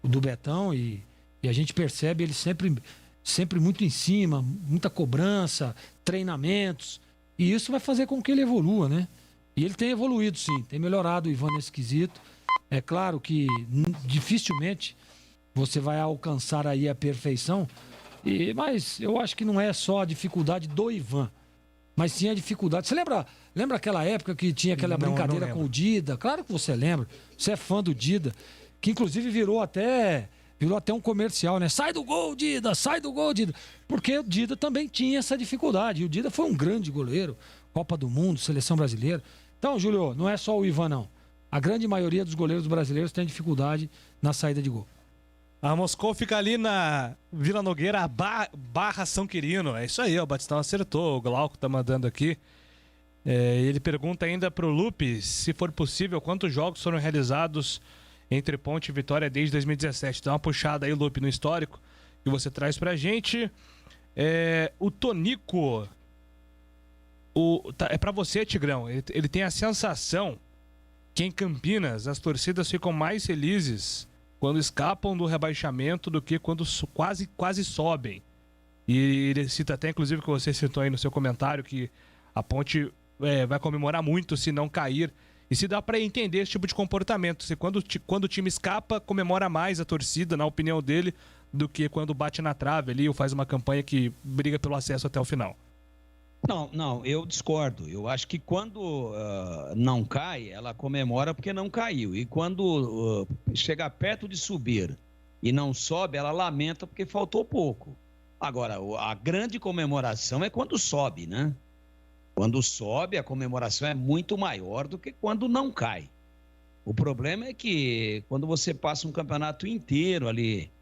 [SPEAKER 13] do Betão, e a gente percebe ele sempre muito em cima, muita cobrança, treinamentos, e isso vai fazer com que ele evolua, né? E ele tem evoluído, sim, tem melhorado o Ivan nesse quesito. É claro que dificilmente você vai alcançar aí a perfeição, mas eu acho que não é só a dificuldade do Ivan, mas sim a dificuldade. Você lembra aquela época que tinha aquela brincadeira com o Dida? Claro que você lembra. Você é fã do Dida, que inclusive virou até um comercial, né? Sai do gol, Dida! Sai do gol, Dida! Porque o Dida também tinha essa dificuldade. E o Dida foi um grande goleiro, Copa do Mundo, Seleção Brasileira. Então, Júlio, não é só o Ivan, não. A grande maioria dos goleiros brasileiros tem dificuldade na saída de gol.
[SPEAKER 5] A Moscou fica ali na Vila Nogueira, Barra São Quirino. É isso aí, o Batistão acertou. O Glauco tá mandando aqui. Ele pergunta ainda pro Lupe, se for possível, quantos jogos foram realizados entre Ponte e Vitória desde 2017. Dá uma puxada aí, Lupe, no histórico que você traz pra gente. O Tonico, é pra você, Tigrão. Ele tem a sensação que em Campinas as torcidas ficam mais felizes quando escapam do rebaixamento do que quando quase sobem. E ele cita até, inclusive, que você citou aí no seu comentário, que a Ponte vai comemorar muito se não cair. E se dá para entender esse tipo de comportamento. Se quando o time escapa, comemora mais a torcida, na opinião dele, do que quando bate na trave ali ou faz uma campanha que briga pelo acesso até o final.
[SPEAKER 16] Não, eu discordo. Eu acho que quando não cai, ela comemora porque não caiu. E quando chega perto de subir e não sobe, ela lamenta porque faltou pouco. Agora, a grande comemoração é quando sobe, né? Quando sobe, a comemoração é muito maior do que quando não cai. O problema é que quando você passa um campeonato inteiro ali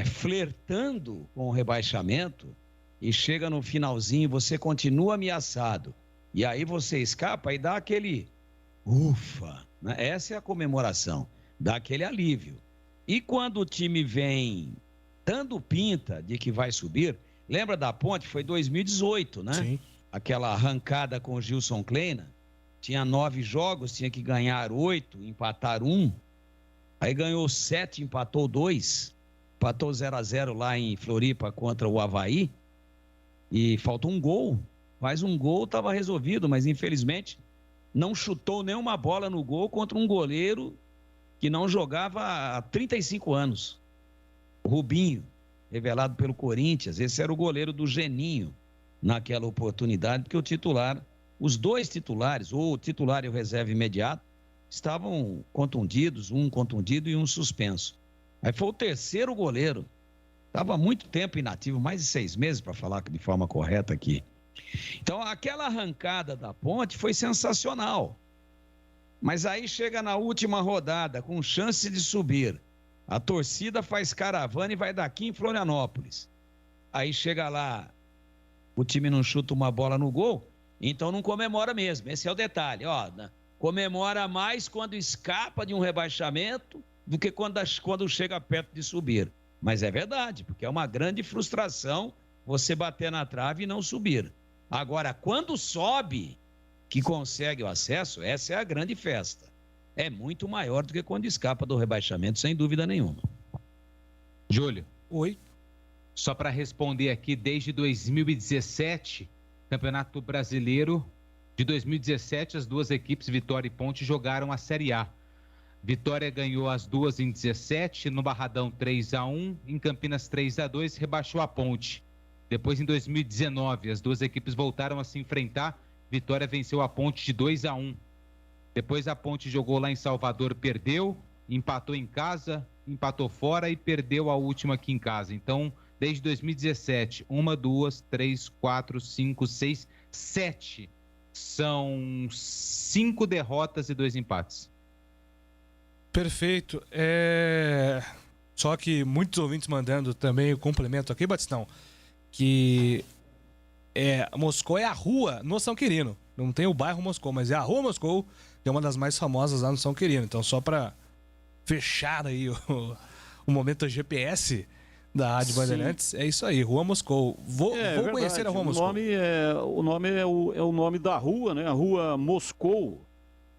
[SPEAKER 16] flertando com o rebaixamento e chega no finalzinho, você continua ameaçado. E aí você escapa e dá aquele ufa, né? Essa é a comemoração, dá aquele alívio. E quando o time vem dando pinta de que vai subir, lembra da Ponte? Foi 2018, né?
[SPEAKER 5] Sim.
[SPEAKER 16] Aquela arrancada com o Gilson Kleina, tinha 9 jogos, tinha que ganhar 8, empatar 1, aí ganhou 7, empatou 2, empatou 0-0 lá em Floripa contra o Avaí, e faltou um gol, mais um gol estava resolvido, mas infelizmente não chutou nenhuma bola no gol contra um goleiro que não jogava há 35 anos, o Rubinho, revelado pelo Corinthians. Esse era o goleiro do Geninho naquela oportunidade, porque os dois titulares, ou o titular e o reserva imediato, estavam contundidos, um contundido e um suspenso. Aí foi o terceiro goleiro, estava há muito tempo inativo, mais de 6 meses, para falar de forma correta aqui. Então, aquela arrancada da Ponte foi sensacional, mas aí chega na última rodada, com chance de subir, a torcida faz caravana e vai daqui em Florianópolis. Aí chega lá, o time não chuta uma bola no gol, então não comemora mesmo. Esse é o detalhe, comemora mais quando escapa de um rebaixamento do que quando chega perto de subir. Mas é verdade, porque é uma grande frustração você bater na trave e não subir. Agora, quando sobe, que consegue o acesso, essa é a grande festa. É muito maior do que quando escapa do rebaixamento, sem dúvida nenhuma.
[SPEAKER 23] Júlio.
[SPEAKER 5] Oi.
[SPEAKER 23] Só para responder aqui, desde 2017, Campeonato Brasileiro, de 2017, as duas equipes, Vitória e Ponte, jogaram a Série A. Vitória ganhou as duas em 17, no Barradão 3-1, em Campinas 3-2, rebaixou a Ponte. Depois, em 2019, as duas equipes voltaram a se enfrentar, Vitória venceu a Ponte de 2-1. Depois a Ponte jogou lá em Salvador, perdeu, empatou em casa, empatou fora e perdeu a última aqui em casa. Então, desde 2017, 1, 2, 3, 4, 5, 6, 7. São 5 derrotas e 2 empates.
[SPEAKER 5] Perfeito. Só que muitos ouvintes mandando também o complemento aqui, Batistão, que Moscou é a rua no São Quirino. Não tem o bairro Moscou, mas é a rua Moscou, que é uma das mais famosas lá no São Quirino. Então, só para fechar aí o momento GPS da Rádio Bandeirantes. É isso aí, Rua Moscou. Vou conhecer a Rua Moscou.
[SPEAKER 17] O nome é o nome da rua, né? A Rua Moscou.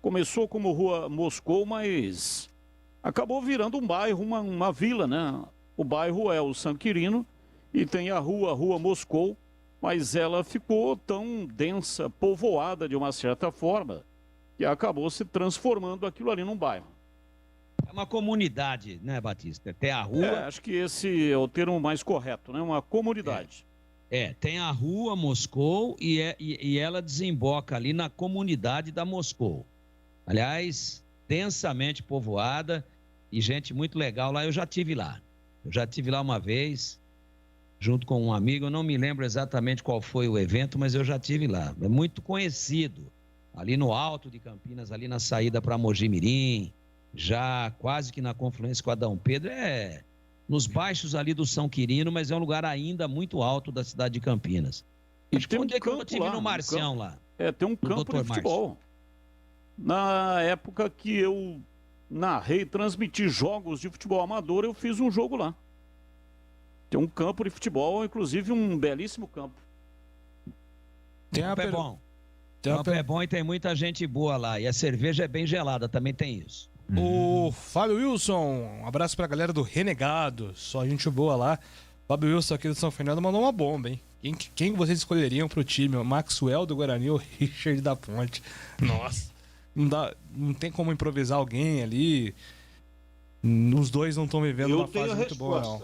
[SPEAKER 17] Começou como Rua Moscou, mas acabou virando um bairro, uma vila, né? O bairro é o São Quirino e tem a Rua Moscou, mas ela ficou tão densa, povoada de uma certa forma, que acabou se transformando aquilo ali num bairro.
[SPEAKER 16] É uma comunidade, né, Batista? Tem a rua...
[SPEAKER 17] acho que esse é o termo mais correto, né? Uma comunidade.
[SPEAKER 16] Tem a Rua Moscou e ela desemboca ali na comunidade da Moscou. Aliás, densamente povoada e gente muito legal lá. Eu já tive lá uma vez, junto com um amigo. Eu não me lembro exatamente qual foi o evento, mas eu já tive lá. É muito conhecido. Ali no alto de Campinas, ali na saída para Mogi Mirim, já quase que na confluência com Adão Pedro, nos baixos ali do São Quirino, mas é um lugar ainda muito alto da cidade de Campinas.
[SPEAKER 17] E tem um
[SPEAKER 16] que eu tive no Marcião lá?
[SPEAKER 17] Tem um campo de futebol. Na época que eu narrei, transmiti jogos de futebol amador, eu fiz um jogo lá. Tem um campo de futebol, inclusive um belíssimo campo.
[SPEAKER 16] Campo é bom. Campo é bom e tem muita gente boa lá. E a cerveja é bem gelada, também tem isso.
[SPEAKER 5] O Fábio Wilson, um abraço pra galera do Renegado, só gente boa lá. Fábio Wilson aqui do São Fernando mandou uma bomba, hein? Quem vocês escolheriam pro time? O Maxwell do Guarani ou o Richard da Ponte? Nossa, não tem como improvisar alguém ali. Os dois não estão vivendo uma fase muito boa, não.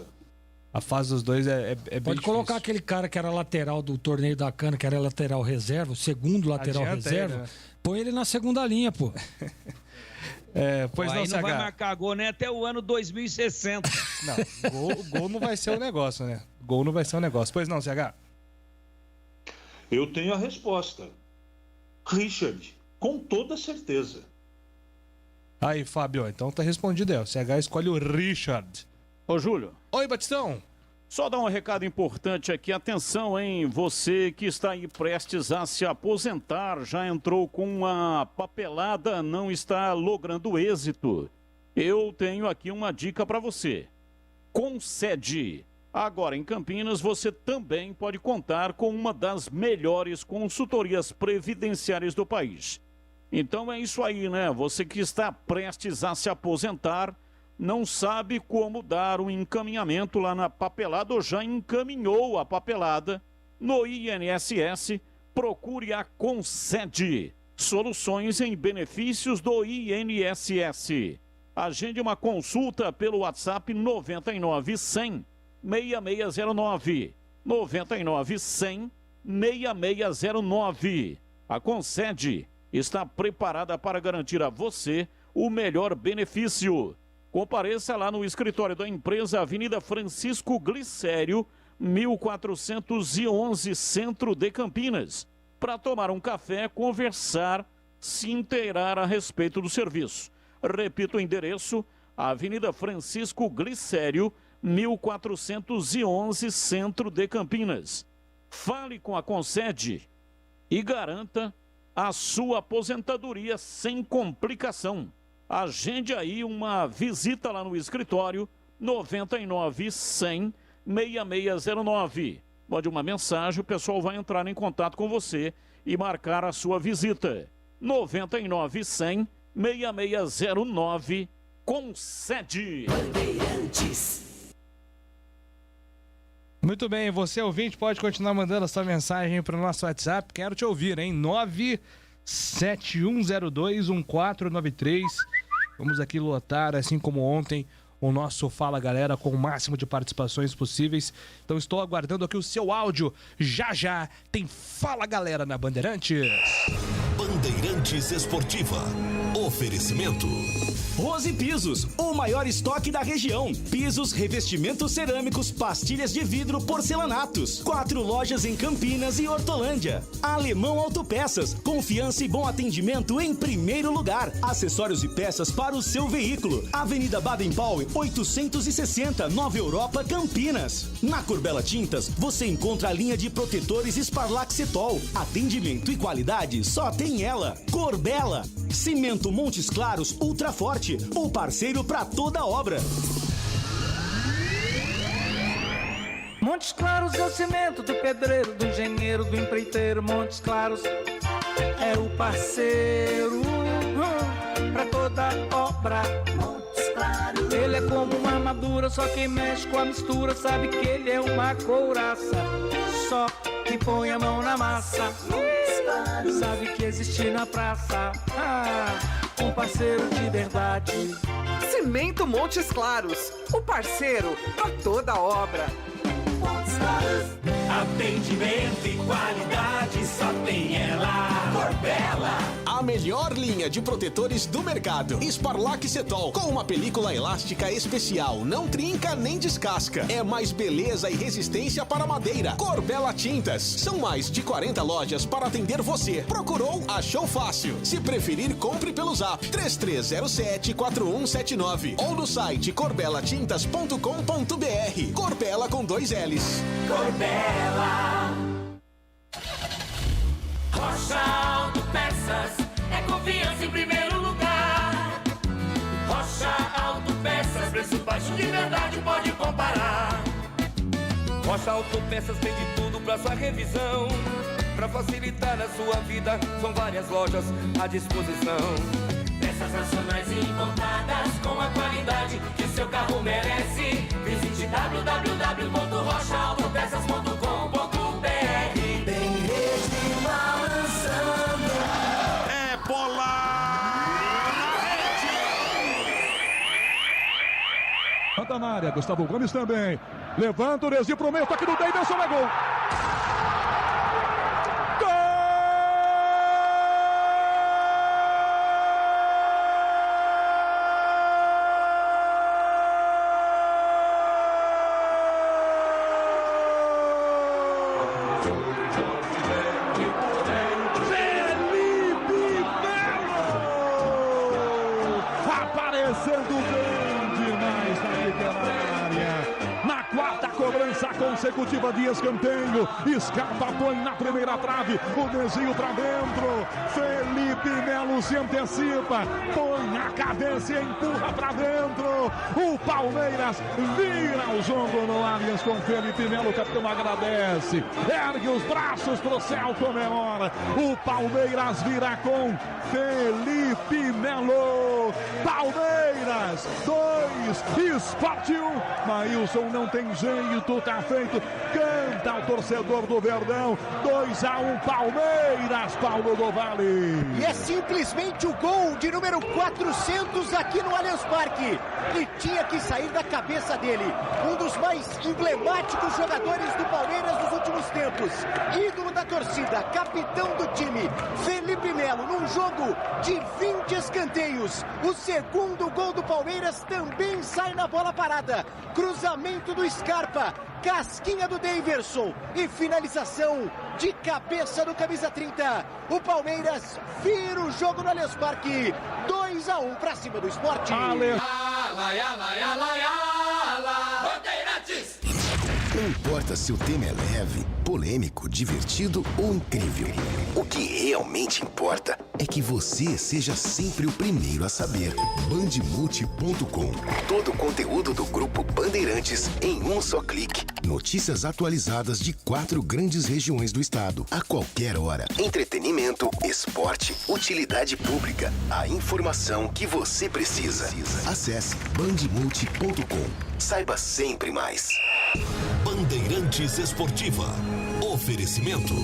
[SPEAKER 5] A fase dos dois é bem
[SPEAKER 13] Pode colocar aquele cara que era lateral do torneio da Cana, que era lateral reserva, o segundo lateral reserva. Ele, né? Põe ele na segunda linha, pô.
[SPEAKER 16] Pois não, vai marcar gol nem até o ano 2060.
[SPEAKER 5] Não, gol não vai ser o negócio, né? Gol não vai ser o negócio. Pois não, CH?
[SPEAKER 15] Eu tenho a resposta. Richard, com toda certeza.
[SPEAKER 5] Aí, Fábio, então tá respondido aí. O CH escolhe o Richard.
[SPEAKER 17] Ô, Júlio.
[SPEAKER 5] Oi, Batistão.
[SPEAKER 17] Só dar um recado importante aqui. Atenção, hein? Você que está aí prestes a se aposentar, já entrou com uma papelada, não está logrando êxito. Eu tenho aqui uma dica para você. Concede. Agora, em Campinas, você também pode contar com uma das melhores consultorias previdenciárias do país. Então é isso aí, né? Você que está prestes a se aposentar, não sabe como dar um encaminhamento lá na papelada ou já encaminhou a papelada no INSS, procure a Concede. Soluções em benefícios do INSS. Agende uma consulta pelo WhatsApp 99 100 6609. 99 100 6609. A Concede está preparada para garantir a você o melhor benefício. Compareça lá no escritório da empresa, Avenida Francisco Glicério, 1411, Centro de Campinas, para tomar um café, conversar, se inteirar a respeito do serviço. Repito o endereço, Avenida Francisco Glicério, 1411, Centro de Campinas. Fale com a Concede e garanta a sua aposentadoria sem complicação. Agende aí uma visita lá no escritório, 99 100 6609. Mande uma mensagem, o pessoal vai entrar em contato com você e marcar a sua visita. 99 100 6609, Concede.
[SPEAKER 5] Muito bem, você ouvinte pode continuar mandando a sua mensagem para o nosso WhatsApp. Quero te ouvir, hein? 971021493. Vamos aqui lotar, assim como ontem, o nosso Fala Galera com o máximo de participações possíveis. Então estou aguardando aqui o seu áudio. Já tem Fala Galera na Bandeirantes.
[SPEAKER 2] Bandeirantes Esportiva. Oferecimento.
[SPEAKER 4] Rose Pisos, o maior estoque da região. Pisos, revestimentos cerâmicos, pastilhas de vidro, porcelanatos. 4 lojas em Campinas e Hortolândia. Alemão Autopeças, confiança e bom atendimento em primeiro lugar. Acessórios e peças para o seu veículo. Avenida Baden-Powell, 860, Nova Europa, Campinas. Na Corbela Tintas, você encontra a linha de protetores Sparlaxetol. Atendimento e qualidade só tem ela. Corbela. Cimento Montes Claros Ultra Forte, o parceiro para toda obra.
[SPEAKER 14] Montes Claros é o cimento do pedreiro, do engenheiro, do empreiteiro. Montes Claros é o parceiro pra toda obra. Montes Claros. Ele é como uma armadura, só quem mexe com a mistura sabe que ele é uma couraça. Só quem põe a mão na massa sabe que existe na praça um parceiro de verdade.
[SPEAKER 1] Cimento Montes Claros, o parceiro pra toda obra.
[SPEAKER 14] Montes Claros. Atendimento e qualidade só tem ela. Corbella.
[SPEAKER 19] A melhor linha de protetores do mercado. Sparlac Cetol, com uma película elástica especial. Não trinca nem descasca. É mais beleza e resistência para madeira. Corbella Tintas. São mais de 40 lojas para atender você. Procurou? Achou fácil. Se preferir, compre pelo zap 3307-4179 ou no site corbelatintas.com.br. Corbella com 2 L's.
[SPEAKER 14] Corbella. Rocha Autopeças é confiança em primeiro lugar. Rocha Autopeças, preço baixo de verdade, pode comparar.
[SPEAKER 6] Rocha Autopeças tem de tudo pra sua revisão. Pra facilitar a sua vida, são várias lojas à disposição.
[SPEAKER 14] Peças nacionais e importadas com a qualidade que seu carro merece. Visite www.rochaautopeças.com.br. Tem rede balançando.
[SPEAKER 17] É bola na rede.
[SPEAKER 10] Manda na área, Gustavo Gomes também. Levanta o Rezi pro meio, toque do Davidson, é gol. Consecutiva de escanteio, escapa, põe na primeira trave, o desvio pra dentro, Felipe Melo se antecipa, põe a cabeça e empurra pra dentro, o Palmeiras vira o jogo no Allianz com Felipe Melo, o capitão agradece, ergue os braços pro céu, comemora, o Palmeiras vira com Felipe Melo, Palmeiras 2, Sport 1, Maílson não tem jeito, tá feito, canta o torcedor do Verdão, 2-1 Palmeiras, Paulo do Vale.
[SPEAKER 11] E é simplesmente o gol de número 400 aqui no Allianz Parque, que tinha que sair da cabeça dele, um dos mais emblemáticos jogadores do Palmeiras nos últimos tempos, ídolo da torcida, capitão do time, Felipe Melo, num jogo de 20 escanteios, o segundo gol do Palmeiras também sai na bola parada, cruzamento do Scarpa, casquinha do Daverson e finalização de cabeça do camisa 30. O Palmeiras vira o jogo no Allianz Parque, 2-1 pra cima do Sport.
[SPEAKER 8] Não importa se o tema é leve, polêmico, divertido ou incrível. O que realmente importa é que você seja sempre o primeiro a saber. Bandemulti.com. Todo o conteúdo do Grupo Bandeirantes em um só clique. Notícias atualizadas de 4 grandes regiões do estado, a qualquer hora. Entretenimento, esporte, utilidade pública. A informação que você precisa. Acesse bandemulti.com. Saiba sempre mais.
[SPEAKER 19] Bandeirantes Esportiva. Oferecimento.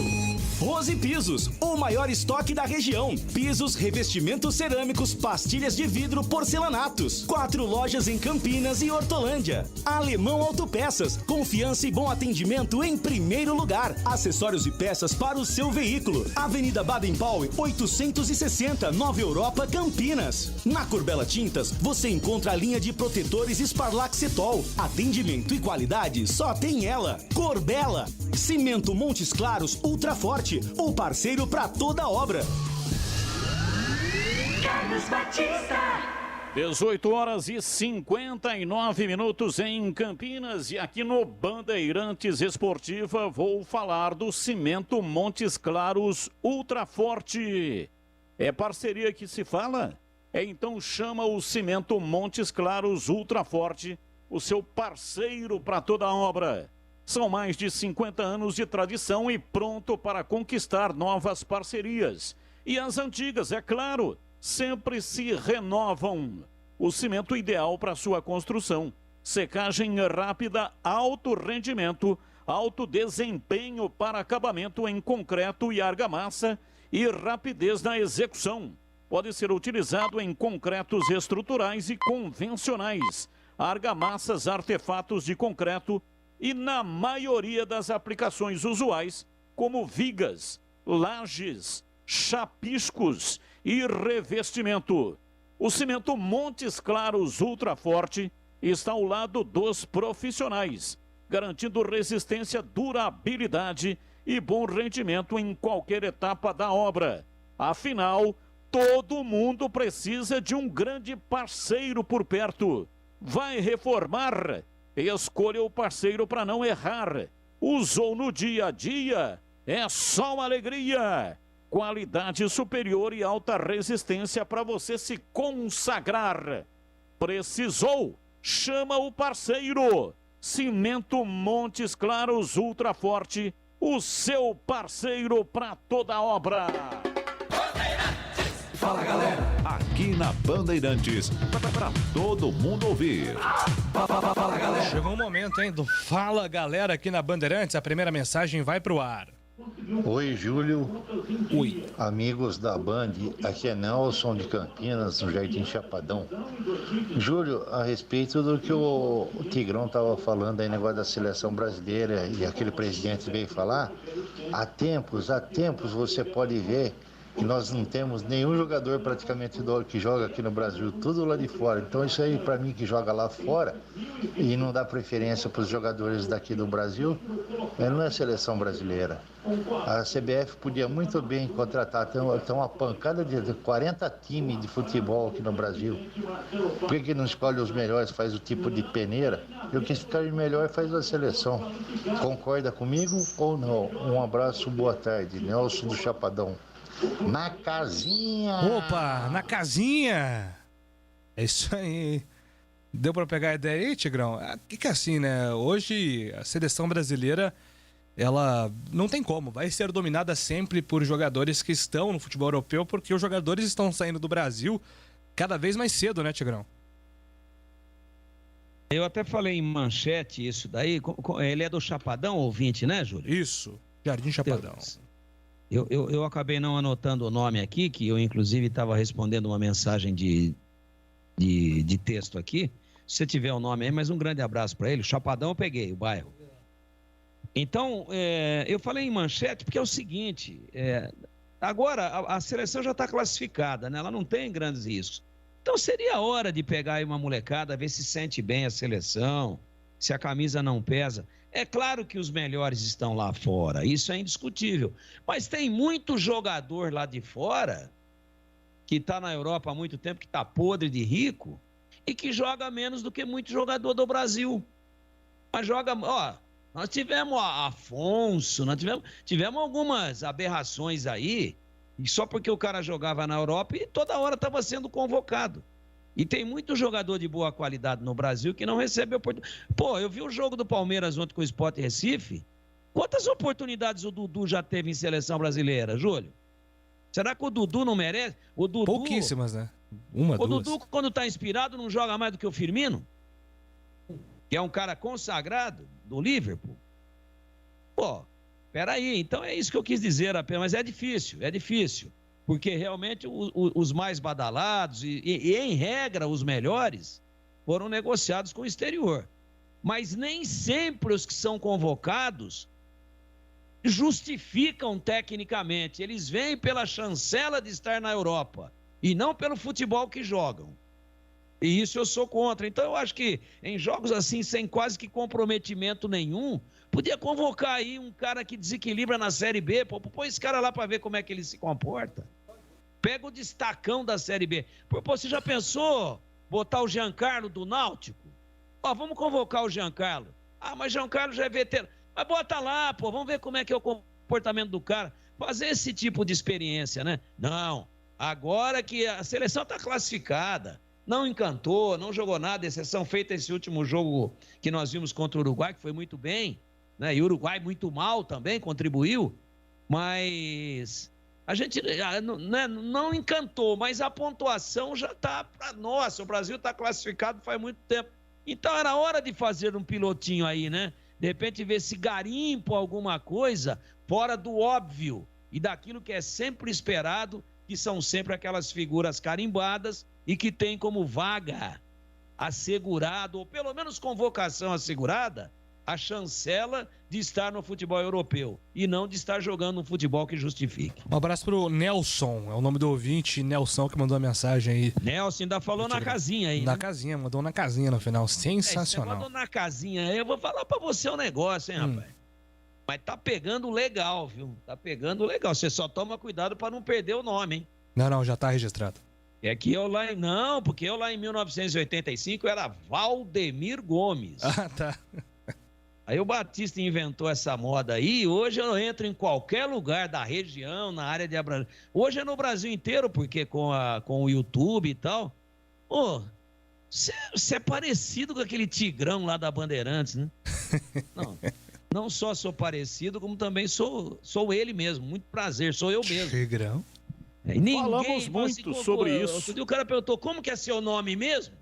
[SPEAKER 4] Rose Pisos, o maior estoque da região. Pisos, revestimentos cerâmicos, pastilhas de vidro, porcelanatos. 4 lojas em Campinas e Hortolândia. Alemão Autopeças, confiança e bom atendimento em primeiro lugar. Acessórios e peças para o seu veículo. Avenida Baden-Powell, 860, Nova Europa, Campinas. Na Corbella Tintas, você encontra a linha de protetores Sparlac Cetol. Atendimento e qualidade só tem ela. Corbella. Cimento Montes Claros Ultra Forte, o parceiro para toda obra.
[SPEAKER 14] Carlos Batista.
[SPEAKER 17] 18h59 em Campinas e aqui no Bandeirantes Esportiva vou falar do Cimento Montes Claros Ultra Forte. É parceria que se fala? Então chama o Cimento Montes Claros Ultra Forte, o seu parceiro para toda a obra. São mais de 50 anos de tradição e pronto para conquistar novas parcerias. E as antigas, é claro, sempre se renovam. O cimento ideal para sua construção. Secagem rápida, alto rendimento, alto desempenho para acabamento em concreto e argamassa e rapidez na execução. Pode ser utilizado em concretos estruturais e convencionais, argamassas, artefatos de concreto e na maioria das aplicações usuais, como vigas, lajes, chapiscos e revestimento. O cimento Montes Claros Ultra Forte está ao lado dos profissionais, garantindo resistência, durabilidade e bom rendimento em qualquer etapa da obra. Afinal, todo mundo precisa de um grande parceiro por perto. Vai reformar? Escolha o parceiro para não errar. Usou no dia a dia? É só alegria. Qualidade superior e alta resistência para você se consagrar. Precisou? Chama o parceiro. Cimento Montes Claros Ultra Forte, o seu parceiro para toda obra.
[SPEAKER 3] Fala, galera. Aqui na Bandeirantes, para todo mundo ouvir.
[SPEAKER 5] Fala, galera. Chegou um momento, hein, do Fala, galera, aqui na Bandeirantes. A primeira mensagem vai pro ar.
[SPEAKER 7] Oi, Júlio.
[SPEAKER 5] Oi.
[SPEAKER 7] Amigos da Band, aqui é Nelson de Campinas, no Jardim Chapadão. Júlio, a respeito do que o Tigrão estava falando aí, negócio da seleção brasileira e aquele presidente veio falar, há tempos você pode ver que nós não temos nenhum jogador praticamente que joga aqui no Brasil, tudo lá de fora. Então isso aí, para mim que joga lá fora e não dá preferência para os jogadores daqui do Brasil, não é seleção brasileira. A CBF podia muito bem contratar, tem uma pancada de 40 times de futebol aqui no Brasil. Por que não escolhe os melhores, faz o tipo de peneira? E o que ficar melhor faz a seleção. Concorda comigo ou não? Um abraço, boa tarde. Nelson do Chapadão. Na casinha!
[SPEAKER 5] Opa, na casinha! É isso aí. Deu pra pegar a ideia aí, Tigrão? Que é assim, né? Hoje a seleção brasileira, ela não tem como. Vai ser dominada sempre por jogadores que estão no futebol europeu, porque os jogadores estão saindo do Brasil cada vez mais cedo, né, Tigrão?
[SPEAKER 16] Eu até falei em manchete isso daí. Ele é do Chapadão, ouvinte, né, Júlio?
[SPEAKER 5] Isso, Jardim Chapadão.
[SPEAKER 16] Eu acabei não anotando o nome aqui, que eu inclusive estava respondendo uma mensagem de texto aqui. Se você tiver o nome aí, mas um grande abraço para ele. Chapadão eu peguei, o bairro. Então, eu falei em manchete porque é o seguinte, agora a seleção já está classificada, né? Ela não tem grandes riscos. Então seria a hora de pegar aí uma molecada, ver se sente bem a seleção, se a camisa não pesa. É claro que os melhores estão lá fora, isso é indiscutível. Mas tem muito jogador lá de fora, que está na Europa há muito tempo, que está podre de rico, e que joga menos do que muito jogador do Brasil. Mas joga... nós tivemos Afonso, nós tivemos algumas aberrações aí, e só porque o cara jogava na Europa e toda hora estava sendo convocado. E tem muito jogador de boa qualidade no Brasil que não recebe oportunidade. Pô, eu vi o jogo do Palmeiras ontem com o Sport Recife. Quantas oportunidades o Dudu já teve em seleção brasileira, Júlio? Será que o Dudu não merece? O Dudu,
[SPEAKER 5] pouquíssimas, né?
[SPEAKER 16] O Dudu, quando tá inspirado, não joga mais do que o Firmino? Que é um cara consagrado do Liverpool. Pô, peraí, então é isso que eu quis dizer apenas, mas é difícil. Porque realmente os mais badalados e em regra os melhores foram negociados com o exterior. Mas nem sempre os que são convocados justificam tecnicamente. Eles vêm pela chancela de estar na Europa e não pelo futebol que jogam. E isso eu sou contra. Então eu acho que em jogos assim, sem quase que comprometimento nenhum, podia convocar aí um cara que desequilibra na Série B. Põe esse cara lá para ver como é que ele se comporta. Pega o destacão da Série B. Pô, você já pensou botar o Giancarlo do Náutico? Vamos convocar o Giancarlo. Mas Giancarlo já é veterano. Mas bota lá, vamos ver como é que é o comportamento do cara. Fazer esse tipo de experiência, né? Não, agora que a seleção está classificada, não encantou, não jogou nada, exceção feita esse último jogo que nós vimos contra o Uruguai, que foi muito bem. né? E o Uruguai muito mal também, contribuiu, mas a gente não encantou, mas a pontuação já está para nós. O Brasil está classificado faz muito tempo. Então era hora de fazer um pilotinho aí, né? De repente ver se garimpo alguma coisa fora do óbvio e daquilo que é sempre esperado, que são sempre aquelas figuras carimbadas e que tem como vaga assegurado, ou pelo menos convocação assegurada, a chancela de estar no futebol europeu e não de estar jogando um futebol que justifique.
[SPEAKER 5] Um abraço pro Nelson, é o nome do ouvinte, Nelson, que mandou a mensagem aí.
[SPEAKER 16] Nelson ainda falou na casinha aí,
[SPEAKER 5] Na
[SPEAKER 16] né?
[SPEAKER 5] casinha, mandou na casinha no final, sensacional.
[SPEAKER 16] Você mandou na casinha aí, eu vou falar pra você um negócio, hein, rapaz? Mas tá pegando legal, viu? Tá pegando legal, você só toma cuidado pra não perder o nome, hein?
[SPEAKER 5] Não, já tá registrado.
[SPEAKER 16] É que eu lá porque eu lá em 1985 era Valdemir Gomes.
[SPEAKER 5] Ah, tá.
[SPEAKER 16] Aí o Batista inventou essa moda aí, hoje eu entro em qualquer lugar da região, na área de abrangência. Hoje é no Brasil inteiro, porque com o YouTube e tal. Ô, você é parecido com aquele Tigrão lá da Bandeirantes, né? Não só sou parecido, como também sou ele mesmo. Muito prazer, sou eu mesmo.
[SPEAKER 5] Tigrão?
[SPEAKER 17] Falamos muito sobre isso.
[SPEAKER 16] O cara perguntou, como que é seu nome mesmo?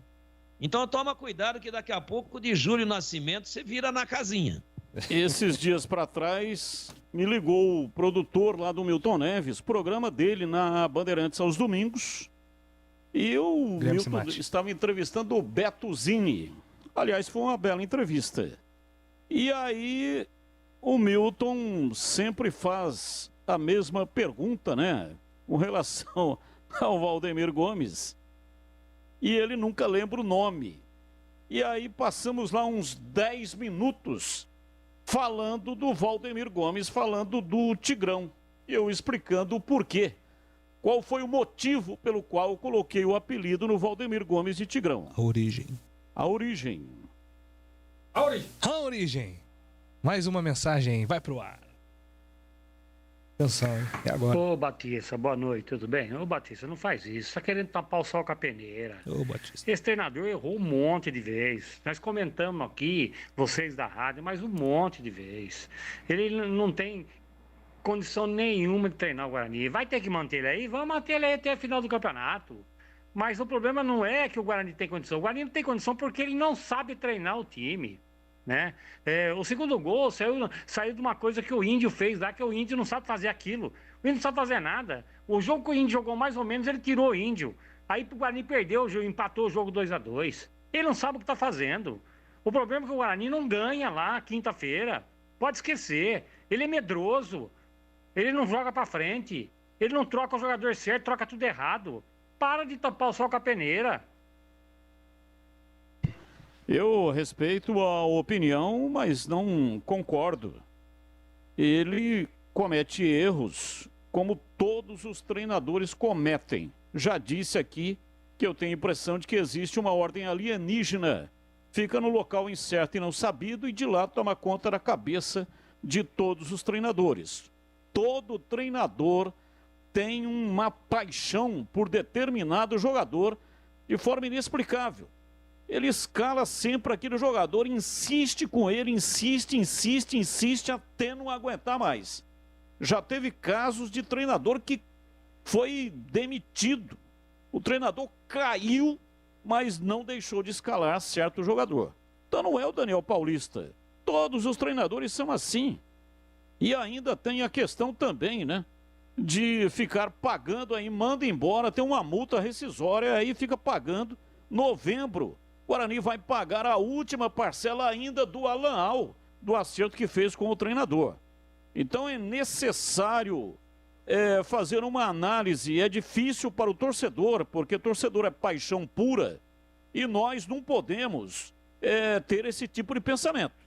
[SPEAKER 16] Então toma cuidado que daqui a pouco de Júlio Nascimento você vira na casinha.
[SPEAKER 17] Esses dias para trás me ligou o produtor lá do Milton Neves, programa dele na Bandeirantes aos domingos. E o Milton estava entrevistando o Beto Zini. Aliás, foi uma bela entrevista. E aí o Milton sempre faz a mesma pergunta, né? Com relação ao Valdemir Gomes. E ele nunca lembra o nome. E aí passamos lá uns 10 minutos falando do Valdemir Gomes, falando do Tigrão. Eu explicando o porquê. Qual foi o motivo pelo qual eu coloquei o apelido no Valdemir Gomes de Tigrão.
[SPEAKER 5] A origem.
[SPEAKER 17] A origem.
[SPEAKER 5] A origem. Mais uma mensagem, vai pro ar. Atenção, hein? É agora.
[SPEAKER 12] Ô, Batista, boa noite, tudo bem? Ô, Batista, não faz isso. Tá querendo tapar o sol com a peneira.
[SPEAKER 5] Ô, Batista.
[SPEAKER 12] Esse treinador errou um monte de vezes. Nós comentamos aqui, vocês da rádio, mas um monte de vezes. Ele não tem condição nenhuma de treinar o Guarani. Vai ter que manter ele aí? Vamos manter ele aí até a final do campeonato. Mas o problema não é que o Guarani tem condição. O Guarani não tem condição porque ele não sabe treinar o time. Né? O segundo gol saiu de uma coisa que o Índio fez lá, que o Índio não sabe fazer aquilo. O Índio não sabe fazer nada. O jogo que o Índio jogou mais ou menos, ele tirou o Índio. Aí o Guarani perdeu, empatou o jogo 2-2. Ele não sabe o que está fazendo. O problema é que o Guarani não ganha lá quinta-feira. Pode esquecer. Ele é medroso. Ele não joga para frente. Ele não troca o jogador certo, troca tudo errado. Para de tapar o sol com a peneira.
[SPEAKER 17] Eu respeito a opinião, mas não concordo. Ele comete erros, como todos os treinadores cometem. Já disse aqui que eu tenho a impressão de que existe uma ordem alienígena. Fica no local incerto e não sabido e de lá toma conta da cabeça de todos os treinadores. Todo treinador tem uma paixão por determinado jogador de forma inexplicável. Ele escala sempre aquele jogador, insiste com ele, insiste até não aguentar mais. Já teve casos de treinador que foi demitido. O treinador caiu, mas não deixou de escalar certo jogador. Então não é o Daniel Paulista. Todos os treinadores são assim. E ainda tem a questão também, né? De ficar pagando aí, manda embora, tem uma multa rescisória, aí fica pagando. Novembro, o Guarani vai pagar a última parcela ainda do Alan Al, do acerto que fez com o treinador. Então é necessário fazer uma análise. É difícil para o torcedor, porque torcedor é paixão pura. E nós não podemos ter esse tipo de pensamento.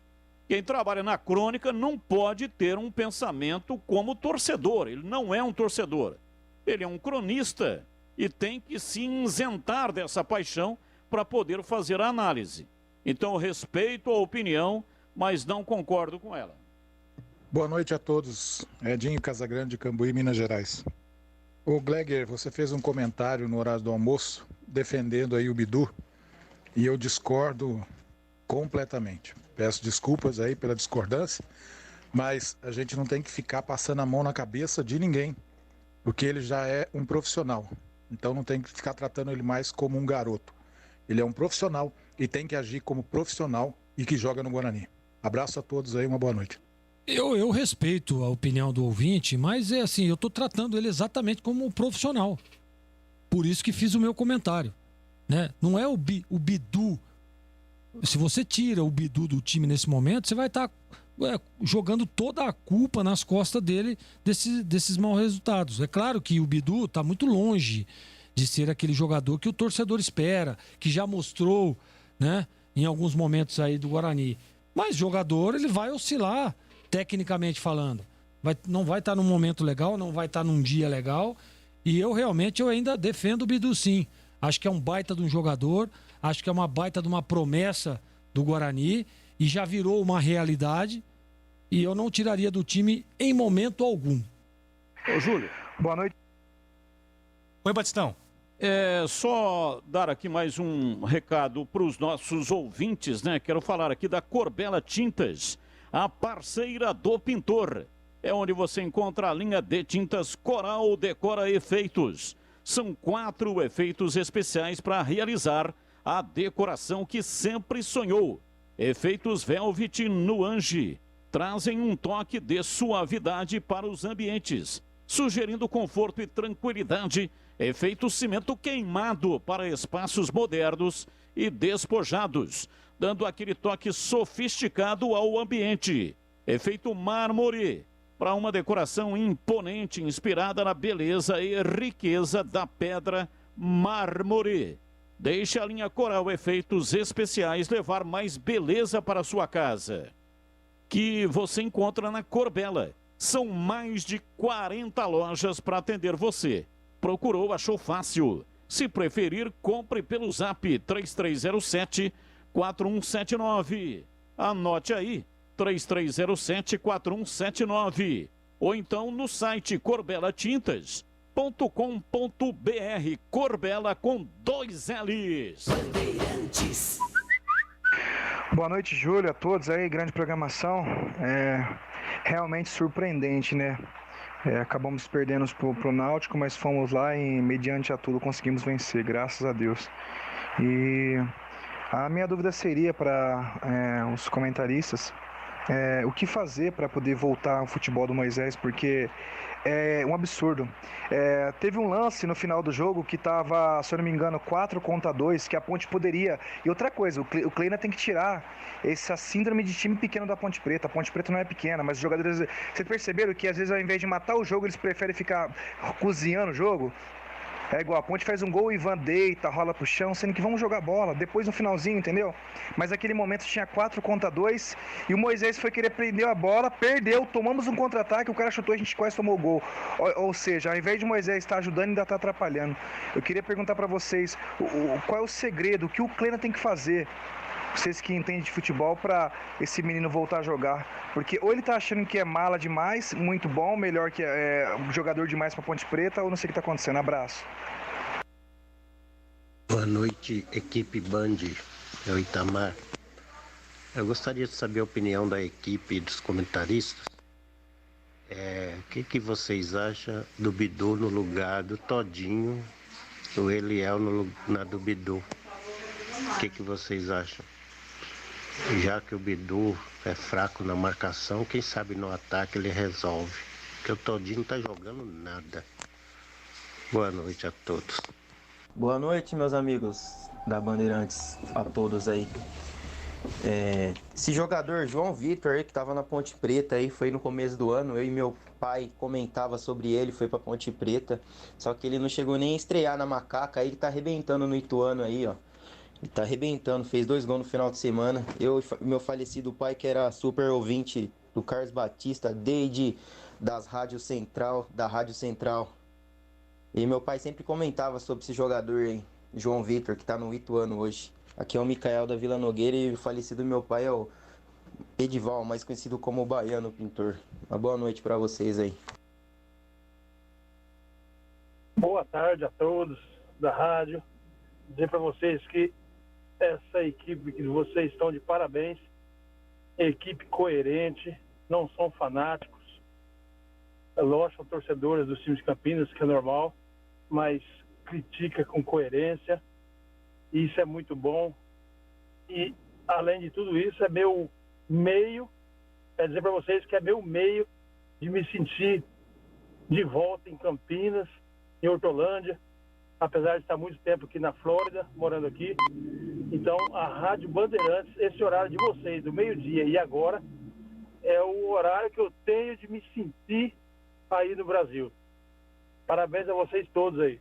[SPEAKER 17] Quem trabalha na crônica não pode ter um pensamento como torcedor. Ele não é um torcedor. Ele é um cronista e tem que se isentar dessa paixão para poder fazer a análise. Então, respeito a opinião, mas não concordo com ela.
[SPEAKER 18] Boa noite a todos. Edinho Casagrande, de Cambuí, Minas Gerais. O Gleger, você fez um comentário no horário do almoço, defendendo aí o Bidu, e eu discordo completamente. Peço desculpas aí pela discordância, mas a gente não tem que ficar passando a mão na cabeça de ninguém, porque ele já é um profissional. Então não tem que ficar tratando ele mais como um garoto. Ele é um profissional e tem que agir como profissional e que joga no Guarani. Abraço a todos aí, uma boa noite.
[SPEAKER 13] Eu respeito a opinião do ouvinte, mas é assim, eu estou tratando ele exatamente como um profissional. Por isso que fiz o meu comentário, né? Não é o Bidu. Se você tira o Bidu do time nesse momento, você vai estar jogando toda a culpa nas costas dele desses maus resultados. É claro que o Bidu está muito longe de ser aquele jogador que o torcedor espera, que já mostrou, né, em alguns momentos aí do Guarani. Mas jogador, ele vai oscilar, tecnicamente falando. Não vai estar num momento legal, não vai estar num dia legal. E eu ainda defendo o Bidu, sim. Acho que é um baita de um jogador, acho que é uma baita de uma promessa do Guarani e já virou uma realidade e eu não tiraria do time em momento algum.
[SPEAKER 17] Ô, Júlio.
[SPEAKER 20] Boa noite.
[SPEAKER 5] Oi, Batistão.
[SPEAKER 17] Só dar aqui mais um recado para os nossos ouvintes, né? Quero falar aqui da Corbella Tintas, a parceira do pintor. É onde você encontra a linha de tintas Coral Decora Efeitos. São 4 efeitos especiais para realizar a decoração que sempre sonhou. Efeitos Velvet Nuange trazem um toque de suavidade para os ambientes, sugerindo conforto e tranquilidade. Efeito Cimento Queimado para espaços modernos e despojados, dando aquele toque sofisticado ao ambiente. Efeito Mármore para uma decoração imponente, inspirada na beleza e riqueza da pedra mármore. Deixe a linha Coral Efeitos Especiais levar mais beleza para a sua casa, que você encontra na Corbella. São mais de 40 lojas para atender você. Procurou, achou fácil. Se preferir, compre pelo Zap 3307-4179. Anote aí, 3307-4179. Ou então no site corbelatintas.com.br. Corbella com 2 L's.
[SPEAKER 20] Bandeirantes. Boa noite, Júlio, a todos aí. Grande programação. Realmente surpreendente, né? Acabamos perdendo pro Náutico, mas fomos lá e, mediante a tudo, conseguimos vencer, graças a Deus. E a minha dúvida seria para os comentaristas, o que fazer para poder voltar ao futebol do Moisés, porque é um absurdo. Teve um lance no final do jogo que estava, se eu não me engano, 4-2, que a Ponte poderia... E outra coisa, o Kleina tem que tirar essa síndrome de time pequeno da Ponte Preta. A Ponte Preta não é pequena, mas os jogadores... Vocês perceberam que às vezes ao invés de matar o jogo, eles preferem ficar cozinhando o jogo? É igual, a Ponte faz um gol, o Ivan deita, rola pro chão, sendo que vamos jogar bola, depois no finalzinho, entendeu? Mas naquele momento tinha 4-2 e o Moisés foi querer prender a bola, perdeu, tomamos um contra-ataque, o cara chutou, a gente quase tomou o gol. Ou seja, ao invés de Moisés estar ajudando, ainda está atrapalhando. Eu queria perguntar para vocês, qual é o segredo, o que o Kleina tem que fazer? Vocês que entendem de futebol, para esse menino voltar a jogar. Porque ou ele tá achando que é mala demais, muito bom, melhor que jogador demais para Ponte Preta, ou não sei o que tá acontecendo. Abraço.
[SPEAKER 21] Boa noite, equipe Band, é o Itamar. Eu gostaria de saber a opinião da equipe e dos comentaristas. O que vocês acham do Bidu no lugar do Todinho, do Eliel na do Bidu? O que vocês acham? Já que o Bidu é fraco na marcação, quem sabe no ataque ele resolve. Porque o Todinho não tá jogando nada. Boa noite a todos.
[SPEAKER 9] Boa noite, meus amigos da Bandeirantes, a todos aí. Esse jogador João Vitor aí, que tava na Ponte Preta aí, foi no começo do ano, eu e meu pai comentava sobre ele, foi pra Ponte Preta, só que ele não chegou nem a estrear na Macaca, aí ele tá arrebentando no Ituano aí, ó. Ele tá arrebentando, fez 2 gols no final de semana. Eu e meu falecido pai, que era super ouvinte do Carlos Batista, desde da Rádio Central. E meu pai sempre comentava sobre esse jogador aí, João Vitor, que tá no Ituano hoje. Aqui é o Micael da Vila Nogueira e o falecido meu pai é o Edival, mais conhecido como o Baiano Pintor. Uma boa noite para vocês aí.
[SPEAKER 22] Boa tarde a todos da rádio. Dizer para vocês que
[SPEAKER 15] essa equipe que vocês estão de parabéns. Equipe coerente, não são fanáticos. É lógico, são torcedores dos times de Campinas, que é normal, mas critica com coerência. E isso é muito bom. E, além de tudo isso, é meu meio, quer dizer para vocês que é meu meio de me sentir de volta em Campinas, em Hortolândia, apesar de estar muito tempo aqui na Flórida, morando aqui. Então, a Rádio Bandeirantes, esse horário de vocês, do meio-dia e agora, é o horário que eu tenho de me sentir aí no Brasil. Parabéns a vocês todos aí.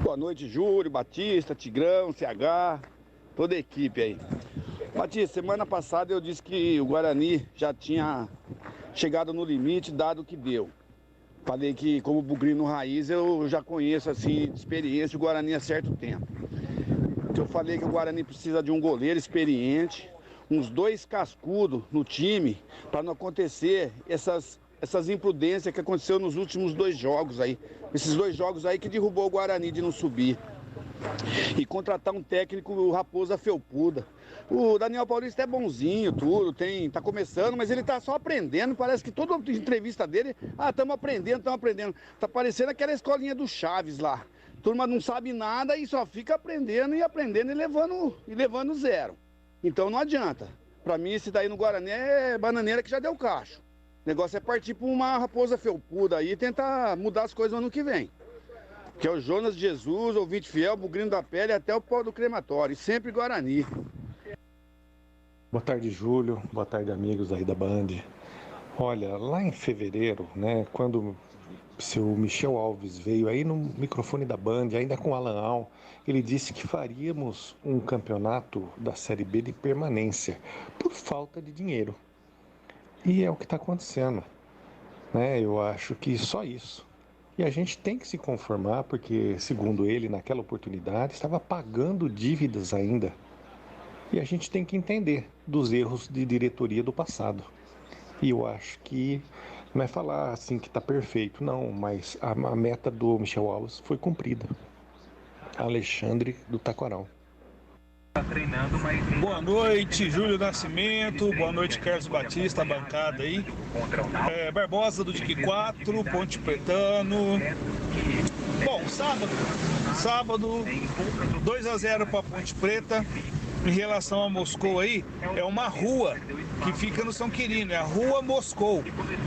[SPEAKER 22] Boa noite, Júlio, Batista, Tigrão, CH, toda a equipe aí. Batista, semana passada eu disse que o Guarani já tinha chegado no limite, dado o que deu. Falei que, como bugrino raiz, eu já conheço, assim, de experiência o Guarani há certo tempo. Eu falei que o Guarani precisa de um goleiro experiente, uns 2 cascudos no time, para não acontecer essas imprudências que aconteceu nos últimos 2 jogos aí. Esses 2 jogos aí que derrubou o Guarani de não subir. E contratar um técnico, o Raposa Felpuda. O Daniel Paulista é bonzinho, tudo, tá começando, mas ele tá só aprendendo. Parece que toda entrevista dele, estamos aprendendo. Tá parecendo aquela escolinha do Chaves lá. Turma não sabe nada e só fica aprendendo e levando zero. Então não adianta. Pra mim, esse daí no Guarani é bananeira que já deu cacho. O negócio é partir pra uma Raposa Felpuda aí e tentar mudar as coisas no ano que vem. Que é o Jonas Jesus, ouvinte fiel, bugrino da pele, até o pó do crematório. E sempre Guarani.
[SPEAKER 23] Boa tarde, Júlio. Boa tarde, amigos aí da Band. Olha, lá em fevereiro, né, quando o seu Michel Alves veio aí no microfone da Band, ainda com Alan Al, ele disse que faríamos um campeonato da Série B de permanência, por falta de dinheiro. E é o que está acontecendo, né? Eu acho que só isso. E a gente tem que se conformar, porque, segundo ele, naquela oportunidade, estava pagando dívidas ainda. E a gente tem que entender dos erros de diretoria do passado. E eu acho que não é falar assim que está perfeito, não, mas a meta do Michel Alves foi cumprida. Alexandre do Taquaral.
[SPEAKER 24] Boa noite, Júlio Nascimento. Boa noite, Carlos Batista, a bancada aí. Barbosa do Dique 4, Ponte Pretano. Bom, sábado 2-0 para Ponte Preta. Em relação a Moscou aí, é uma rua que fica no São Quirino, é a Rua Moscou.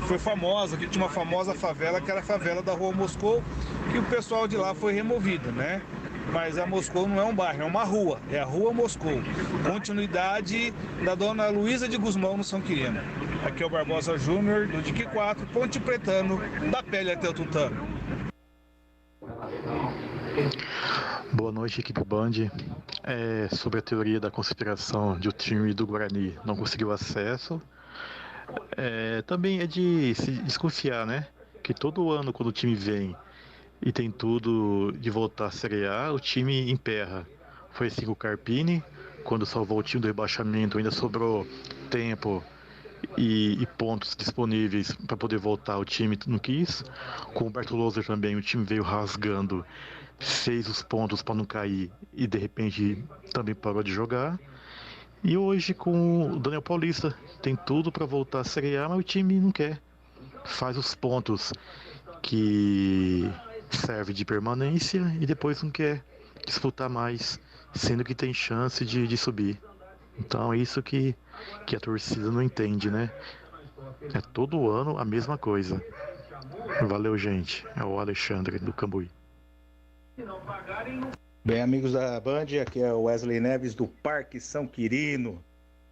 [SPEAKER 24] Foi famosa, que tinha uma famosa favela, que era a favela da Rua Moscou, que o pessoal de lá foi removido, né? Mas a Moscou não é um bairro, é uma rua, é a Rua Moscou. Continuidade da dona Luísa de Guzmão no São Quirino. Aqui é o Barbosa Júnior, do Dique 4, Ponte Pretano, da pele até o tutano.
[SPEAKER 23] Boa noite, equipe Band. Sobre a teoria da conspiração de o time do Guarani não conseguiu acesso, também é de se desconfiar, né? Que todo ano, quando o time vem e tem tudo de voltar à Série A, o time emperra. Foi assim com o Carpini, quando salvou o time do rebaixamento, ainda sobrou tempo e pontos disponíveis para poder voltar, o time não quis. Com o Bertolozzi também, o time veio rasgando, fez os pontos para não cair e de repente também parou de jogar. E hoje com o Daniel Paulista, tem tudo para voltar a Série A, mas o time não quer. Faz os pontos que serve de permanência e depois não quer disputar mais, sendo que tem chance de subir. Então é isso que a torcida não entende, né? É todo ano a mesma coisa. Valeu, gente. É o Alexandre do Cambuí.
[SPEAKER 25] Bem, amigos da Band, aqui é o Wesley Neves do Parque São Quirino,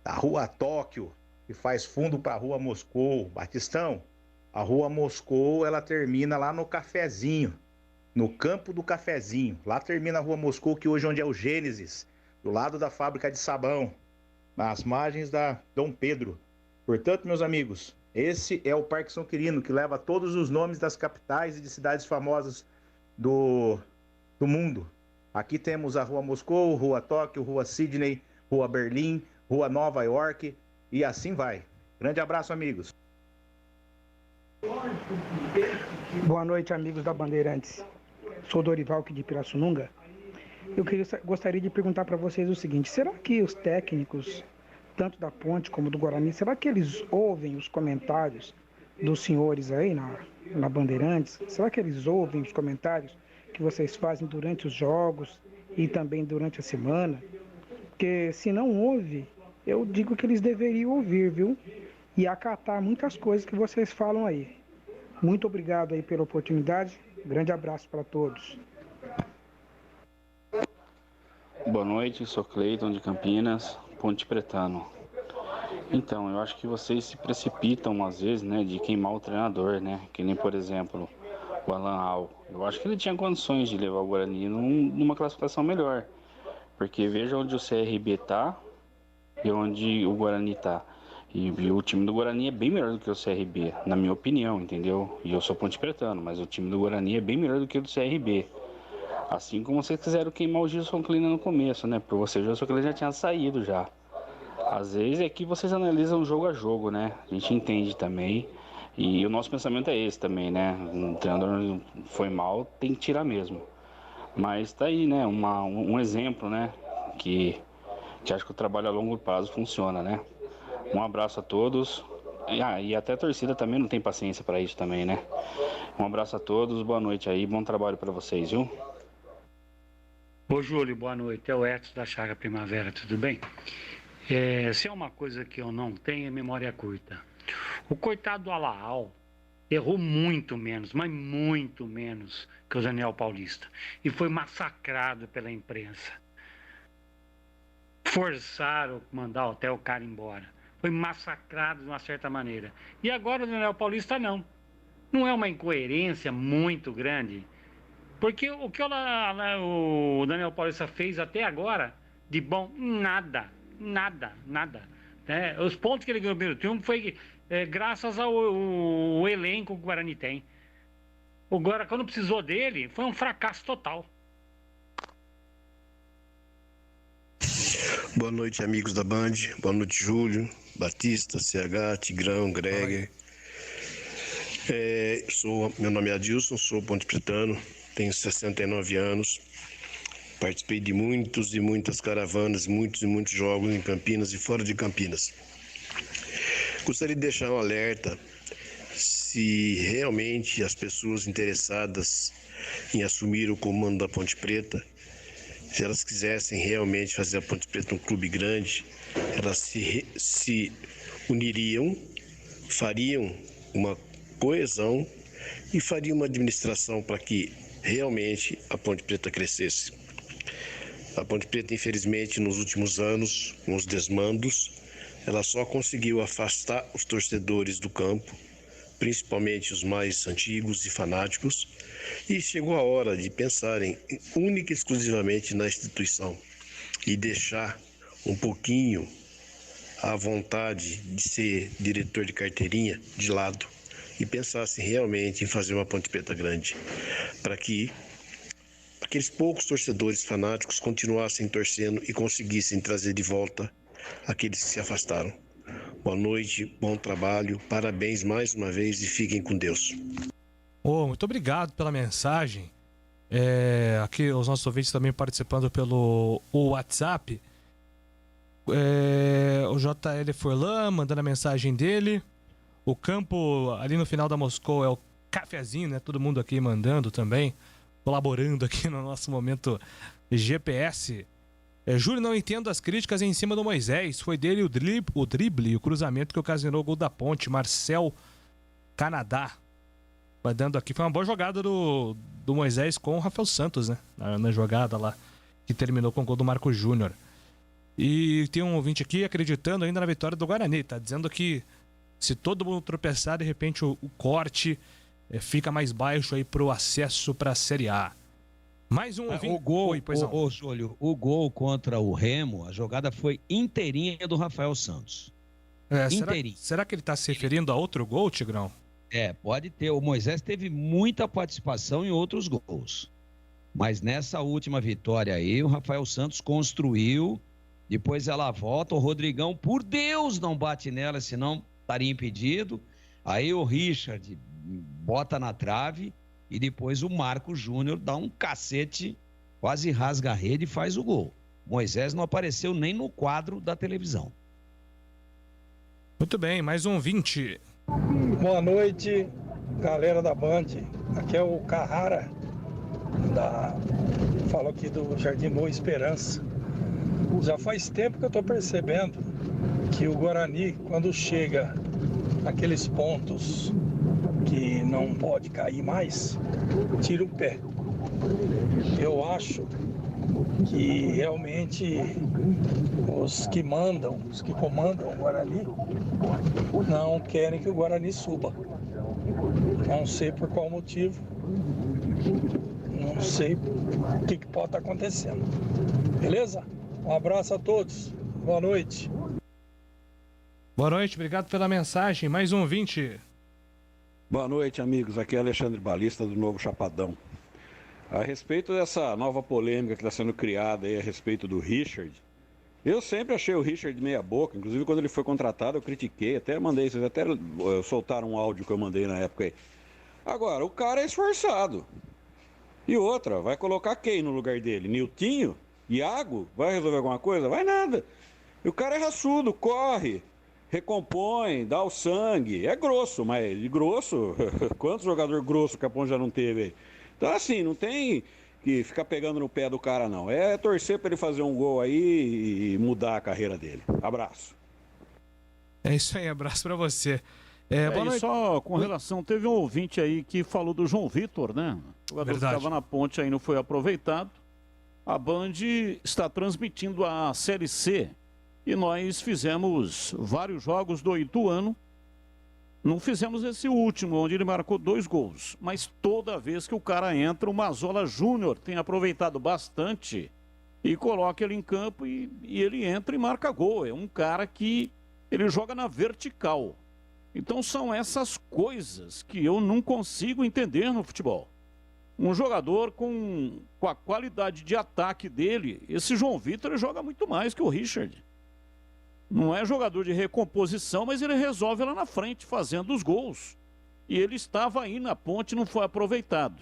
[SPEAKER 25] da Rua Tóquio, que faz fundo para a Rua Moscou. Batistão, a Rua Moscou, ela termina lá no Cafezinho, no Campo do Cafezinho. Lá termina a Rua Moscou, que hoje é onde é o Gênesis, do lado da fábrica de sabão, nas margens da Dom Pedro. Portanto, meus amigos, esse é o Parque São Quirino, que leva todos os nomes das capitais e de cidades famosas do mundo. Aqui temos a Rua Moscou, Rua Tóquio, Rua Sydney, Rua Berlim, Rua Nova York e assim vai. Grande abraço, amigos.
[SPEAKER 26] Boa noite, amigos da Bandeirantes. Sou Dorival aqui de Pirassununga.
[SPEAKER 1] Gostaria de perguntar para vocês o seguinte: será que os técnicos, tanto da Ponte como do Guarani, será que eles ouvem os comentários dos senhores aí na Bandeirantes? Será que eles ouvem os comentários que vocês fazem durante os jogos e também durante a semana? Porque se não ouve, eu digo que eles deveriam ouvir, viu? E acatar muitas coisas que vocês falam aí. Muito obrigado aí pela oportunidade. Grande abraço para todos.
[SPEAKER 2] Boa noite, sou Cleiton de Campinas, Ponte Pretano. Então, eu acho que vocês se precipitam às vezes, né, de queimar o treinador, né? Que nem, por exemplo, o Alan Al. Eu acho que ele tinha condições de levar o Guarani numa classificação melhor. Porque veja onde o CRB tá e onde o Guarani tá. E o time do Guarani é bem melhor do que o CRB, na minha opinião, entendeu? E eu sou Ponte Pretano, mas o time do Guarani é bem melhor do que o do CRB. Assim como vocês quiseram queimar o Gilson Kleina no começo, né? Por você, o Gilson Kleina já tinha saído já. Às vezes é que vocês analisam jogo a jogo, né? A gente entende também. E o nosso pensamento é esse também, né? Um treinador foi mal, tem que tirar mesmo. Mas tá aí, né? Um exemplo, né? Que acho que o trabalho a longo prazo funciona, né? Um abraço a todos. E até a torcida também não tem paciência para isso também, né? Um abraço a todos, boa noite aí, bom trabalho para vocês, viu?
[SPEAKER 12] Ô Júlio, boa noite. É o Edson da Chaga Primavera, tudo bem? Se é uma coisa que eu não tenho, é memória curta. O coitado do Alaal errou muito menos, mas muito menos que o Daniel Paulista. E foi massacrado pela imprensa. Forçaram mandar até o cara embora. Foi massacrado de uma certa maneira. E agora o Daniel Paulista não. Não é uma incoerência muito grande? Porque o que o Daniel Paulista fez até agora, de bom, nada. Os pontos que ele ganhou no primeiro triunfo foi graças ao elenco que o Guarani tem. Agora, quando precisou dele, foi um fracasso total.
[SPEAKER 6] Boa noite, amigos da Band. Boa noite, Júlio, Batista, CH, Tigrão, Greger. Meu nome é Adilson, sou Ponte Pretano, tenho 69 anos. Participei de muitas e muitas caravanas, muitos e muitos jogos em Campinas e fora de Campinas. Gostaria de deixar um alerta se realmente as pessoas interessadas em assumir o comando da Ponte Preta, se elas quisessem realmente fazer a Ponte Preta um clube grande, elas se uniriam, fariam uma coesão e fariam uma administração para que realmente a Ponte Preta crescesse. A Ponte Preta, infelizmente, nos últimos anos, com os desmandos, ela só conseguiu afastar os torcedores do campo, principalmente os mais antigos e fanáticos, e chegou a hora de pensarem única e exclusivamente na instituição e deixar um pouquinho a vontade de ser diretor de carteirinha de lado e pensassem realmente em fazer uma Ponte Preta grande, para que aqueles poucos torcedores fanáticos continuassem torcendo e conseguissem trazer de volta aqueles que se afastaram. Boa noite, bom trabalho, parabéns mais uma vez e fiquem com Deus.
[SPEAKER 5] Muito obrigado pela mensagem. Aqui os nossos ouvintes também participando pelo WhatsApp. O JL Forlan mandando a mensagem dele. O campo ali no final da Moscou é o cafezinho, né? Todo mundo aqui mandando também, colaborando aqui no nosso momento GPS. Júlio, não entendo as críticas em cima do Moisés. Foi dele o drible e o cruzamento que ocasionou o gol da Ponte. Marcel Canadá. Mandando aqui, foi uma boa jogada do Moisés com o Rafael Santos, né? Na jogada lá, que terminou com o gol do Marco Júnior. E tem um ouvinte aqui acreditando ainda na vitória do Guarani. Tá dizendo que se todo mundo tropeçar, de repente o corte fica mais baixo aí pro acesso pra Série A. Mais um ouvinte.
[SPEAKER 16] Júlio, o gol contra o Remo, a jogada foi inteirinha do Rafael Santos. Inteirinho.
[SPEAKER 5] Será que ele tá se referindo a outro gol, Tigrão?
[SPEAKER 16] Pode ter. O Moisés teve muita participação em outros gols. Mas nessa última vitória aí, o Rafael Santos construiu, depois ela volta, o Rodrigão, por Deus, não bate nela, senão estaria impedido. Aí o Richard bota na trave e depois o Marco Júnior dá um cacete quase rasga a rede e faz o gol. Moisés não apareceu nem no quadro da televisão.
[SPEAKER 5] Muito bem, mais um 20.
[SPEAKER 4] Boa noite, galera da Band. Aqui é o Carrara, falo aqui do Jardim Boa Esperança. Já faz tempo que eu estou percebendo que o Guarani, quando chega naqueles pontos que não pode cair mais, tira o pé. Eu acho que realmente os que comandam o Guarani não querem que o Guarani suba. Não sei por qual motivo, não sei o que pode estar acontecendo. Beleza? Um abraço a todos, boa noite.
[SPEAKER 5] Boa noite, obrigado pela mensagem, mais um 20.
[SPEAKER 8] Boa noite, amigos, aqui é Alexandre Balista do Novo Chapadão. A respeito dessa nova polêmica que está sendo criada aí a respeito do Richard, eu sempre achei o Richard meia boca, inclusive quando ele foi contratado eu critiquei, até mandei, vocês até soltaram um áudio que eu mandei na época aí. Agora, o cara é esforçado. E outra, vai colocar quem no lugar dele? Niltinho? Iago? Vai resolver alguma coisa? Vai nada. E o cara é raçudo, corre, recompõe, dá o sangue. É grosso, mas de grosso, quantos jogador grosso que a Ponte já não teve aí? Então assim, não tem que ficar pegando no pé do cara não. É torcer para ele fazer um gol aí e mudar a carreira dele. Abraço.
[SPEAKER 5] É isso aí, abraço para você.
[SPEAKER 17] Boa noite. Só com relação, teve um ouvinte aí que falou do João Vitor, né? O jogador que estava na Ponte aí não foi aproveitado. A Band está transmitindo a Série C e nós fizemos vários jogos do Ituano. Não fizemos esse último, onde ele marcou 2 gols. Mas toda vez que o cara entra, o Mazola Júnior tem aproveitado bastante e coloca ele em campo e ele entra e marca gol. É um cara que ele joga na vertical. Então são essas coisas que eu não consigo entender no futebol. Um jogador com a qualidade de ataque dele, esse João Vitor joga muito mais que o Richard. Não é jogador de recomposição, mas ele resolve lá na frente, fazendo os gols. E ele estava aí na Ponte e não foi aproveitado.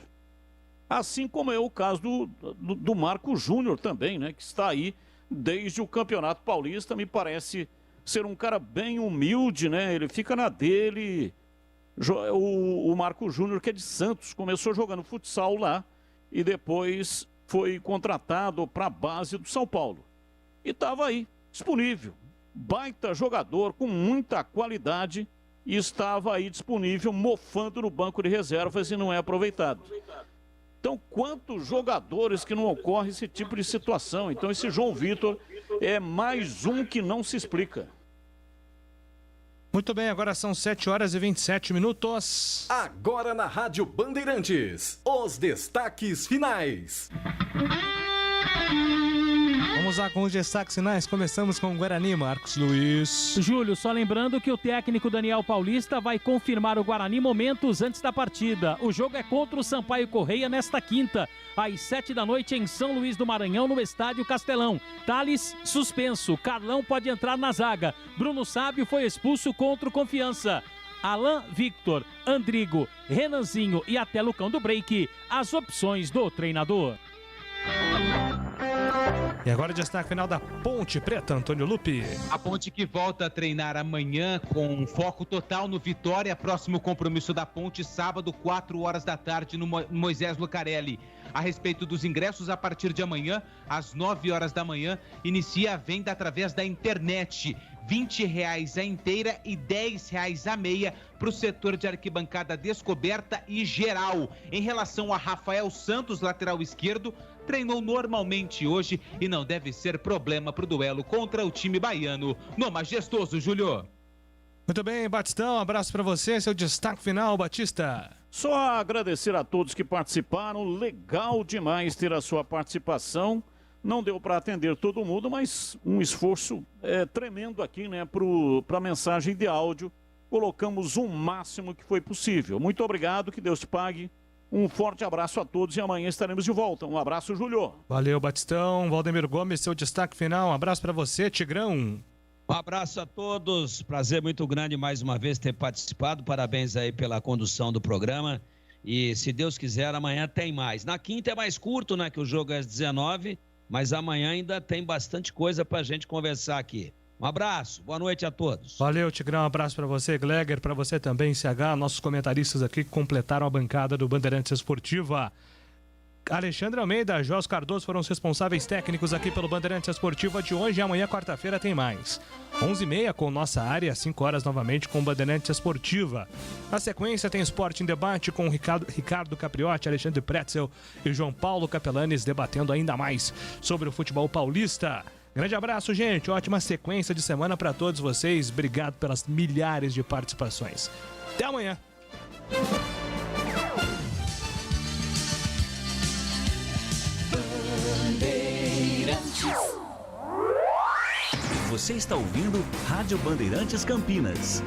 [SPEAKER 17] Assim como é o caso do Marco Júnior também, né? Que está aí desde o Campeonato Paulista, me parece ser um cara bem humilde, né? Ele fica na dele. O Marco Júnior, que é de Santos, começou jogando futsal lá e depois foi contratado para a base do São Paulo. E estava aí, disponível. Baita jogador, com muita qualidade, e estava aí disponível, mofando no banco de reservas e não é aproveitado. Então, quantos jogadores que não ocorre esse tipo de situação? Então, esse João Vitor é mais um que não se explica.
[SPEAKER 5] Muito bem, agora são 7h27.
[SPEAKER 3] Agora na Rádio Bandeirantes, os destaques finais.
[SPEAKER 5] Vamos lá com os destaques finais. Começamos com o Guarani, Marcos Luiz.
[SPEAKER 10] Júlio, só lembrando que o técnico Daniel Paulista vai confirmar o Guarani momentos antes da partida. O jogo é contra o Sampaio Correia nesta quinta, às 7h em São Luís do Maranhão, no Estádio Castelão. Thales suspenso, Carlão pode entrar na zaga. Bruno Sábio foi expulso contra o Confiança. Alan Victor, Andrigo, Renanzinho e até Lucão do Break, as opções do treinador.
[SPEAKER 5] E agora o destaque final da Ponte Preta, Antônio Lupi.
[SPEAKER 11] A Ponte que volta a treinar amanhã com foco total no Vitória. Próximo compromisso da Ponte, sábado, 4h no Moisés Lucarelli. A respeito dos ingressos, a partir de amanhã, às 9h, inicia a venda através da internet. R$20 a inteira e R$10 a meia para o setor de arquibancada descoberta e geral. Em relação a Rafael Santos, lateral esquerdo, treinou normalmente hoje e não deve ser problema para o duelo contra o time baiano no Majestoso, Júlio.
[SPEAKER 5] Muito bem, Batistão, um abraço para você, seu destaque final, Batista.
[SPEAKER 17] Só agradecer a todos que participaram, legal demais ter a sua participação. Não deu para atender todo mundo, mas um esforço tremendo aqui, né, para a mensagem de áudio. Colocamos o máximo que foi possível. Muito obrigado, que Deus te pague. Um forte abraço a todos e amanhã estaremos de volta. Um abraço, Júlio.
[SPEAKER 5] Valeu, Batistão. Valdemir Gomes, seu destaque final. Um abraço para você, Tigrão.
[SPEAKER 16] Um abraço a todos. Prazer muito grande mais uma vez ter participado. Parabéns aí pela condução do programa. E se Deus quiser, amanhã tem mais. Na quinta é mais curto, né? Que o jogo é às 19, mas amanhã ainda tem bastante coisa pra gente conversar aqui. Um abraço, boa noite a todos.
[SPEAKER 5] Valeu, Tigrão, um abraço para você, Gleger, para você também, CH, nossos comentaristas aqui que completaram a bancada do Bandeirantes Esportiva. Alexandre Almeida, Jos Cardoso foram os responsáveis técnicos aqui pelo Bandeirantes Esportiva de hoje e amanhã, quarta-feira, tem mais. 11h30 com Nossa Área, 5 horas novamente com Bandeirantes Esportiva. Na sequência tem Esporte em Debate com Ricardo Capriotti, Alexandre Pretzel e João Paulo Capelanes debatendo ainda mais sobre o futebol paulista. Grande abraço, gente. Ótima sequência de semana para todos vocês. Obrigado pelas milhares de participações. Até amanhã.
[SPEAKER 3] Você está ouvindo Rádio Bandeirantes Campinas.